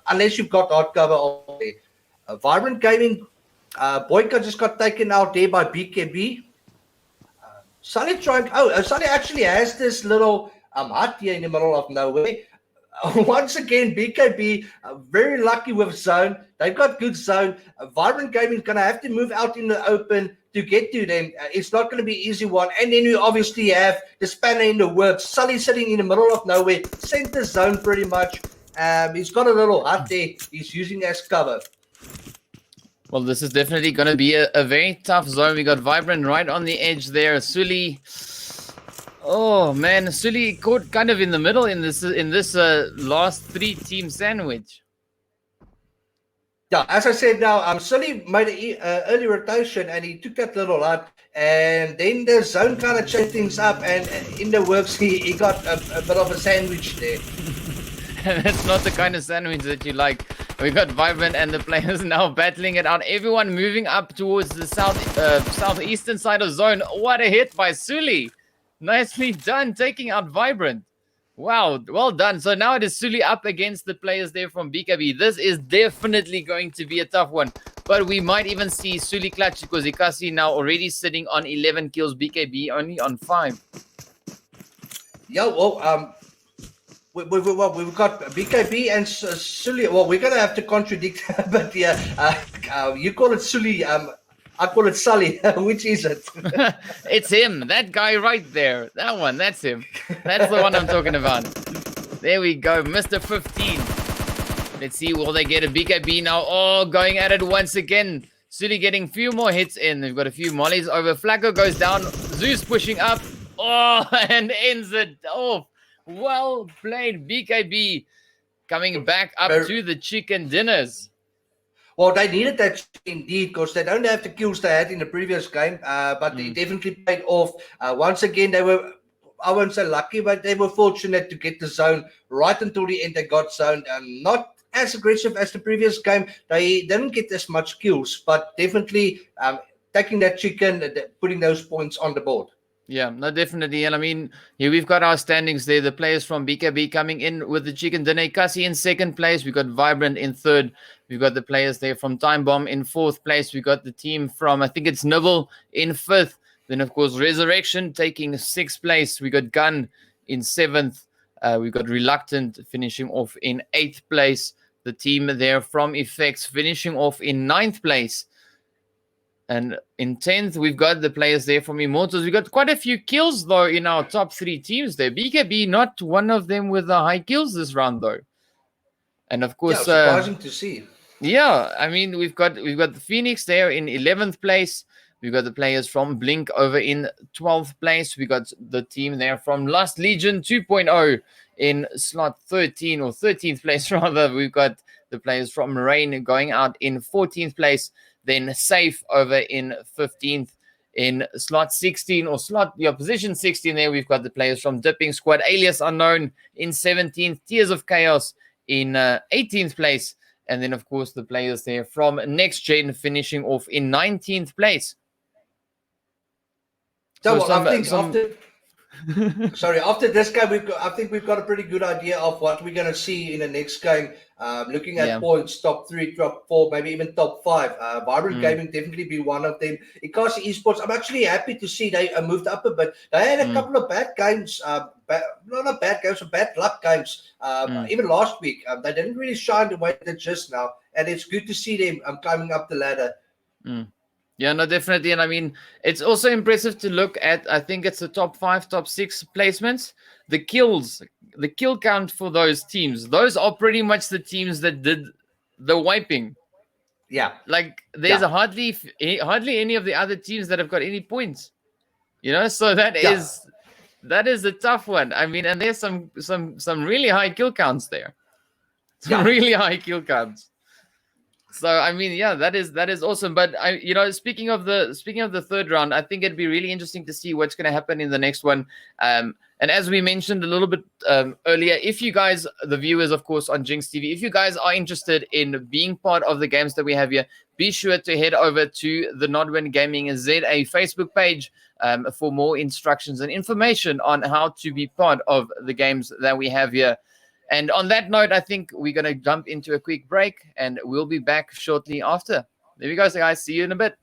unless you've got hard cover on there. Vibrant Gaming, Boyka just got taken out there by BKB. Sully trying. Sully actually has this little hut here in the middle of nowhere. Once again, BKB very lucky with zone. They've got good zone. Vibrant Gaming is going to have to move out in the open to get to them. It's not going to be an easy one. And then you obviously have the spanner in the works. Sully sitting in the middle of nowhere, center zone pretty much. He's got a little hut there. He's using as cover. Well, this is definitely going to be a very tough zone. We got Vibrant right on the edge there. Sully. Oh man, Sully caught kind of in the middle in this last 3-team sandwich. Yeah, as I said now, Sully made an early rotation and he took that little hut, and then the zone kind of changed things up, and in the works he got a bit of a sandwich there. And that's not the kind of sandwich that you like. We got Vibrant and the players now battling it out. Everyone moving up towards the southeastern side of zone. What a hit by Sully. Nicely done, taking out Vibrant. Wow, well done. So now it is Sully up against the players there from BKB. This is definitely going to be a tough one. But we might even see Sully clutch because Inkosi now already sitting on 11 kills. BKB only on 5. Yeah, well, we've got BKB and Sully. Well, we're going to have to contradict, but yeah, you call it Sully. I call it Sully. Which is it? It's him. That guy right there. That one. That's him. That's the one I'm talking about. There we go. Mr. 15. Let's see. Will they get a BKB now? Oh, going at it once again. Sully getting a few more hits in. They've got a few mollies over. Flacco goes down. Zeus pushing up. Oh, and ends it off. Well played, BKB. Coming back up to the chicken dinners. Well, they needed that indeed because they don't have the kills they had in the previous game, but they definitely paid off. Once again, they were, I won't say lucky, but they were fortunate to get the zone right until the end. They got zoned, not as aggressive as the previous game. They didn't get as much kills, but definitely taking that chicken, putting those points on the board. Yeah, no, definitely. And I mean, here we've got our standings there. The players from BKB coming in with the chicken dinner. Inkosi in second place. We've got Vibrant in third. We've got the players there from Time Bomb in fourth place. We've got the team from, I think it's Nibble in fifth. Then, of course, Resurrection taking sixth place. We got Gun in seventh. We've got Reluctant finishing off in eighth place. The team there from Effects finishing off in ninth place. And in 10th, we've got the players there from Immortals. We've got quite a few kills, though, in our top three teams there. BKB, not one of them with the high kills this round, though. And, of course... surprising to see. Yeah, I mean, we've got the Phoenix there in 11th place. We've got the players from Blink over in 12th place. We got the team there from Lost Legion 2.0 in slot 13 or 13th place, rather. We've got the players from Rain going out in 14th place. Then Safe over in 15th. In slot 16 or position 16 there, we've got the players from Dipping Squad. Alias Unknown in 17th. Tears of Chaos in 18th place. And then, of course, the players there from Next Gen finishing off in 19th place. So I think after this game, I think we've got a pretty good idea of what we're going to see in the next game. Looking at points, top 3, top 4, maybe even top 5. Vibrant Gaming definitely be one of them. Inkosi Esports, I'm actually happy to see they moved up a bit. They had a couple of bad games, not bad games, but bad luck games. Even last week, they didn't really shine the way they did just now. And it's good to see them climbing up the ladder. Yeah, no, definitely. And I mean, it's also impressive to look at, I think it's the top 5, top 6 placements. The kills, the kill count for those teams, those are pretty much the teams that did the wiping. Yeah. Like, there's hardly any of the other teams that have got any points. You know, so that is a tough one. I mean, and there's some really high kill counts there. Really high kill counts. So I mean, yeah, that is awesome. But speaking of the third round, I think it'd be really interesting to see what's going to happen in the next one. And as we mentioned a little bit earlier, if you guys, the viewers, of course, on Jinx TV, if you guys are interested in being part of the games that we have here, be sure to head over to the Nodwin Gaming ZA Facebook page for more instructions and information on how to be part of the games that we have here. And on that note, I think we're going to jump into a quick break, and we'll be back shortly after. There we go, so guys. See you in a bit.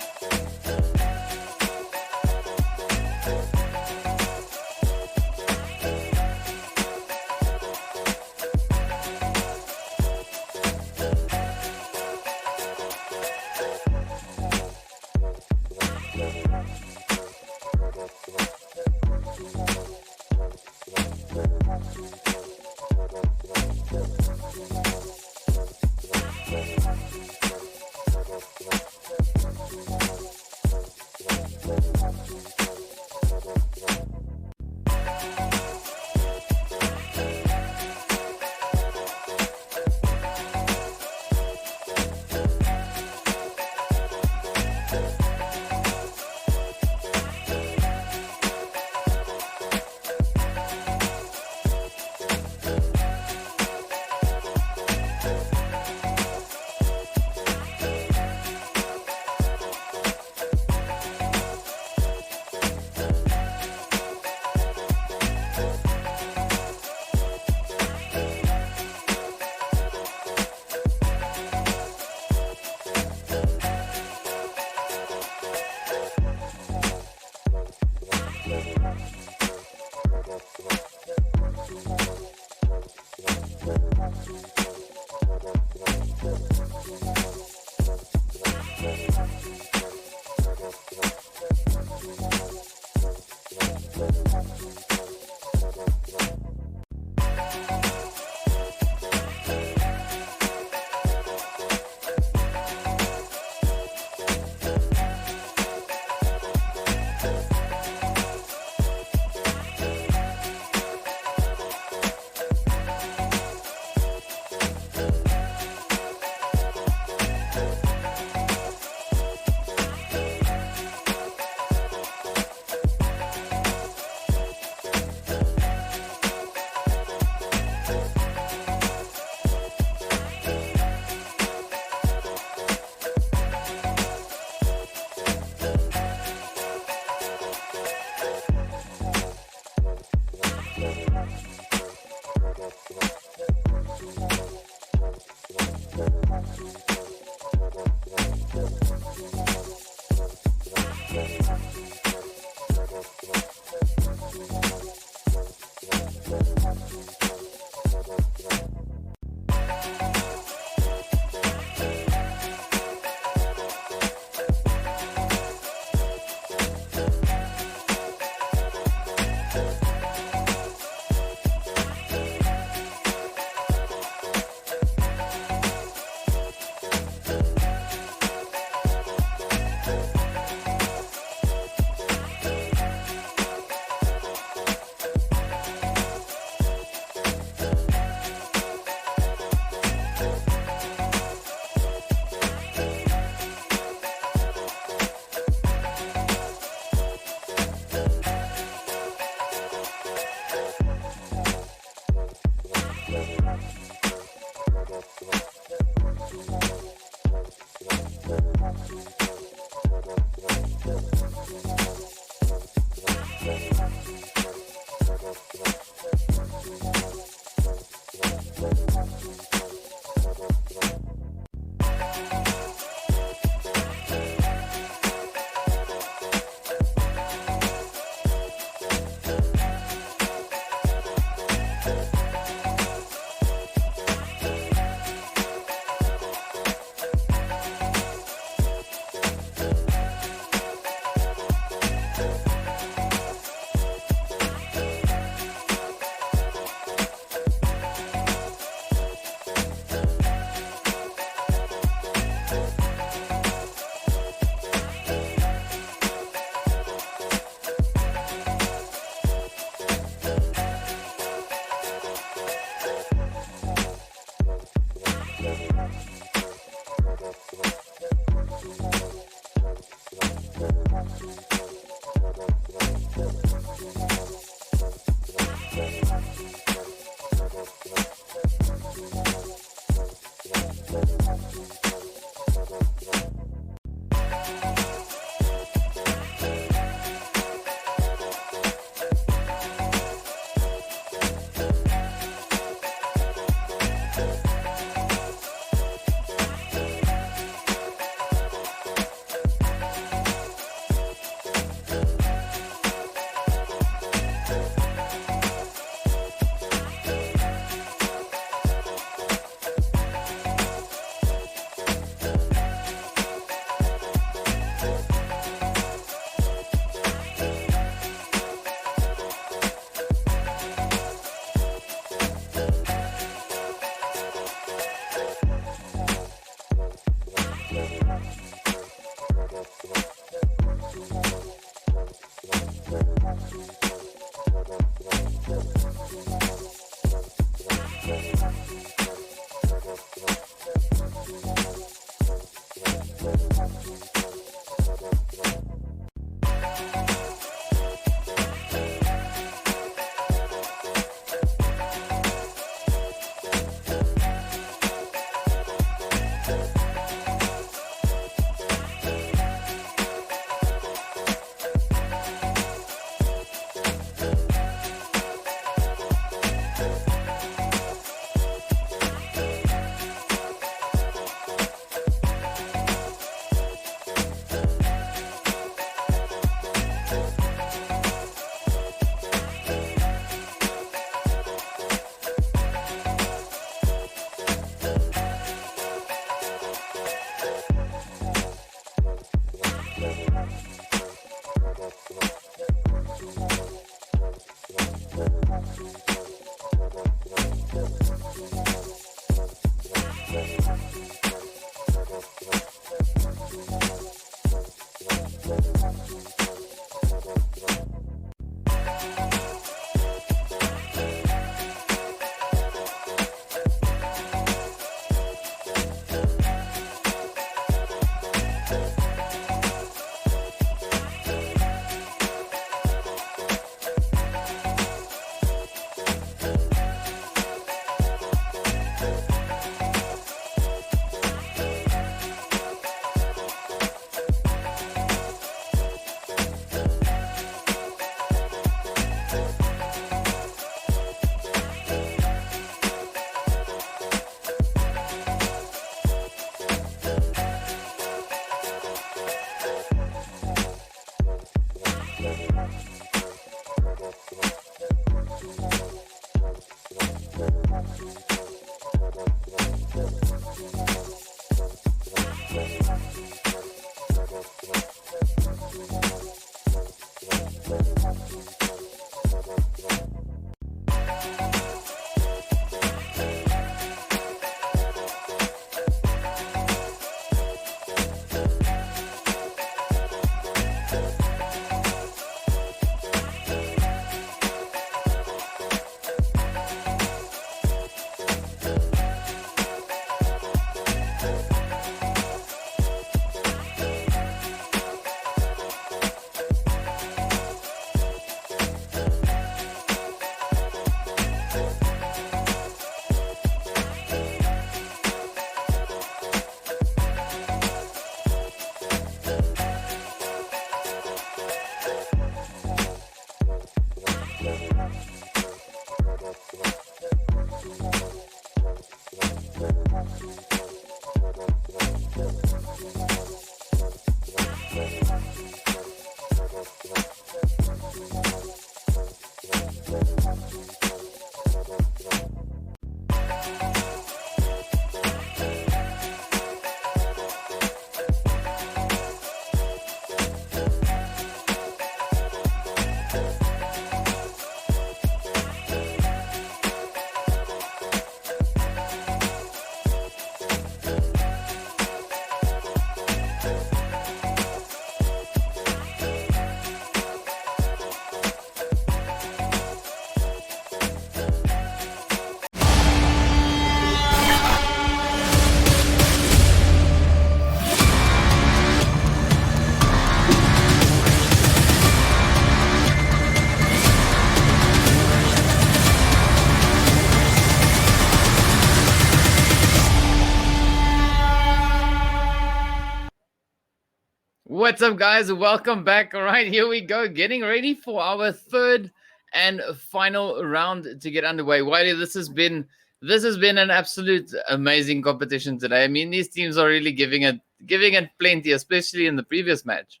What's up, guys? Welcome back. All right, here we go, getting ready for our third and final round to get underway. Wiley, this has been an absolute amazing competition today. I mean, these teams are really giving it plenty, especially in the previous match.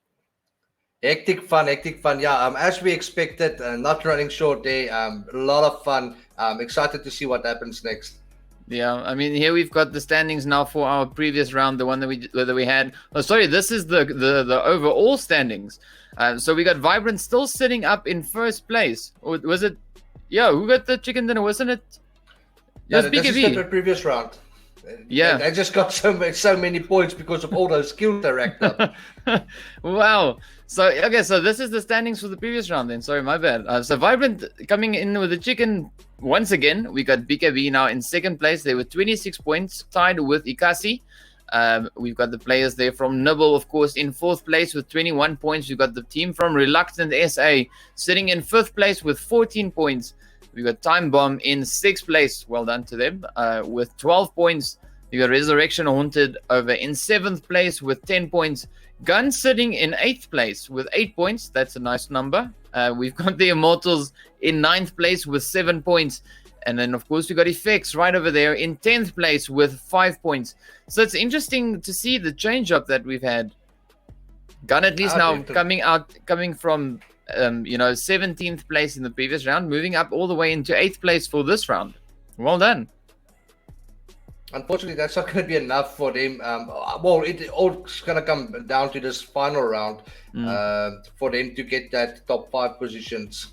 Hectic fun. Yeah, as we expected, not running short day. A lot of fun. Excited to see what happens next. Yeah, I mean, here we've got the standings now for our previous round, the one that we had. Oh, sorry, this is the overall standings. So we got Vibrant still sitting up in first place. Or was it? Yeah, who got the chicken dinner? Wasn't it? Yeah, this is the previous round. Yeah, I just got so many points because of all those skills I racked up. Wow. So okay, so this is the standings for the previous round. Then sorry, my bad. So Vibrant coming in with the chicken once again. We got BKB now in second place. They were 26 points, tied with Inkosi. We've got the players there from Nibble, of course, in fourth place with 21 points. We've got the team from Reluctant SA sitting in fifth place with 14 points. We got Time Bomb in sixth place. Well done to them with 12 points. We got Resurrection Haunted over in seventh place with 10 points. Gun sitting in eighth place with 8 points. That's a nice number. We've got the Immortals in ninth place with 7 points. And then, of course, we got Effects right over there in 10th place with 5 points. So it's interesting to see the change up that we've had. Gun at least now coming from 17th place in the previous round, moving up all the way into 8th place for this round. Well done. Unfortunately, that's not going to be enough for them. It's going to come down to this final round for them to get that top 5 positions.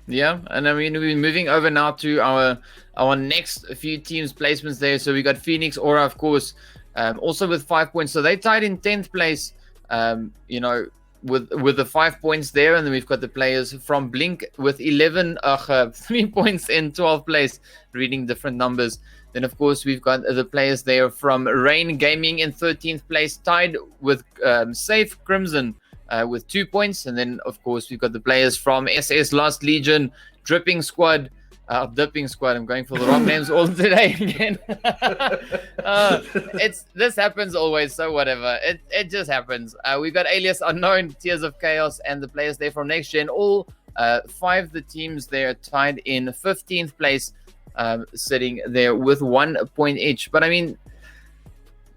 Yeah, and I mean, we're moving over now to our next few teams' placements there. So we got Phoenix Aura, of course, also with 5 points. So they tied in 10th place, with the 5 points there. And then we've got the players from Blink with 3 points in 12th place, reading different numbers. Then, of course, we've got the players there from Rain Gaming in 13th place, tied with Safe Crimson with 2 points. And then, of course, we've got the players from SS Lost Legion, Dipping Squad. I'm going for the wrong names all today again. This happens always, so whatever. It just happens. We've got Alias Unknown, Tears of Chaos, and the players there from Next Gen. All 5 the teams there tied in 15th place. Sitting there with 1 point each. But I mean,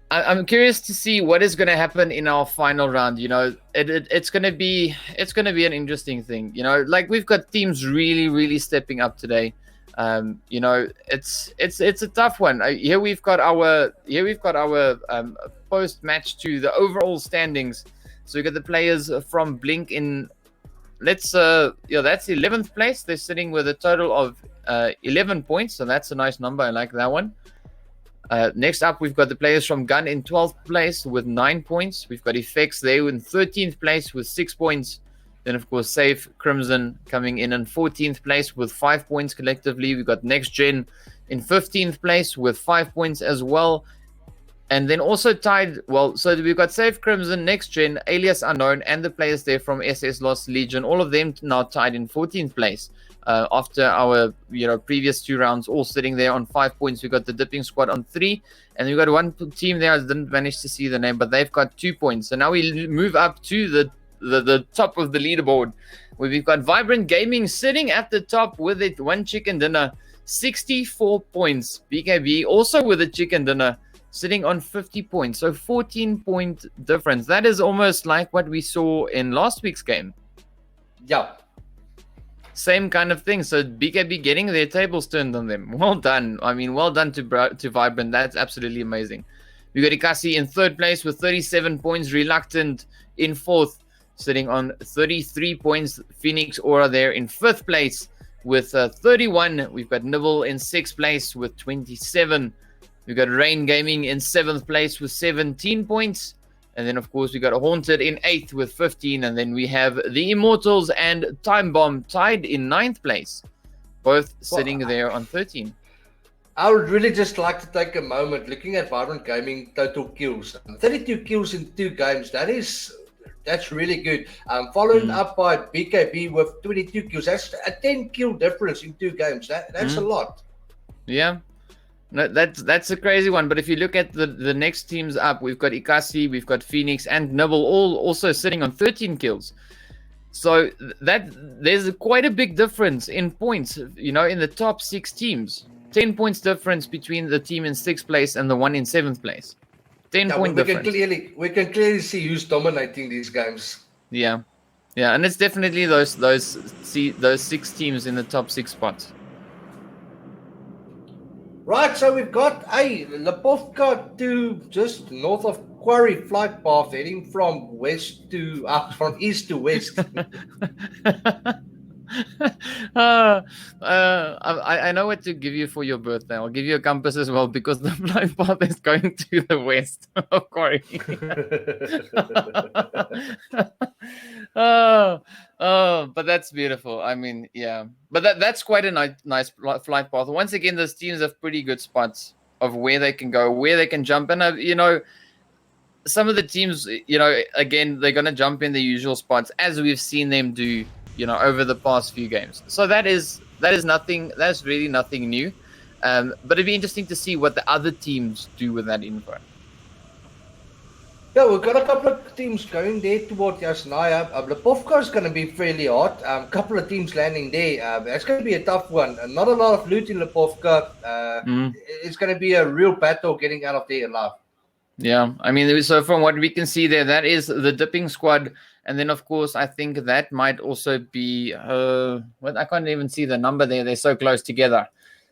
I'm curious to see what is going to happen in our final round. You know, it's going to be an interesting thing. You know, like we've got teams really stepping up today. It's a tough one. Here we've got our post-match to the overall standings. So we got the players from Blink in, that's 11th place. They're sitting with a total of 11 points, so that's a nice number. I like that one. Next up, we've got the players from Gun in 12th place with 9 points. We've got Effects there in 13th place with 6 points. Then, of course, Safe Crimson coming in 14th place with 5 points collectively. We've got Next Gen in 15th place with 5 points as well. And then also tied, so we've got Safe Crimson, Next Gen, Alias Unknown, and the players there from SS Lost Legion. All of them now tied in 14th place. After our previous 2 rounds, all sitting there on 5 points. We've got the Dipping Squad on 3. And we've got one team there, I didn't manage to see the name, but they've got 2 points. So now we move up to the top of the leaderboard, where we've got Vibrant Gaming sitting at the top with it, 1 chicken dinner, 64 points. BKB also with a chicken dinner, sitting on 50 points. So 14-point difference. That is almost like what we saw in last week's game. Yeah. Same kind of thing. So BKB getting their tables turned on them. Well done. I mean, well done to Vibrant. That's absolutely amazing. We got Inkosi in 3rd place with 37 points. Reluctant in 4th, sitting on 33 points. Phoenix Aura there in 5th place with 31. We've got Nibble in 6th place with 27. We've got Rain Gaming in 7th place with 17 points. And then, of course, we got Haunted in 8th with 15. And then we have the Immortals and Time Bomb tied in 9th place, both sitting there on 13. I would really just like to take a moment looking at Vibrant Gaming total kills. 32 kills in 2 games. That's really good. Followed up by BKB with 22 kills. That's a 10 kill difference in 2 games. That's a lot. Yeah. No, that's a crazy one. But if you look at the next teams up, we've got Inkosi, we've got Phoenix, and Nibble all also sitting on 13 kills. So there's quite a big difference in points, in the top 6 teams. 10 points difference between the team in 6th place and the one in 7th place. 10-point difference. We can clearly see who's dominating these games. Yeah, and it's definitely those 6 teams in the top 6 spots. Right, so we've got a Lipovka to just north of Quarry flight path, heading from east to west. I know what to give you for your birthday. I'll give you a compass as well, because the flight path is going to the west of Quarry. But that's beautiful. I mean, yeah. But that's quite a nice flight path. Once again, those teams have pretty good spots of where they can go, where they can jump. And, some of the teams, again, they're going to jump in the usual spots, as we've seen them do, over the past few games. So that is nothing. That's really nothing new. But it'd be interesting to see what the other teams do with that info. Yeah, we've got a couple of teams going there toward Yasnaya. Lipovka is going to be fairly hot. A couple of teams landing there. That's going to be a tough one. Not a lot of loot in Lipovka. It's going to be a real battle getting out of there alive. Yeah, I mean, so from what we can see there, that is the Dipping Squad. And then, of course, I think that might also be, I can't even see the number there. They're so close together.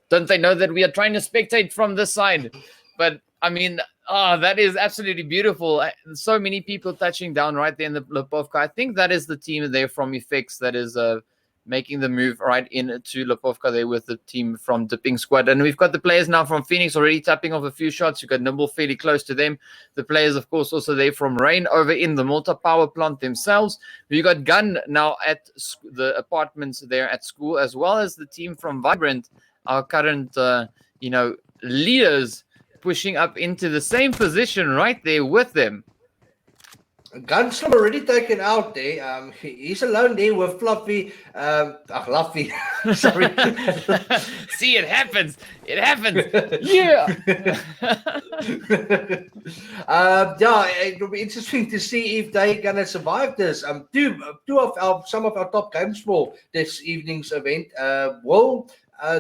Don't they know that we are trying to spectate from this side? But, I mean, that is absolutely beautiful. So many people touching down right there in the Lipovka. I think that is the team there from Effects that is making the move right into Lipovka there with the team from Dipping Squad. And we've got the players now from Phoenix already tapping off a few shots. You've got Nimble fairly close to them. The players, of course, also there from Rain over in the Malta power plant themselves. We've got Gun now at the apartments there at school, as well as the team from Vibrant, our current, leaders, pushing up into the same position right there with them. Gunslam already taken out there. He's alone there with Fluffy. Fluffy. Sorry. See, it happens. It happens. Yeah. It'll be interesting to see if they're gonna survive this. Some of our top games for this evening's event. Will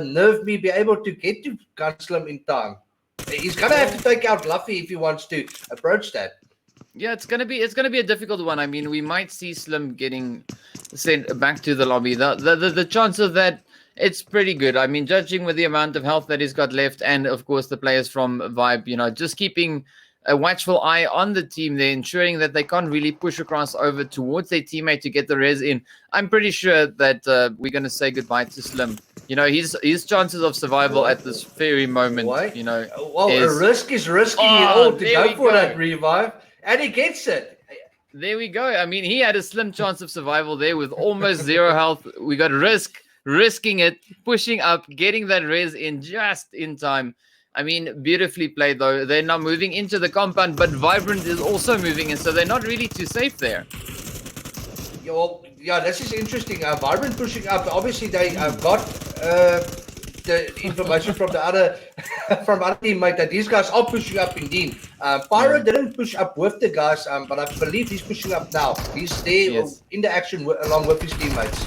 Nerve Me be able to get to Gunslam in time? He's gonna have to take out Luffy if he wants to approach that. Yeah, it's gonna be a difficult one. I mean, we might see Slim getting sent back to the lobby. The chance of that, it's pretty good. I mean, judging with the amount of health that he's got left, and of course the players from Vibe, just keeping a watchful eye on the team. They're ensuring that they can't really push across over towards their teammate to get the res in. I'm pretty sure that we're going to say goodbye to Slim. You know, his chances of survival at this very moment, Why? you know, Well, a risk is risking it all to go for that revive, and he gets it. There we go. I mean, he had a slim chance of survival there with almost 0 health. We got risking it, pushing up, getting that res in just in time. I mean, beautifully played, though. They're now moving into the compound, but Vibrant is also moving in, so they're not really too safe there. Yeah, this is interesting. Vibrant pushing up. Obviously, they got the information from the other teammate that these guys are pushing up indeed. Pyro didn't push up with the guys, but I believe he's pushing up now. He's there in the action along with his teammates.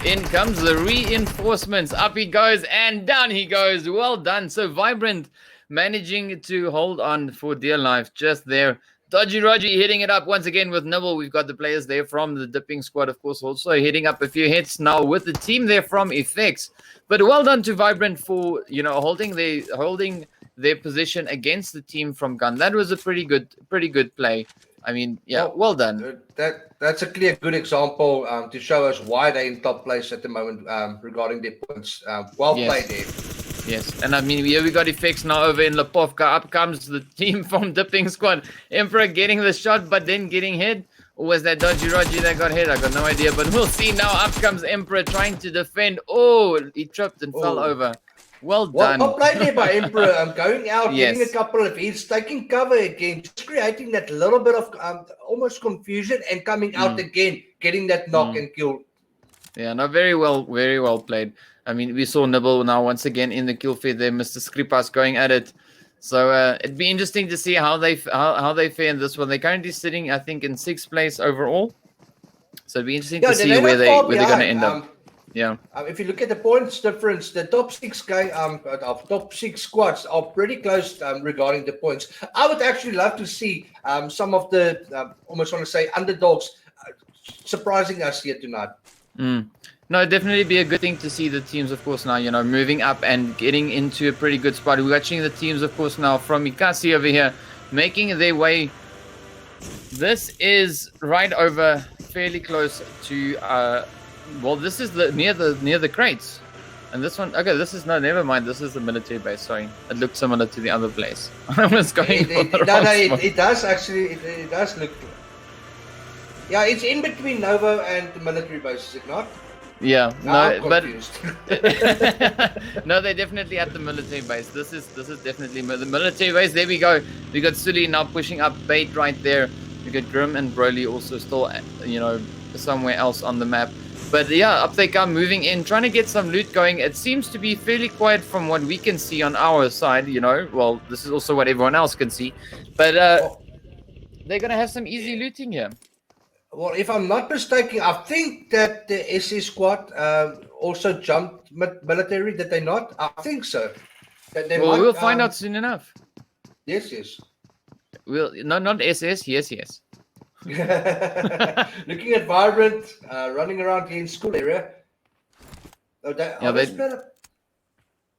In comes the reinforcements. Up he goes and down he goes. Well done. So Vibrant managing to hold on for dear life just there. Dodgy Roger hitting it up once again with Nibble. We've got the players there from the Dipping Squad, of course, also hitting up a few hits now with the team there from Effects. But well done to Vibrant for, you know, holding their position against the team from Gun. That was a pretty good play. I mean, yeah, well done. That's a clear, good example to show us why they're in top place at the moment regarding their points. Well played there. Yes, and I mean, here we got Effects now over in Lipovka. Up comes the team from Dipping Squad. Emperor getting the shot, but then getting hit. Or was that Dodgy Roger that got hit? I got no idea, but we'll see now. Up comes Emperor trying to defend. Oh, he tripped and fell over. Well done. Well played there by Emperor. Going out, getting a couple of hits, taking cover again, just creating that little bit of almost confusion and coming out again, getting that knock and kill. Yeah, no, very well played. I mean, we saw Nibble now once again in the kill feed there, Mr. Skripas going at it. So it'd be interesting to see how they fare in this one. They're currently sitting, I think, in 6th place overall. So it'd be interesting to see where they're going to end up. Yeah. If you look at the points difference, the top 6 top 6 squads are pretty close regarding the points. I would actually love to see some of the almost want to say underdogs surprising us here tonight. No, it'd definitely be a good thing to see the teams, of course, now, you know, moving up and getting into a pretty good spot. We're watching the teams, of course, now from Inkosi over here, making their way. This is right over, fairly close to, well, this is near the crates. And this one, okay, this is, no, never mind. This is the military base, sorry. It looked similar to the other place. I was going it does actually, it does look, yeah, it's in between Nova and the military base, is it not? Yeah, no, but no, they're definitely at the military base. This is definitely the military base. There we go. We got Sully now pushing up bait right there. We got Grim and Broly also still, you know, somewhere else on the map. But yeah, up they come, moving in, trying to get some loot going. It seems to be fairly quiet from what we can see on our side. You know, well, this is also what everyone else can see. But they're gonna have some easy looting here. Well, if I'm not mistaken, I think that the SC squad also jumped military. Did they not? I think so. Well, we'll find out soon enough. Yes. Well, no, not SS. Yes. Looking at Vibrant running around in school area.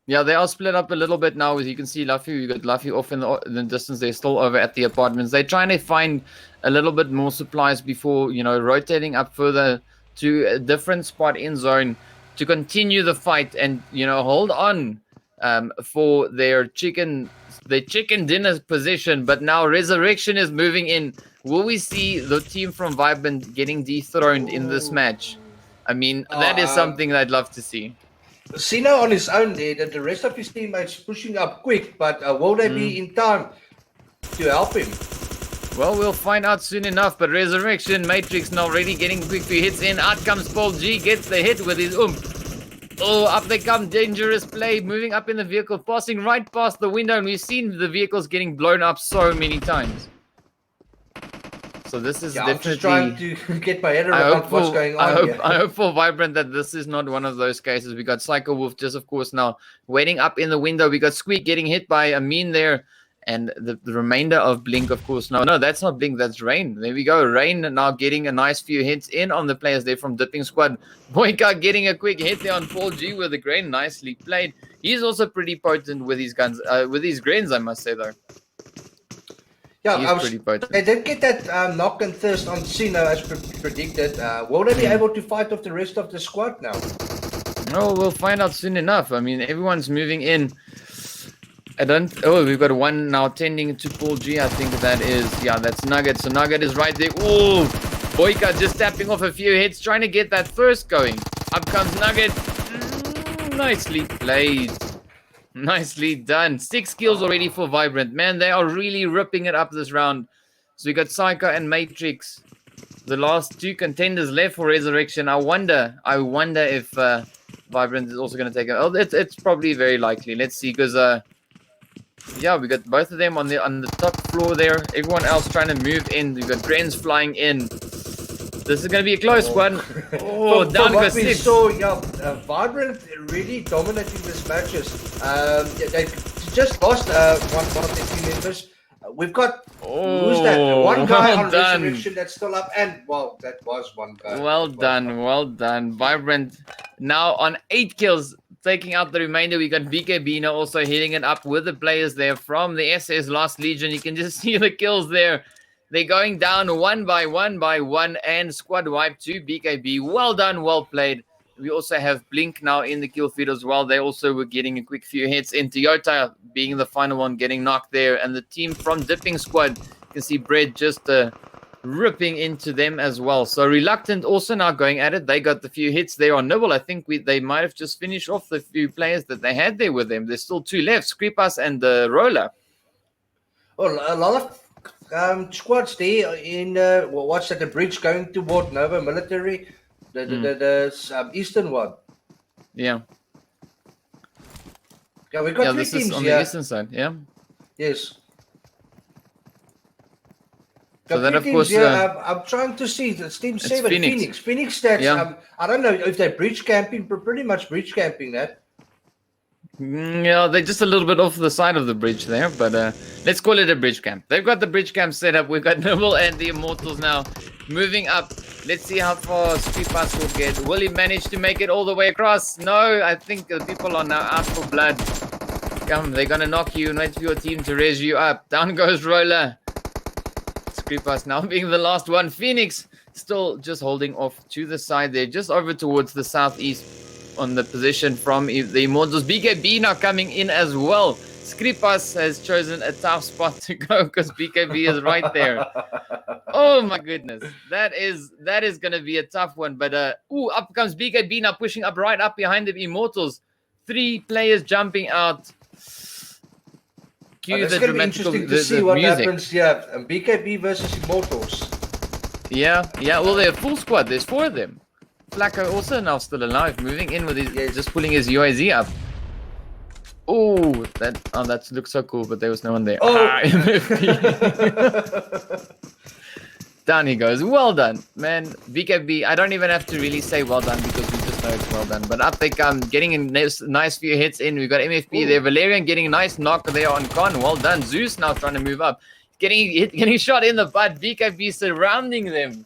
Yeah, they are split up a little bit now. As you can see, Luffy, you got Luffy off in the distance. They're still over at the apartments. They're trying to find a little bit more supplies before, you know, rotating up further to a different spot in zone to continue the fight and, you know, hold on for their chicken dinner position. But now Resurrection is moving in. Will we see the team from Vibrant getting dethroned in this match? I mean, that is something I'd love to see. Sino on his own there, that the rest of his teammates pushing up quick, but will they be in time to help him? Well, we'll find out soon enough, but Resurrection, Matrix now already getting quick few hits in. Out comes Pubg, gets the hit with his Oh, up they come, dangerous play, moving up in the vehicle, passing right past the window, and we've seen the vehicles getting blown up so many times. So this is definitely... I'm just trying to get my head around what's going on. I hope for Vibrant that this is not one of those cases. We got Psycho Wolf just, of course, now waiting up in the window. We got Squeak getting hit by Amin there. And the remainder of Blink, of course. No, that's not Blink. That's Rain. There we go. Rain now getting a nice few hits in on the players there from Dipping Squad. Boyka getting a quick hit there on Pubg with the grain. Nicely played. He's also pretty potent with his guns, with his grains, I must say, though. Yeah, He's pretty potent. they did get that knock and thirst on Sino as predicted. Will they be able to fight off the rest of the squad now? No, we'll find out soon enough. I mean, everyone's moving in. Oh, we've got one now tending to Pubg. I think that is, yeah, that's Nugget. So Nugget is right there. Oh, Boyka just tapping off a few hits, trying to get that first going. Up comes Nugget. Nicely played. Nicely done. 6 kills already for Vibrant. Man, they are really ripping it up this round. So we got Psycho and Matrix. The last 2 contenders left for Resurrection. I wonder if Vibrant is also going to take it. Oh, it's probably very likely. Let's see, because yeah, we got both of them on the top floor there. Everyone else trying to move in. We got Grens flying in. This is going to be a close one. Oh, down goes 6. So Vibrant really dominating these matches. They just lost one of their team members. We've got who's that? One guy on Resurrection that's still up, and well, that was one guy. Well done. Vibrant now on 8 kills, taking out the remainder. We got BKB now also hitting it up with the players there from the SS Lost Legion. You can just see the kills there. They're going down one by one, and squad wipe to BKB. Well done, well played. We also have Blink now in the kill feed as well. They also were getting a quick few hits. In Toyota being the final one, getting knocked there. And the team from Dipping Squad, you can see Bread just ripping into them as well. So Reluctant also now going at it. They got the few hits there on Nibble. I think they might have just finished off the few players that they had there with them. There's still 2 left, Skripas and the Roller. Well, a lot of squads there in what's that? The bridge going toward Nova Military, the eastern one. Yeah. Yeah, we got 3 this teams is on here. the eastern side. Yeah. Yes. So then, of course, I'm trying to see the team 7 Phoenix stats. Yeah. I don't know if they're bridge camping, but pretty much bridge camping that. Yeah, they're just a little bit off the side of the bridge there, but let's call it a bridge camp. They've got the bridge camp set up. We've got Nibble and the Immortals now moving up. Let's see how far Skripas will get. Will he manage to make it all the way across? No, I think the people are now out for blood. Come, they're going to knock you and wait for your team to raise you up. Down goes Roller. Skripas now being the last one. Phoenix still just holding off to the side there, just over towards the southeast on the position from the Immortals. BKB now coming in as well. Skripas has chosen a tough spot to go because BKB is right there. Oh my goodness. That is going to be a tough one. But up comes BKB now, pushing up right up behind the Immortals. 3 players jumping out. It's going to be interesting to see what happens here. BKB versus Immortals. Yeah. Well, they're a full squad. There's 4 of them. Flacco also now still alive, moving in with his, just pulling his UAZ up. Oh, that looks so cool, but there was no one there. Oh, down he goes. Well done, man. BKB. I don't even have to really say well done because we just know it's well done. But up they come, getting a nice few hits in. We've got MFP there. Valerian getting a nice knock there on Con. Well done. Zeus now trying to move up, getting shot in the butt. BKB surrounding them.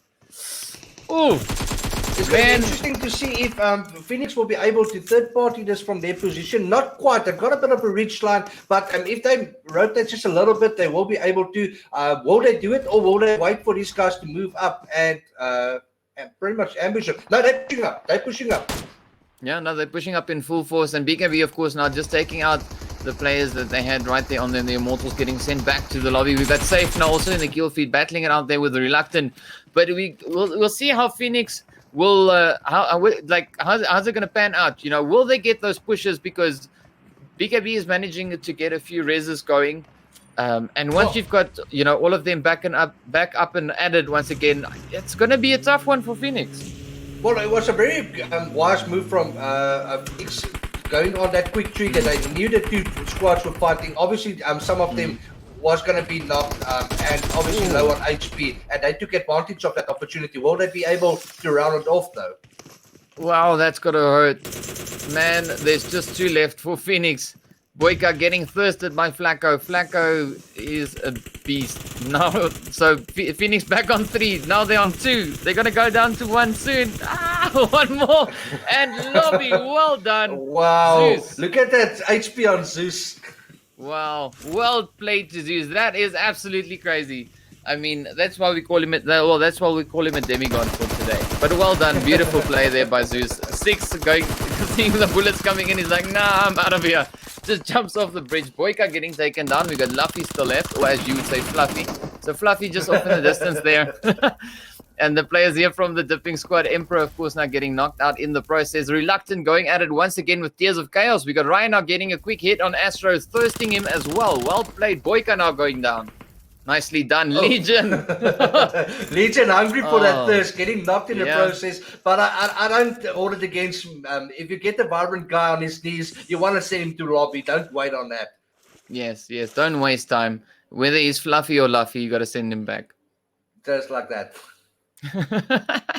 Ooh. It's going to be interesting to see if Phoenix will be able to third-party this from their position. Not quite. They've got a bit of a reach line, but if they rotate just a little bit, they will be able to. Will they do it, or will they wait for these guys to move up and pretty much ambush them? No, they're pushing up. Yeah, no, they're pushing up in full force. And BKB, of course, now just taking out the players that they had right there on them. The Immortals getting sent back to the lobby. We've got Safe now also in the kill feed, battling it out there with the Reluctant. But we'll see how Phoenix will how's it going to pan out? Will they get those pushes, because BKB is managing to get a few reses going, and once you've got all of them back up and added once again, it's going to be a tough one for Phoenix. Well, it was a very wise move from Phoenix going on that quick tree that they knew the 2 squads were fighting. Obviously, some of them was going to be knocked and obviously low on HP, and they took advantage of that opportunity. Will they be able to round it off though? Wow, that's got to hurt. Man, there's just 2 left for Phoenix. Boyka getting thirsted by Flacco. Flacco is a beast. Now, so Phoenix back on 3. Now they're on 2. They're going to go down to 1 soon. 1 more. And Lobby, well done. Wow. Zeus. Look at that HP on Zeus. Wow. Well played to Zeus. That is absolutely crazy. I mean, that's why we call him that's why we call him a demigod for today. But well done. Beautiful play there by Zeus. 6 going, seeing the bullets coming in. He's like, nah, I'm out of here. Just jumps off the bridge. Boyka getting taken down. We got Luffy still left, or as you would say, Fluffy. So Fluffy just off in the distance there. And the players here from the dipping squad, Emperor, of course, now getting knocked out in the process. Reluctant going at it once again with Tears of Chaos. We got Ryan now getting a quick hit on Astro, thirsting him as well. Well played. Boyka now going down. Nicely done, Legion. Legion hungry for that thirst, getting knocked in the process. But I don't hold it against him. If you get the vibrant guy on his knees, you want to send him to lobby. Don't wait on that. Yes. Don't waste time. Whether he's Fluffy or Luffy, you got to send him back. Just like that.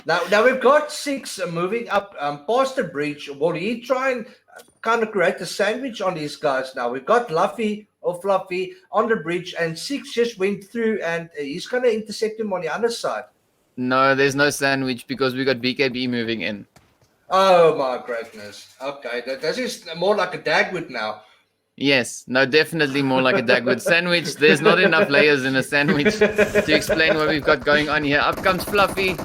now we've got 6 moving up past the breach. Will he try and kind of create a sandwich on these guys now? We've got Luffy or Fluffy on the bridge, and 6 just went through, and he's going to intercept him on the other side. No, there's no sandwich because we got BKB moving in. Oh my goodness. Okay, this is more like a Dagwood now. Yes, no, definitely more like a Dagwood sandwich. There's not enough layers in a sandwich to explain what we've got going on here. Up comes Fluffy.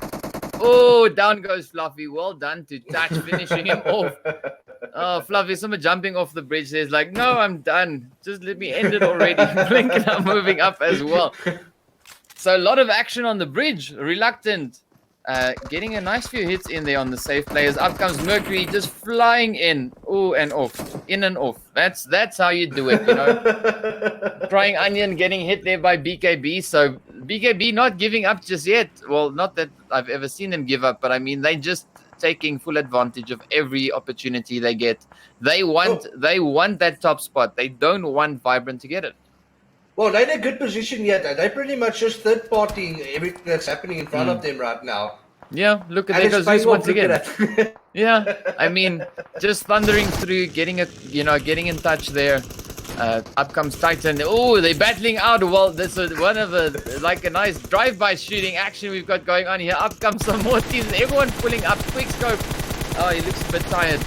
Oh, down goes Fluffy. Well done to Touch, finishing him off. Oh, Fluffy, someone jumping off the bridge there is like, no, I'm done. Just let me end it already. Blink now moving up as well. So a lot of action on the bridge. Reluctant. Getting a nice few hits in there on the safe players. Up comes Mercury, just flying in. Oh, and off. In and off. That's how you do it, you know. Trying Onion, getting hit there by BKB. So BKB not giving up just yet. Well, not that I've ever seen them give up, but I mean, they just taking full advantage of every opportunity they get. They want that top spot. They don't want Vibrant to get it. Well, they're in a good position yet. They're pretty much just third-partying everything that's happening in front of them right now. Yeah, look at that Zeus once again. Yeah, I mean, just thundering through, getting in touch there. Up comes Titan. Oh, they're battling out. Well, this is one of the a nice drive-by shooting action we've got going on here. Up comes some more teams. Everyone pulling up. Quick scope. Oh, he looks a bit tired.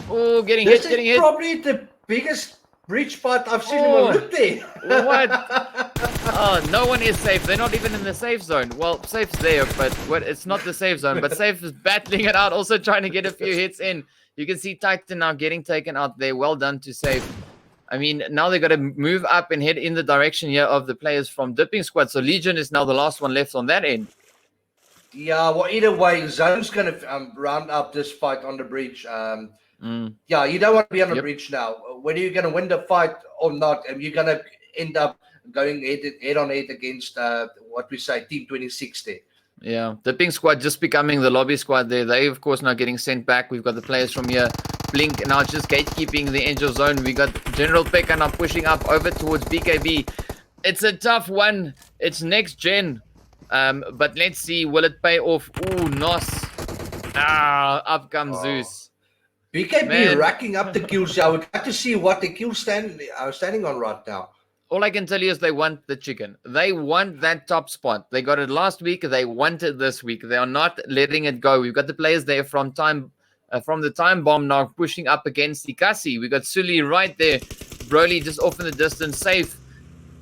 Oh, getting hit. This is probably the biggest breach spot I've seen him look there. What? Oh, no one is safe. They're not even in the safe zone. Well, safe's there, but it's not the safe zone. But safe is battling it out, also trying to get a few hits in. You can see Titan now getting taken out there. Well done to safe. I mean, now they got to move up and head in the direction here of the players from Dipping Squad. So Legion is now the last one left on that end. Yeah, well, either way, Zone's going to round up this fight on the breach. Yeah, you don't want to be on the breach now. Whether you're going to win the fight or not, and you're going to end up going head on head against what we say, Team 26 there. Yeah, the Pink Squad just becoming the lobby squad there. They, of course, now getting sent back. We've got the players from here. Blink now just gatekeeping the edge of zone. We got General Pekka now pushing up over towards BKB. It's a tough one. It's next gen. But let's see. Will it pay off? Ooh, Nos. Up comes Zeus. BKB racking up the kills. I would like to see what the kills are standing on right now. All I can tell you is they want the chicken. They want that top spot. They got it last week. They want it this week. They are not letting it go. We've got the players there from the time bomb now pushing up against Inkosi. We got Sully right there. Broly just off in the distance, safe,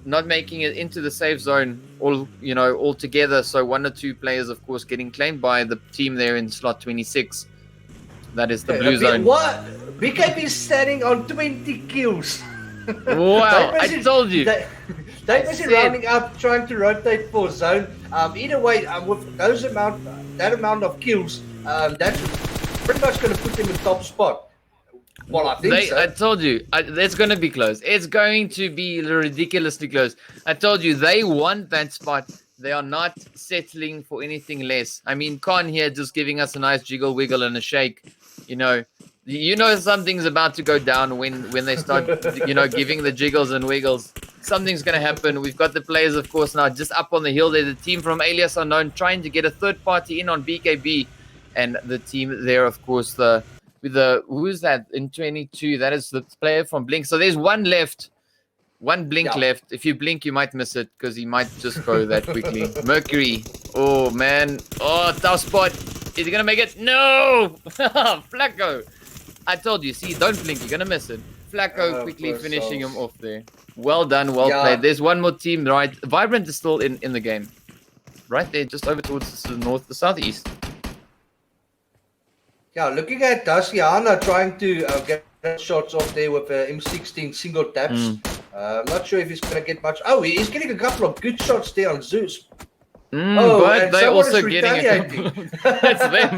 not making it into the safe zone all together. So 1 or 2 players, of course, getting claimed by the team there in slot 26. That is the blue zone. What? BKB is standing on 20 kills. Wow, I told you. They're busy rounding up, trying to rotate for zone. Either way, with that amount of kills, that's pretty much going to put them in top spot. Well, I think so. I told you, it's going to be close. It's going to be ridiculously close. I told you, they want that spot. They are not settling for anything less. I mean, Khan here just giving us a nice jiggle, wiggle, and a shake. You know something's about to go down when they start, giving the jiggles and wiggles. Something's going to happen. We've got the players, of course, now just up on the hill there. The team from Alias Unknown trying to get a third party in on BKB. And the team there, of course, who's that in 22? That is the player from Blink. So there's one left. One blink left. If you blink, you might miss it because he might just go that quickly. Mercury. Oh, man. Oh, tough spot. Is he going to make it? No! Flacco. I told you. See, don't blink. You're going to miss it. Flacco quickly finishing him off there. Well done, well Yeah. played. There's one more team, right? Vibrant is still in the game. Right there, just over towards the north, the southeast. Yeah, looking at Daciana trying to get shots off there with M16 single taps. I'm not sure if he's going to get much. Oh, he's getting a couple of good shots there on Zeus. But and they're someone also is getting a retaliating. couple. It's them.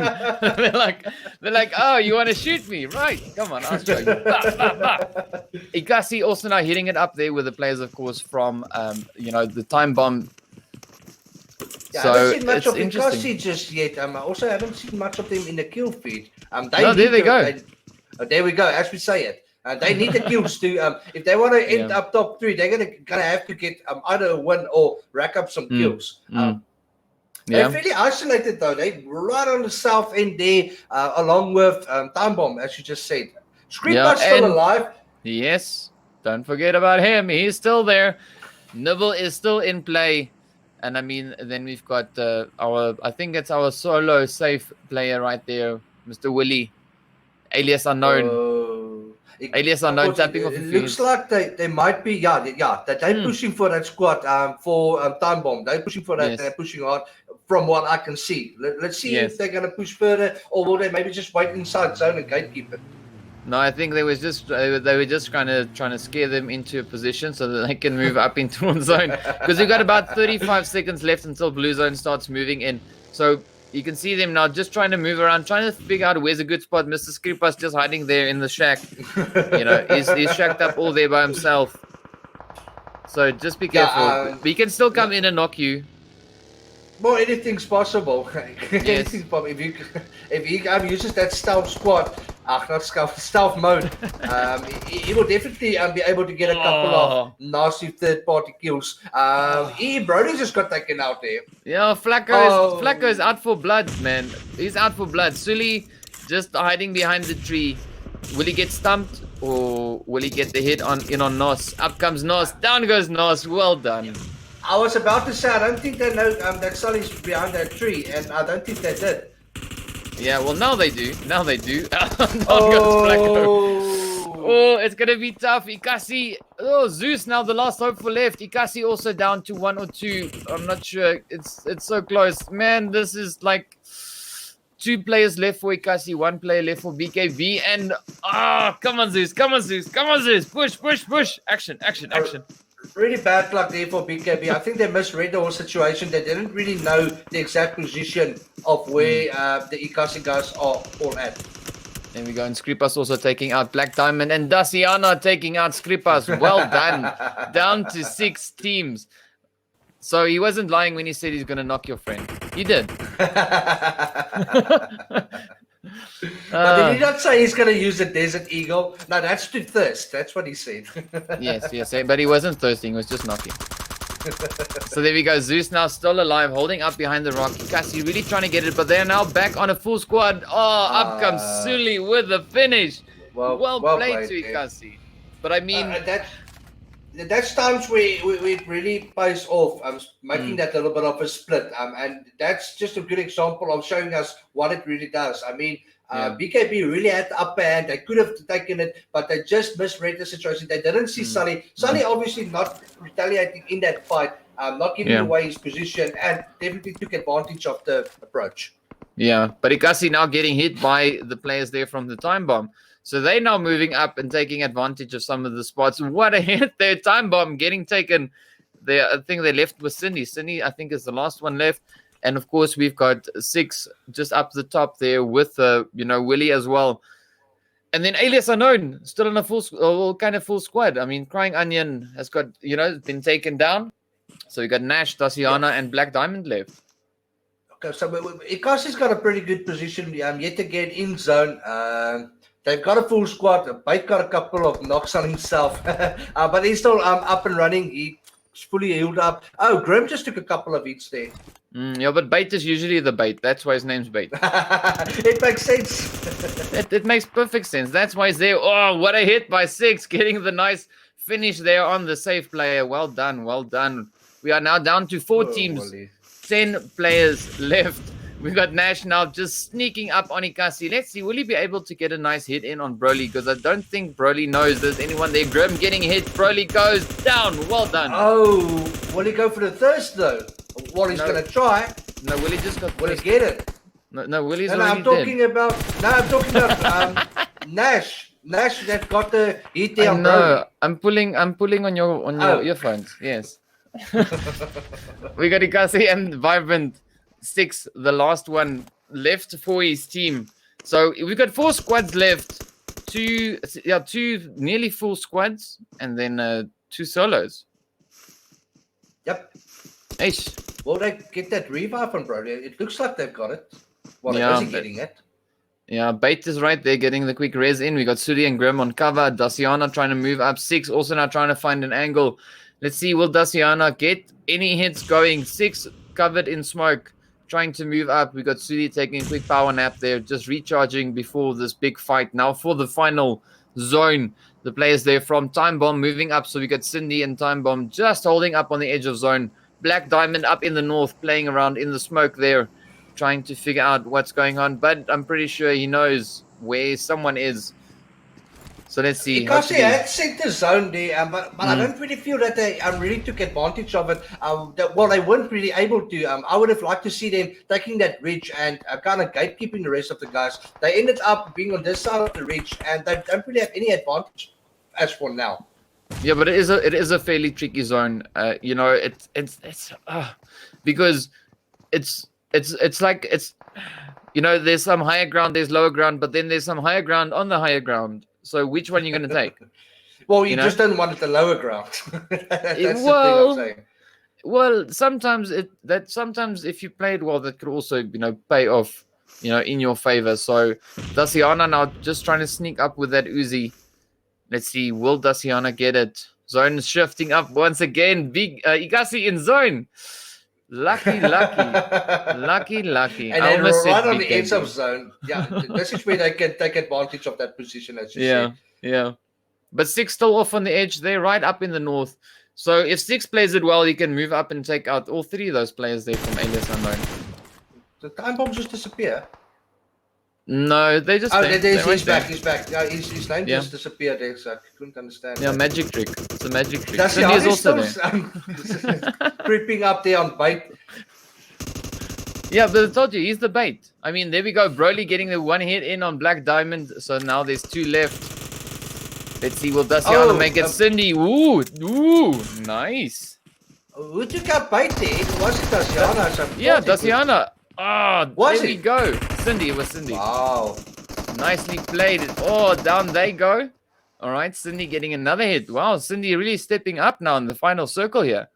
they're like, oh, you want to shoot me? Right, come on, I'll show you. Bah, bah, bah. Inkosi also now hitting it up there with the players, of course, from the time bomb. Yeah, So I haven't seen much it's of interesting. Inkosi just yet. I also haven't seen much of them in the kill feed. There they go. There we go. As we say it, they need the kills to. If they want to end up top 3, they're gonna have to get either a win or rack up some kills. They're fairly isolated though. They're right on the south end there, along with Time Bomb, as you just said. Scream's still alive. Yes, don't forget about him. He's still there. Nibble is still in play. And I mean, then we've got I think it's our solo safe player right there, Mr. Willie, alias Unknown. Alias Unknown tapping off. It looks like they might be, that they're pushing for that squad for Time Bomb. They're pushing for that. Yes. They're pushing hard from what I can see. Let's see if they're going to push further, or will they maybe just wait inside zone and gatekeep it? No, I think they were just trying to scare them into a position so that they can move up into one zone, because we've got about 35 seconds left until blue zone starts moving in. So you can see them now just trying to move around, trying to figure out where's a good spot. Mr. Skripa's just hiding there in the shack. He's shacked up all there by himself. So just be careful. He can still come in and knock you. Well, anything's possible. Anything's possible. If he uses that stealth squad, not stealth mode, he will definitely be able to get a couple of nasty third-party kills. Brody just got taken out there. Yeah, Flacco is out for blood, man. He's out for blood. Sully just hiding behind the tree. Will he get stumped, or will he get the hit in on Nos? Up comes Nos. Down goes Nos. Well done. I was about to say, I don't think they know that Sully's behind that tree, and I don't think they did. Yeah, well, now they do. Now they do. Down goes Flacco. Oh, it's going to be tough. Inkosi. Oh, Zeus now the last hope for left. Inkosi also down to 1 or 2. I'm not sure. It's so close. Man, this is like 2 players left for Inkosi, 1 player left for BKB. And, come on, Zeus. Come on, Zeus. Come on, Zeus. Push, push, push. Action, action, action. Really bad luck there for BKB. I think they misread the whole situation. They didn't really know the exact position of where the Inkosi guys are all at. There we go. And Skripas also taking out Black Diamond. And Daciana taking out Skripas. Well done. Down to 6 teams. So he wasn't lying when he said he's going to knock your friend. He did. But did he not say he's going to use a Desert Eagle? No, that's to thirst. That's what he said. yes. But he wasn't thirsting. He was just knocking. So there we go. Zeus now still alive, holding up behind the rock. Inkosi really trying to get it, but they're now back on a full squad. Up comes Sully with the finish. Well played to Inkosi. But I mean... that's times where it really pays off, making that little bit of a split. And that's just a good example of showing us what it really does. I mean, BKB really had the upper hand. They could have taken it, but they just misread the situation. They didn't see Sully. Sully obviously not retaliating in that fight, not giving away his position, and definitely took advantage of the approach. Yeah, but Inkosi now getting hit by the players there from the time bomb. So they're now moving up and taking advantage of some of the spots. What a hit there. Time bomb getting taken. I think they left with Cindy. Cindy, I think, is the last one left. And, of course, we've got 6 just up the top there with, Willie as well. And then Alias Unknown, still in a full squad. I mean, Crying Onion has got, been taken down. So we got Nash, Daciana, and Black Diamond left. Okay, so Inkosi's got a pretty good position yet again in zone. They've got a full squad. Bait got a couple of knocks on himself, but he's still up and running. He's fully healed up. Oh, Grim just took a couple of hits there. Yeah, but Bait is usually the bait. That's why his name's Bait. It makes sense. it makes perfect sense. That's why he's there. Oh, what a hit by 6, getting the nice finish there on the safe player. Well done, well done. We are now down to 4 teams, 10 players left. We got Nash now just sneaking up on Inkosi. Let's see, will he be able to get a nice hit in on Broly? Because I don't think Broly knows there's anyone there. Grim getting hit. Broly goes down. Well done. Oh, will he go for the thirst though? What he's going to try? No, Willie just got Will he get it? No, Willie's And already I'm talking about. No, I'm talking about Nash. Nash that got the hit there on Broly. I'm pulling on your earphones. Yes. We got Inkosi and Vibrant 6, the last one left for his team. So we've got 4 squads left. Two nearly full squads, and then 2 solos. Yep. Eish. Will they get that revive from Broly? It looks like they've got it. Well, they're busy getting it. Yeah, Bait is right there, getting the quick res in. We got Sudi and Grim on cover. Daciana trying to move up. 6 also now trying to find an angle. Let's see, will Daciana get any hits going? 6 covered in smoke, trying to move up. We got Sudi taking a quick power nap there, just recharging before this big fight. Now for the final zone, the players there from Time Bomb moving up. So we got Cindy and Time Bomb just holding up on the edge of zone. Black Diamond up in the north, playing around in the smoke there, trying to figure out what's going on. But I'm pretty sure he knows where someone is. So let's see. Because they had set the zone there, but I don't really feel that they really took advantage of it. They weren't really able to. I would have liked to see them taking that ridge and kind of gatekeeping the rest of the guys. They ended up being on this side of the ridge, and they don't really have any advantage as for now. Yeah, but it is a fairly tricky zone. You know, it's because it's like you know, there's some higher ground, there's lower ground, but then there's some higher ground on the higher ground. So which one are you going to take? Well, you just don't want it the lower ground. That's the thing I'm saying. Well, sometimes if you played well, that could also, you know, pay off, you know, in your favor. So Daciana now just trying to sneak up with that Uzi. Let's see, will Daciana get it? Zone shifting up once again. Big Inkosi in zone. Lucky. And then right on the edge of zone. Yeah, this is where they can take advantage of that position, as you said. Yeah. But 6 still off on the edge. They're right up in the north. So if 6 plays it well, he can move up and take out all 3 of those players there from Alias Unknown. The time bombs just disappear. No, they just. He's back. Yeah, his name just disappeared there, so I couldn't understand. Yeah, that. Magic trick. It's a magic trick. That's Cindy is also there. Creeping up there on bait. Yeah, but I told you, he's the bait. I mean, there we go. Broly getting the 1 hit in on Black Diamond. So now there's 2 left. Let's see, will Daciana make it? Cindy. Ooh, nice. Who took out bait there? Was it Daciana? Yeah, Daciana. Oh, there we go. Cindy, it was Cindy. Wow. Nicely played. Oh, down they go. All right, Cindy getting another hit. Wow, Cindy really stepping up now in the final circle here.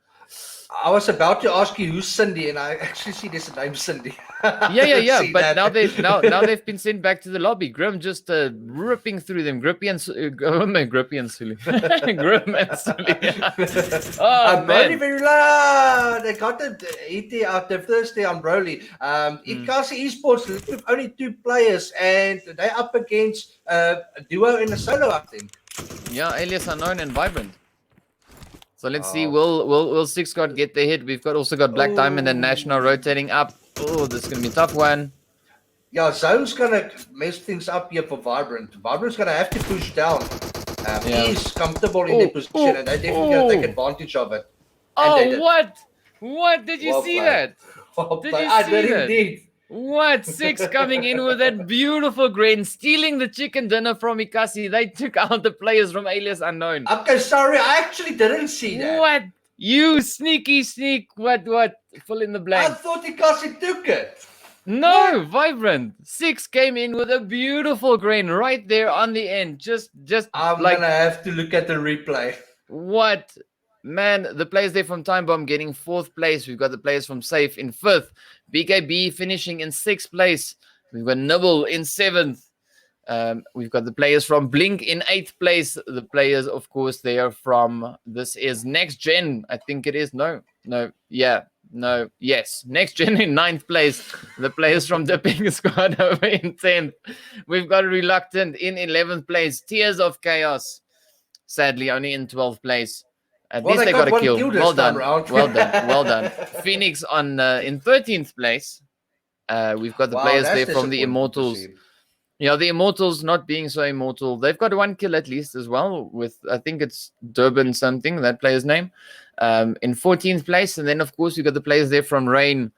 I was about to ask you who's Cindy, and I actually see there's a name Cindy. Yeah. But now they've been sent back to the lobby. Grim just ripping through them. Grippy and Suli. Grim and Suli. Oh man! Very loud. They got the hit out the first day on Broly. Inkosi Esports with only 2 players, and they're up against a duo in a solo, I think. Yeah, Alias Unknown and Vibrant. So let's see, will 6 God get the hit? We've also got Black Diamond and National rotating up. Oh, this is going to be a tough one. Yeah, Zone's going to mess things up here for Vibrant. Vibrant's going to have to push down. He's comfortable in their position, and they're definitely going to take advantage of it. What? Did you see that? I did indeed. What? 6 coming in with that beautiful grain, stealing the chicken dinner from Inkosi. They took out the players from Alias Unknown. Okay, sorry, I actually didn't see that. What? You sneaky sneak. What? Fill in the blank. I thought Inkosi took it. No, what? Vibrant. 6 came in with a beautiful grain right there on the end. Just I'm like, gonna have to look at the replay. What? Man, the players there from Time Bomb getting 4th place. We've got the players from Safe in 5th. BKB finishing in 6th place. We've got Nibble in 7th. We've got the players from Blink in 8th place. The players, of course, they are from, this is Next Gen. I think it is. Yes. Next Gen in 9th place. The players from the Pink Squad over in 10th. We've got Reluctant in 11th place. Tears of Chaos, sadly, only in 12th place. At least they got a kill. Well done. Well done. Phoenix in 13th place. We've got the Wow, players that's there from the disappointing to Immortals. see. Yeah, the Immortals not being so immortal. They've got one kill at least as well with, I think it's Durban something, that player's name, in 14th place. And then, of course, we've got the players there from reigning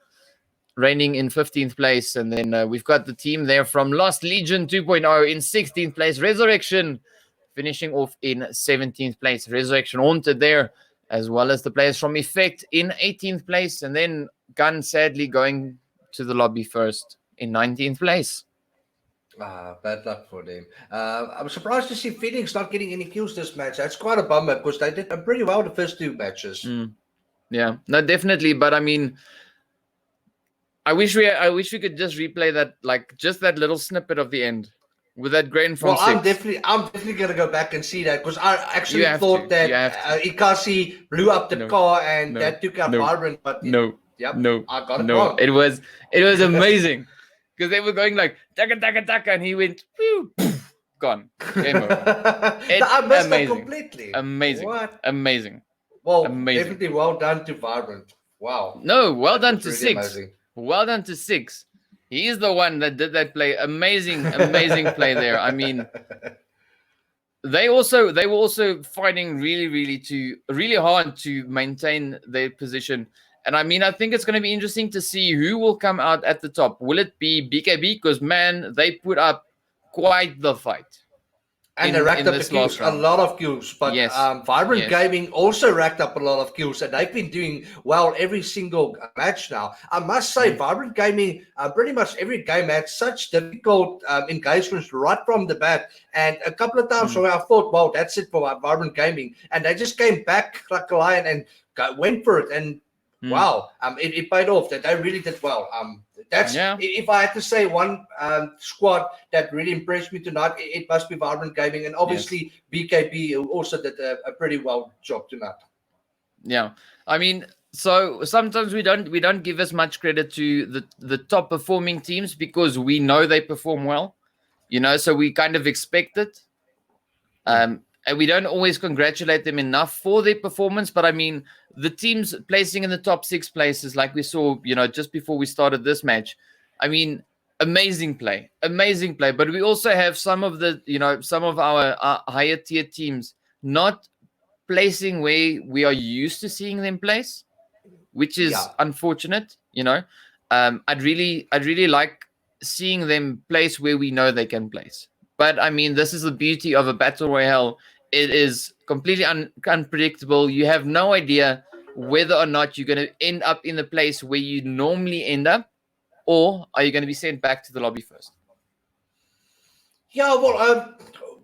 in 15th place. And then we've got the team there from Lost Legion 2.0 in 16th place. Resurrection finishing off in 17th place. Resurrection Haunted there, as well as the players from Effect in 18th place. And then Gun sadly going to the lobby first in 19th place. Bad luck for them. I'm surprised to see Phoenix not getting any kills this match. That's quite a bummer because they did pretty well the first two matches. Yeah, no, definitely. But I mean, I wish we could just replay that, like just that little snippet of the end with that grain from Well, I'm 6. definitely gonna go back and see that because I actually You have thought to. You that have to. Inkosi blew up the No, car and no, that took out no, Vibrant, but No, yep, no, I got it no. wrong. It was amazing because they were going like taka taka taka, and he went pew, poof, gone. Game over. I missed that Amazing. completely. Amazing. What? Amazing. Well, Amazing. definitely well done to Vibrant. Wow. No, well That done was to really 6. amazing. Well done to 6. He is the one that did that play. Amazing play there. I mean, they were also fighting really hard to maintain their position. And I mean, I think it's going to be interesting to see who will come out at the top. Will it be BKB? Because man, they put up quite the fight. And they racked up the kills, a lot of kills. But Yes, Vibrant yes. Gaming also racked up a lot of kills, and they've been doing well every single match now. I must say, Vibrant Gaming, pretty much every game had such difficult engagements right from the bat. And a couple of times where I thought, well, that's it for Vibrant Gaming. And they just came back like a lion and went for it. And wow, it paid off. That they really did well. If I had to say one squad that really impressed me tonight, it must be Vibrant Gaming, and obviously BKB, who also did a pretty well job tonight. Yeah, I mean, so sometimes we don't give as much credit to the top performing teams because we know they perform well, so we kind of expect it. And we don't always congratulate them enough for their performance. But I mean, the teams placing in the top 6 places, like we saw, just before we started this match, I mean, amazing play. But we also have some of our higher tier teams not placing where we are used to seeing them place, which is unfortunate. I'd really like seeing them place where we know they can place. But I mean, this is the beauty of a battle royale. It is completely unpredictable. You have no idea whether or not you're going to end up in the place where you normally end up, or are you going to be sent back to the lobby first? Yeah, well,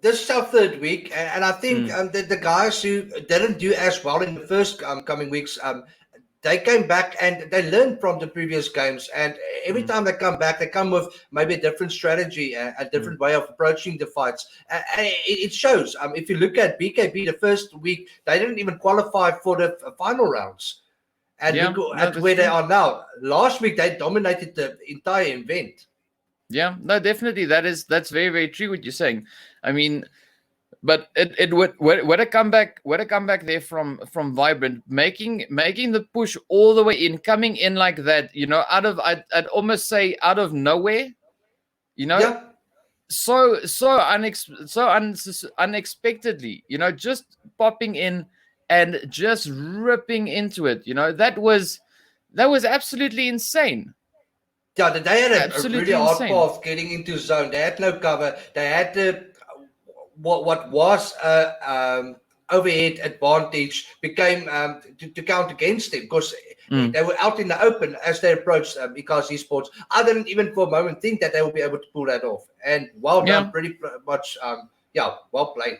this is our 3rd week, and I think that the guys who didn't do as well in the first coming weeks, they came back and they learned from the previous games. And every time they come back, they come with maybe a different strategy, a different way of approaching the fights. And it shows. If you look at BKB, the first week, they didn't even qualify for the final rounds. And look at where they are now. Last week, they dominated the entire event. Yeah, no, definitely. That's very, very true what you're saying. I mean, but what a comeback there from Vibrant, making the push all the way in, coming in like that, I'd almost say out of nowhere, so unexpectedly, just popping in and just ripping into it, that was absolutely insane. Yeah, they had a really hard path getting into zone. They had no cover. They had to what was overhead advantage became to count against them because they were out in the open as they approached Inkosi Esports. I didn't even for a moment think that they would be able to pull that off. And well done, pretty much. Well played.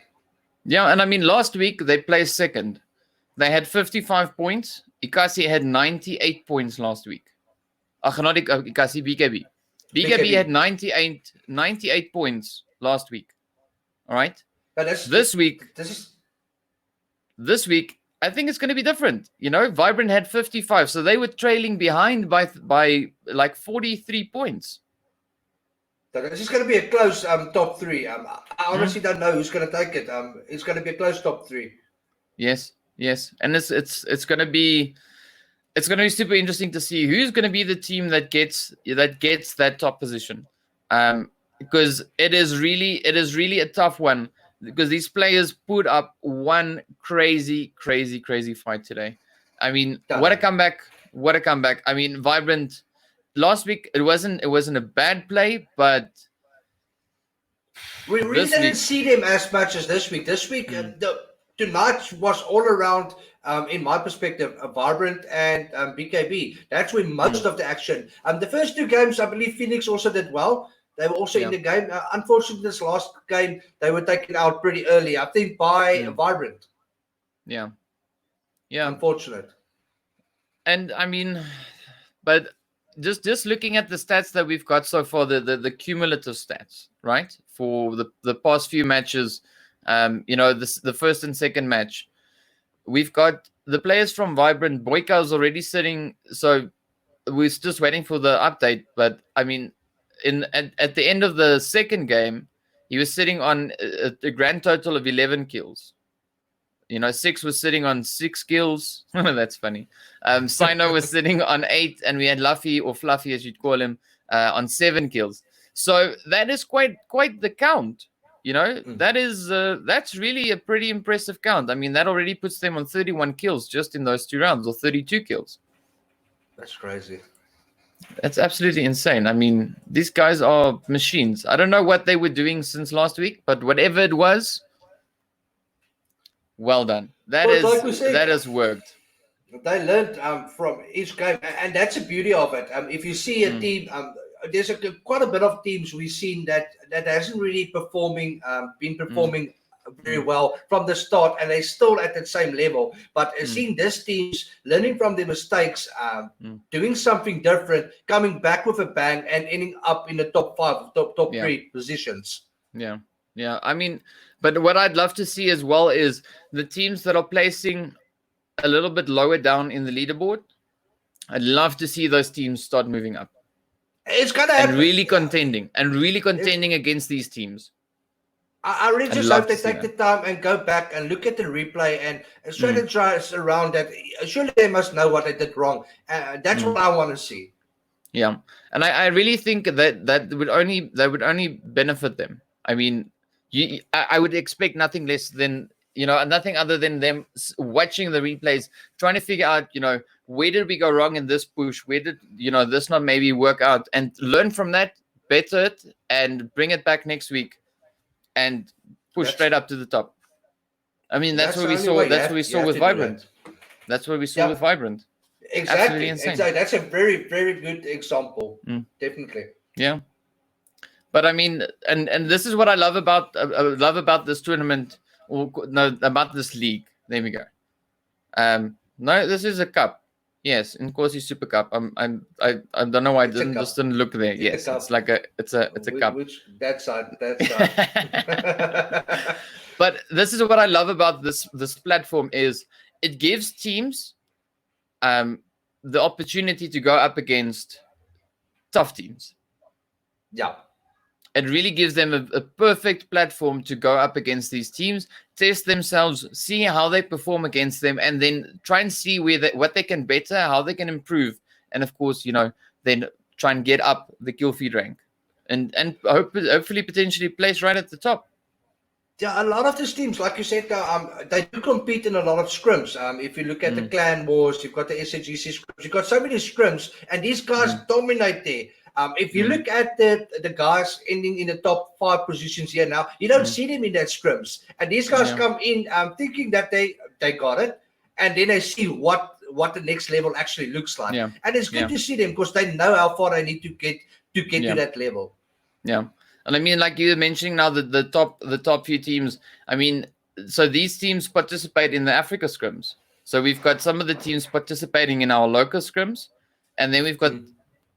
Yeah, and I mean, last week they placed 2nd. They had 55 points. Inkosi had 98 points last week. Not Inkosi, BKB. BKB had 98 points last week. All right. But this week, I think it's going to be different. Vibrant had 55, so they were trailing behind by like 43 points. So this is going to be a close top 3. I honestly don't know who's going to take it. It's going to be a close top 3. Yes, and it's going to be. it's going to be super interesting to see who's going to be the team that gets that top position, because it is really a tough one, because these players put up one crazy fight today. I mean, what a comeback! What a comeback! I mean, Vibrant last week it wasn't a bad play, but we really didn't see them as much as this week. This week, tonight was all around, in my perspective, Vibrant and BKB. That's where most of the action. The first two games, I believe Phoenix also did well. They were also in the game. Unfortunately, this last game, they were taken out pretty early, I think, by Vibrant. Yeah. Unfortunate. And I mean, but just looking at the stats that we've got so far, the cumulative stats, right, for the past few matches, the first and second match, we've got the players from Vibrant. Boyka's already sitting, so we're just waiting for the update. But I mean, at the end of the second game, he was sitting on a grand total of 11 kills. Six was sitting on 6 kills. That's funny. Sino was sitting on 8, and we had Luffy, or Fluffy as you'd call him, on 7 kills. So that is quite the count. That's really a pretty impressive count. I mean, that already puts them on 31 kills just in those 2 rounds, or 32 kills. That's crazy. That's absolutely insane. I mean, these guys are machines. I don't know what they were doing since last week, but whatever it was, well done. That has worked. They learned from each game, and that's the beauty of it. If you see a team, there's quite a bit of teams we've seen that hasn't really been performing very well from the start, and they're still at the same level. But seeing this teams learning from their mistakes, doing something different, coming back with a bang, and ending up in the top 5, top 3 positions. Yeah. I mean, but what I'd love to see as well is the teams that are placing a little bit lower down in the leaderboard. I'd love to see those teams start moving up. It's gonna happen. And really contending against these teams. I really just hope they take the time and go back and look at the replay and strategize around that. Surely they must know what they did wrong. That's what I want to see. Yeah, and I really think that would only benefit them. I mean, I would expect nothing less than, nothing other than them watching the replays, trying to figure out, where did we go wrong in this push? Where did, this not maybe work out? And learn from that, better it, and bring it back next week and push straight up to the top. I mean, that's what we saw. That's what we saw with Vibrant. That's what we saw with Vibrant. Exactly. That's a very, very good example. Definitely. Yeah. But I mean, and this is what I love about this tournament, about this league. There we go. No, this is a cup. Yes, Inkosi Super Cup. I don't know why I didn't look there. Yes, it's like it's a cup. That side. But this is what I love about this platform is it gives teams the opportunity to go up against tough teams. Yeah. It really gives them a perfect platform to go up against these teams, test themselves, see how they perform against them, and then try and see what they can better, how they can improve, and of course, then try and get up the kill feed rank, and hopefully potentially place right at the top. Yeah, a lot of these teams, like you said, they do compete in a lot of scrims. If you look at the clan wars, you've got the SGC scrims, you've got so many scrims, and these guys dominate there. If you look at the guys ending in the top 5 positions here now, you don't see them in that scrims. And these guys come in thinking that they got it, and then they see what the next level actually looks like. Yeah. And it's good to see them because they know how far they need to get to that level. Yeah. And I mean, like you were mentioning now, the top few teams, I mean, so these teams participate in the Africa scrims. So we've got some of the teams participating in our local scrims, and then we've got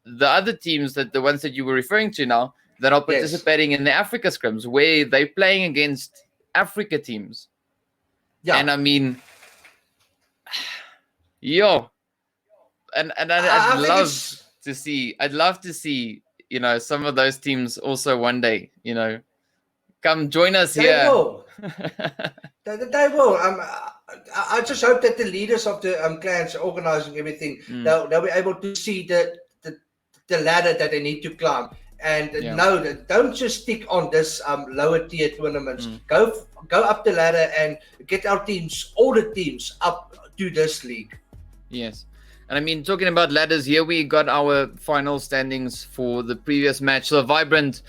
the other teams, the ones that you were referring to now, that are participating in the Africa scrims, where they're playing against Africa teams. Yeah. And I mean, and I'd love to see, some of those teams also one day, Come join us They here. will. They will. I just hope that the leaders of the clans organizing everything, they'll be able to see the ladder that they need to climb. And no, don't just stick on this lower tier tournaments. Go up the ladder and get our teams, all the teams, up to this league. Yes. And I mean, talking about ladders, here we got our final standings for the previous match. So Vibrant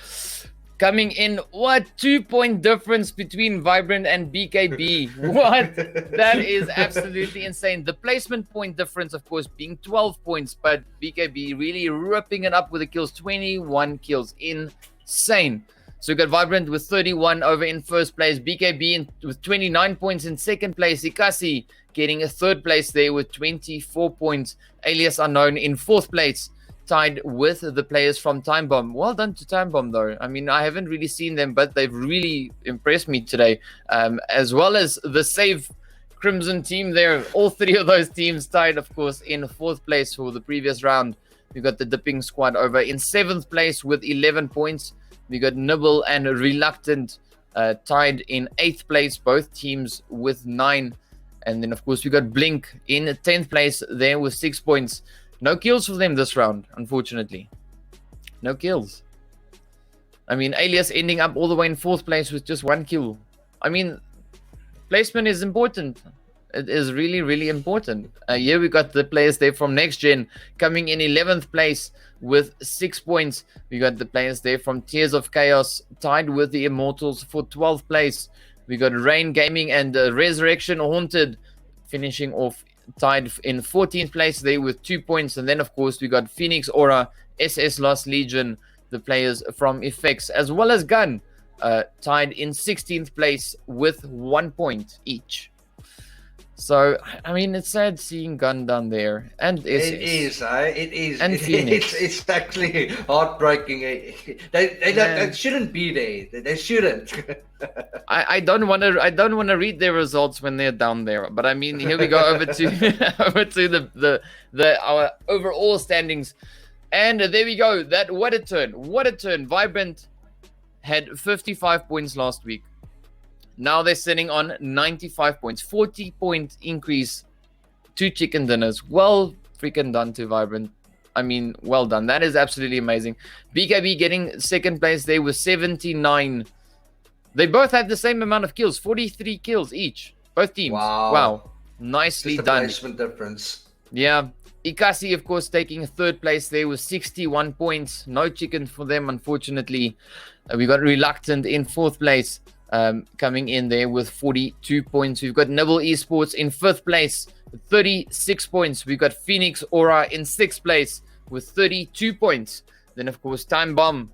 coming in, what, 2-point difference between Vibrant and BKB. What? That is absolutely insane. The placement point difference, of course, being 12 points, but BKB really ripping it up with the kills, 21 kills. Insane. So we got Vibrant with 31 over in first place, BKB with 29 points in second place, Inkosi getting a third place there with 24 points, Alias Unknown in fourth place, tied with the players from Time Bomb. Well done to Time Bomb, though. I mean, I haven't really seen them, but they've really impressed me today, as well as the Save Crimson team there. All three of those teams tied, of course, in fourth place for the previous round. We got the Dipping Squad over in seventh place with 11 points. We got Nibble and Reluctant tied in 8th place, both teams with 9. And then, of course, we got Blink in 10th place there with 6 points. No kills for them this round, unfortunately. No kills. I mean, Alias ending up all the way in 4th place with just 1 kill. I mean, placement is important. It is really, really important. Here we got the players there from Next Gen coming in 11th place with 6 points. We got the players there from Tears of Chaos tied with the Immortals for 12th place. We got Rain Gaming and Resurrection Haunted finishing off tied in 14th place there with 2 points. And then, of course, we got Phoenix Aura, SS Lost Legion, the players from Effects, as well as Gun, tied in 16th place with 1 point each. So, I mean, it's sad seeing Gun down there. And SS. It is, it is. And Phoenix. It's actually heartbreaking. They shouldn't be there. They shouldn't. I don't want to read their results when they're down there. But I mean, here we go over to our overall standings. And there we go. What a turn. Vibrant had 55 points last week. Now they're sitting on 95 points. 40-point increase to Chicken Dinners. Well freaking done to Vibrant. I mean, well done. That is absolutely amazing. BKB getting second place there with 79. They both had the same amount of kills. 43 kills each. Both teams. Wow. Nicely just done. Placement difference. Yeah. Inkosi, of course, taking third place there with 61 points. No chicken for them, unfortunately. We got Reluctant in fourth place. Coming in there with 42 points. We've got Nibble Esports in 5th place with 36 points. We've got Phoenix Aura in 6th place with 32 points. Then, of course, Time Bomb.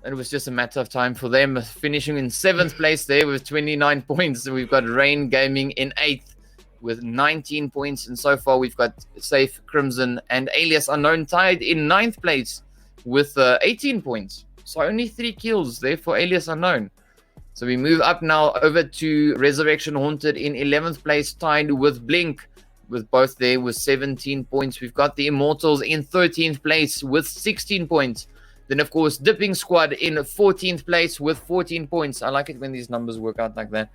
It was just a matter of time for them, finishing in 7th place there with 29 points. We've got Rain Gaming in 8th with 19 points. And so far, we've got Safe Crimson and Alias Unknown tied in 9th place with 18 points. So only 3 kills there for Alias Unknown. So we move up now over to Resurrection Haunted in 11th place, tied with Blink, with both there with 17 points. We've got the Immortals in 13th place with 16 points. Then, of course, Dipping Squad in 14th place with 14 points. I like it when these numbers work out like that.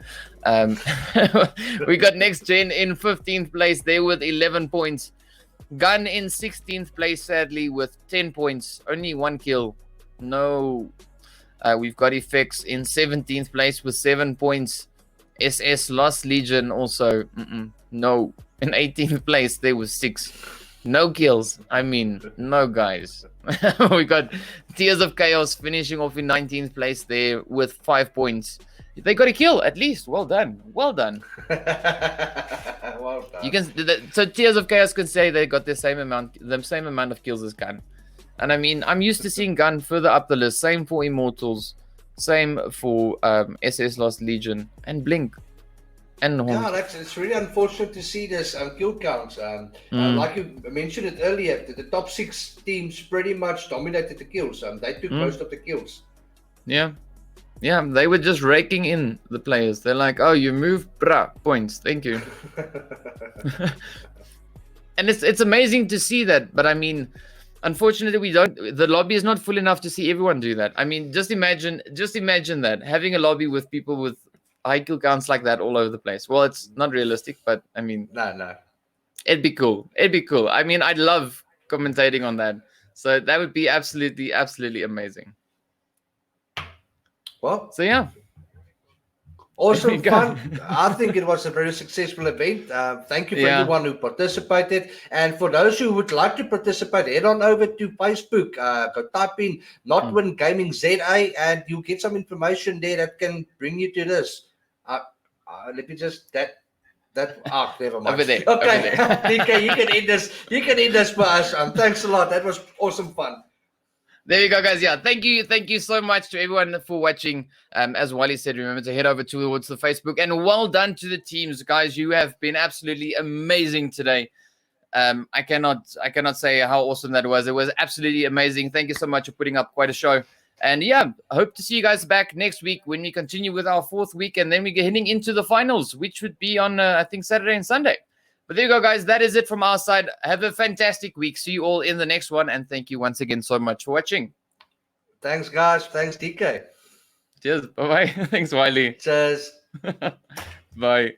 We got Next Gen in 15th place there with 11 points. Gun in 16th place, sadly, with 10 points. Only 1 kill. No. We've got Effects in 17th place with 7 points. SS Lost Legion also. No. In 18th place, there was 6. No kills. I mean, no, guys. We got Tears of Chaos finishing off in 19th place there with 5 points. They got a kill, at least. Well done. Well done. Well done. You can. So Tears of Chaos can say they got the same amount of kills as Gun. And I mean, I'm used to seeing Gun further up the list. Same for Immortals. Same for SS Lost Legion and Blink. And yeah, it's really unfortunate to see this kill counts. Like you mentioned it earlier, the top 6 teams pretty much dominated the kills. They took most of the kills. Yeah. Yeah, they were just raking in the players. They're like, oh, you moved, bruh, points. Thank you. And it's amazing to see that. But I mean, Unfortunately, we don't. The lobby is not full enough to see everyone do that. I mean, just imagine that having a lobby with people with high kill counts like that all over the place. Well, it's not realistic, but I mean, No. it'd be cool. It'd be cool. I mean, I'd love commentating on that. So that would be absolutely, absolutely amazing. Well, so yeah. Awesome fun. I think it was a very successful event. Thank you for everyone who participated. And for those who would like to participate, head on over to Facebook. Go type in Nodwin Gaming ZA and you'll get some information there that can bring you to this. Let me just never mind. Over there. Okay, Over there. DK, you can end this. You can end this for us. Thanks a lot. That was awesome fun. There you go, guys. Yeah, thank you so much to everyone for watching. As Wally said, remember to head over towards the Facebook, and well done to the teams, guys. You have been absolutely amazing today. I cannot say how awesome that was. It was absolutely amazing. Thank you so much for putting up quite a show. And yeah, I hope to see you guys back next week when we continue with our 4th week, and then we get heading into the finals, which would be on I think Saturday and Sunday. But there you go, guys. That is it from our side. Have a fantastic week. See you all in the next one. And thank you once again so much for watching. Thanks, guys. Thanks, DK. Cheers. Bye-bye. Thanks, Wiley. Cheers. Bye.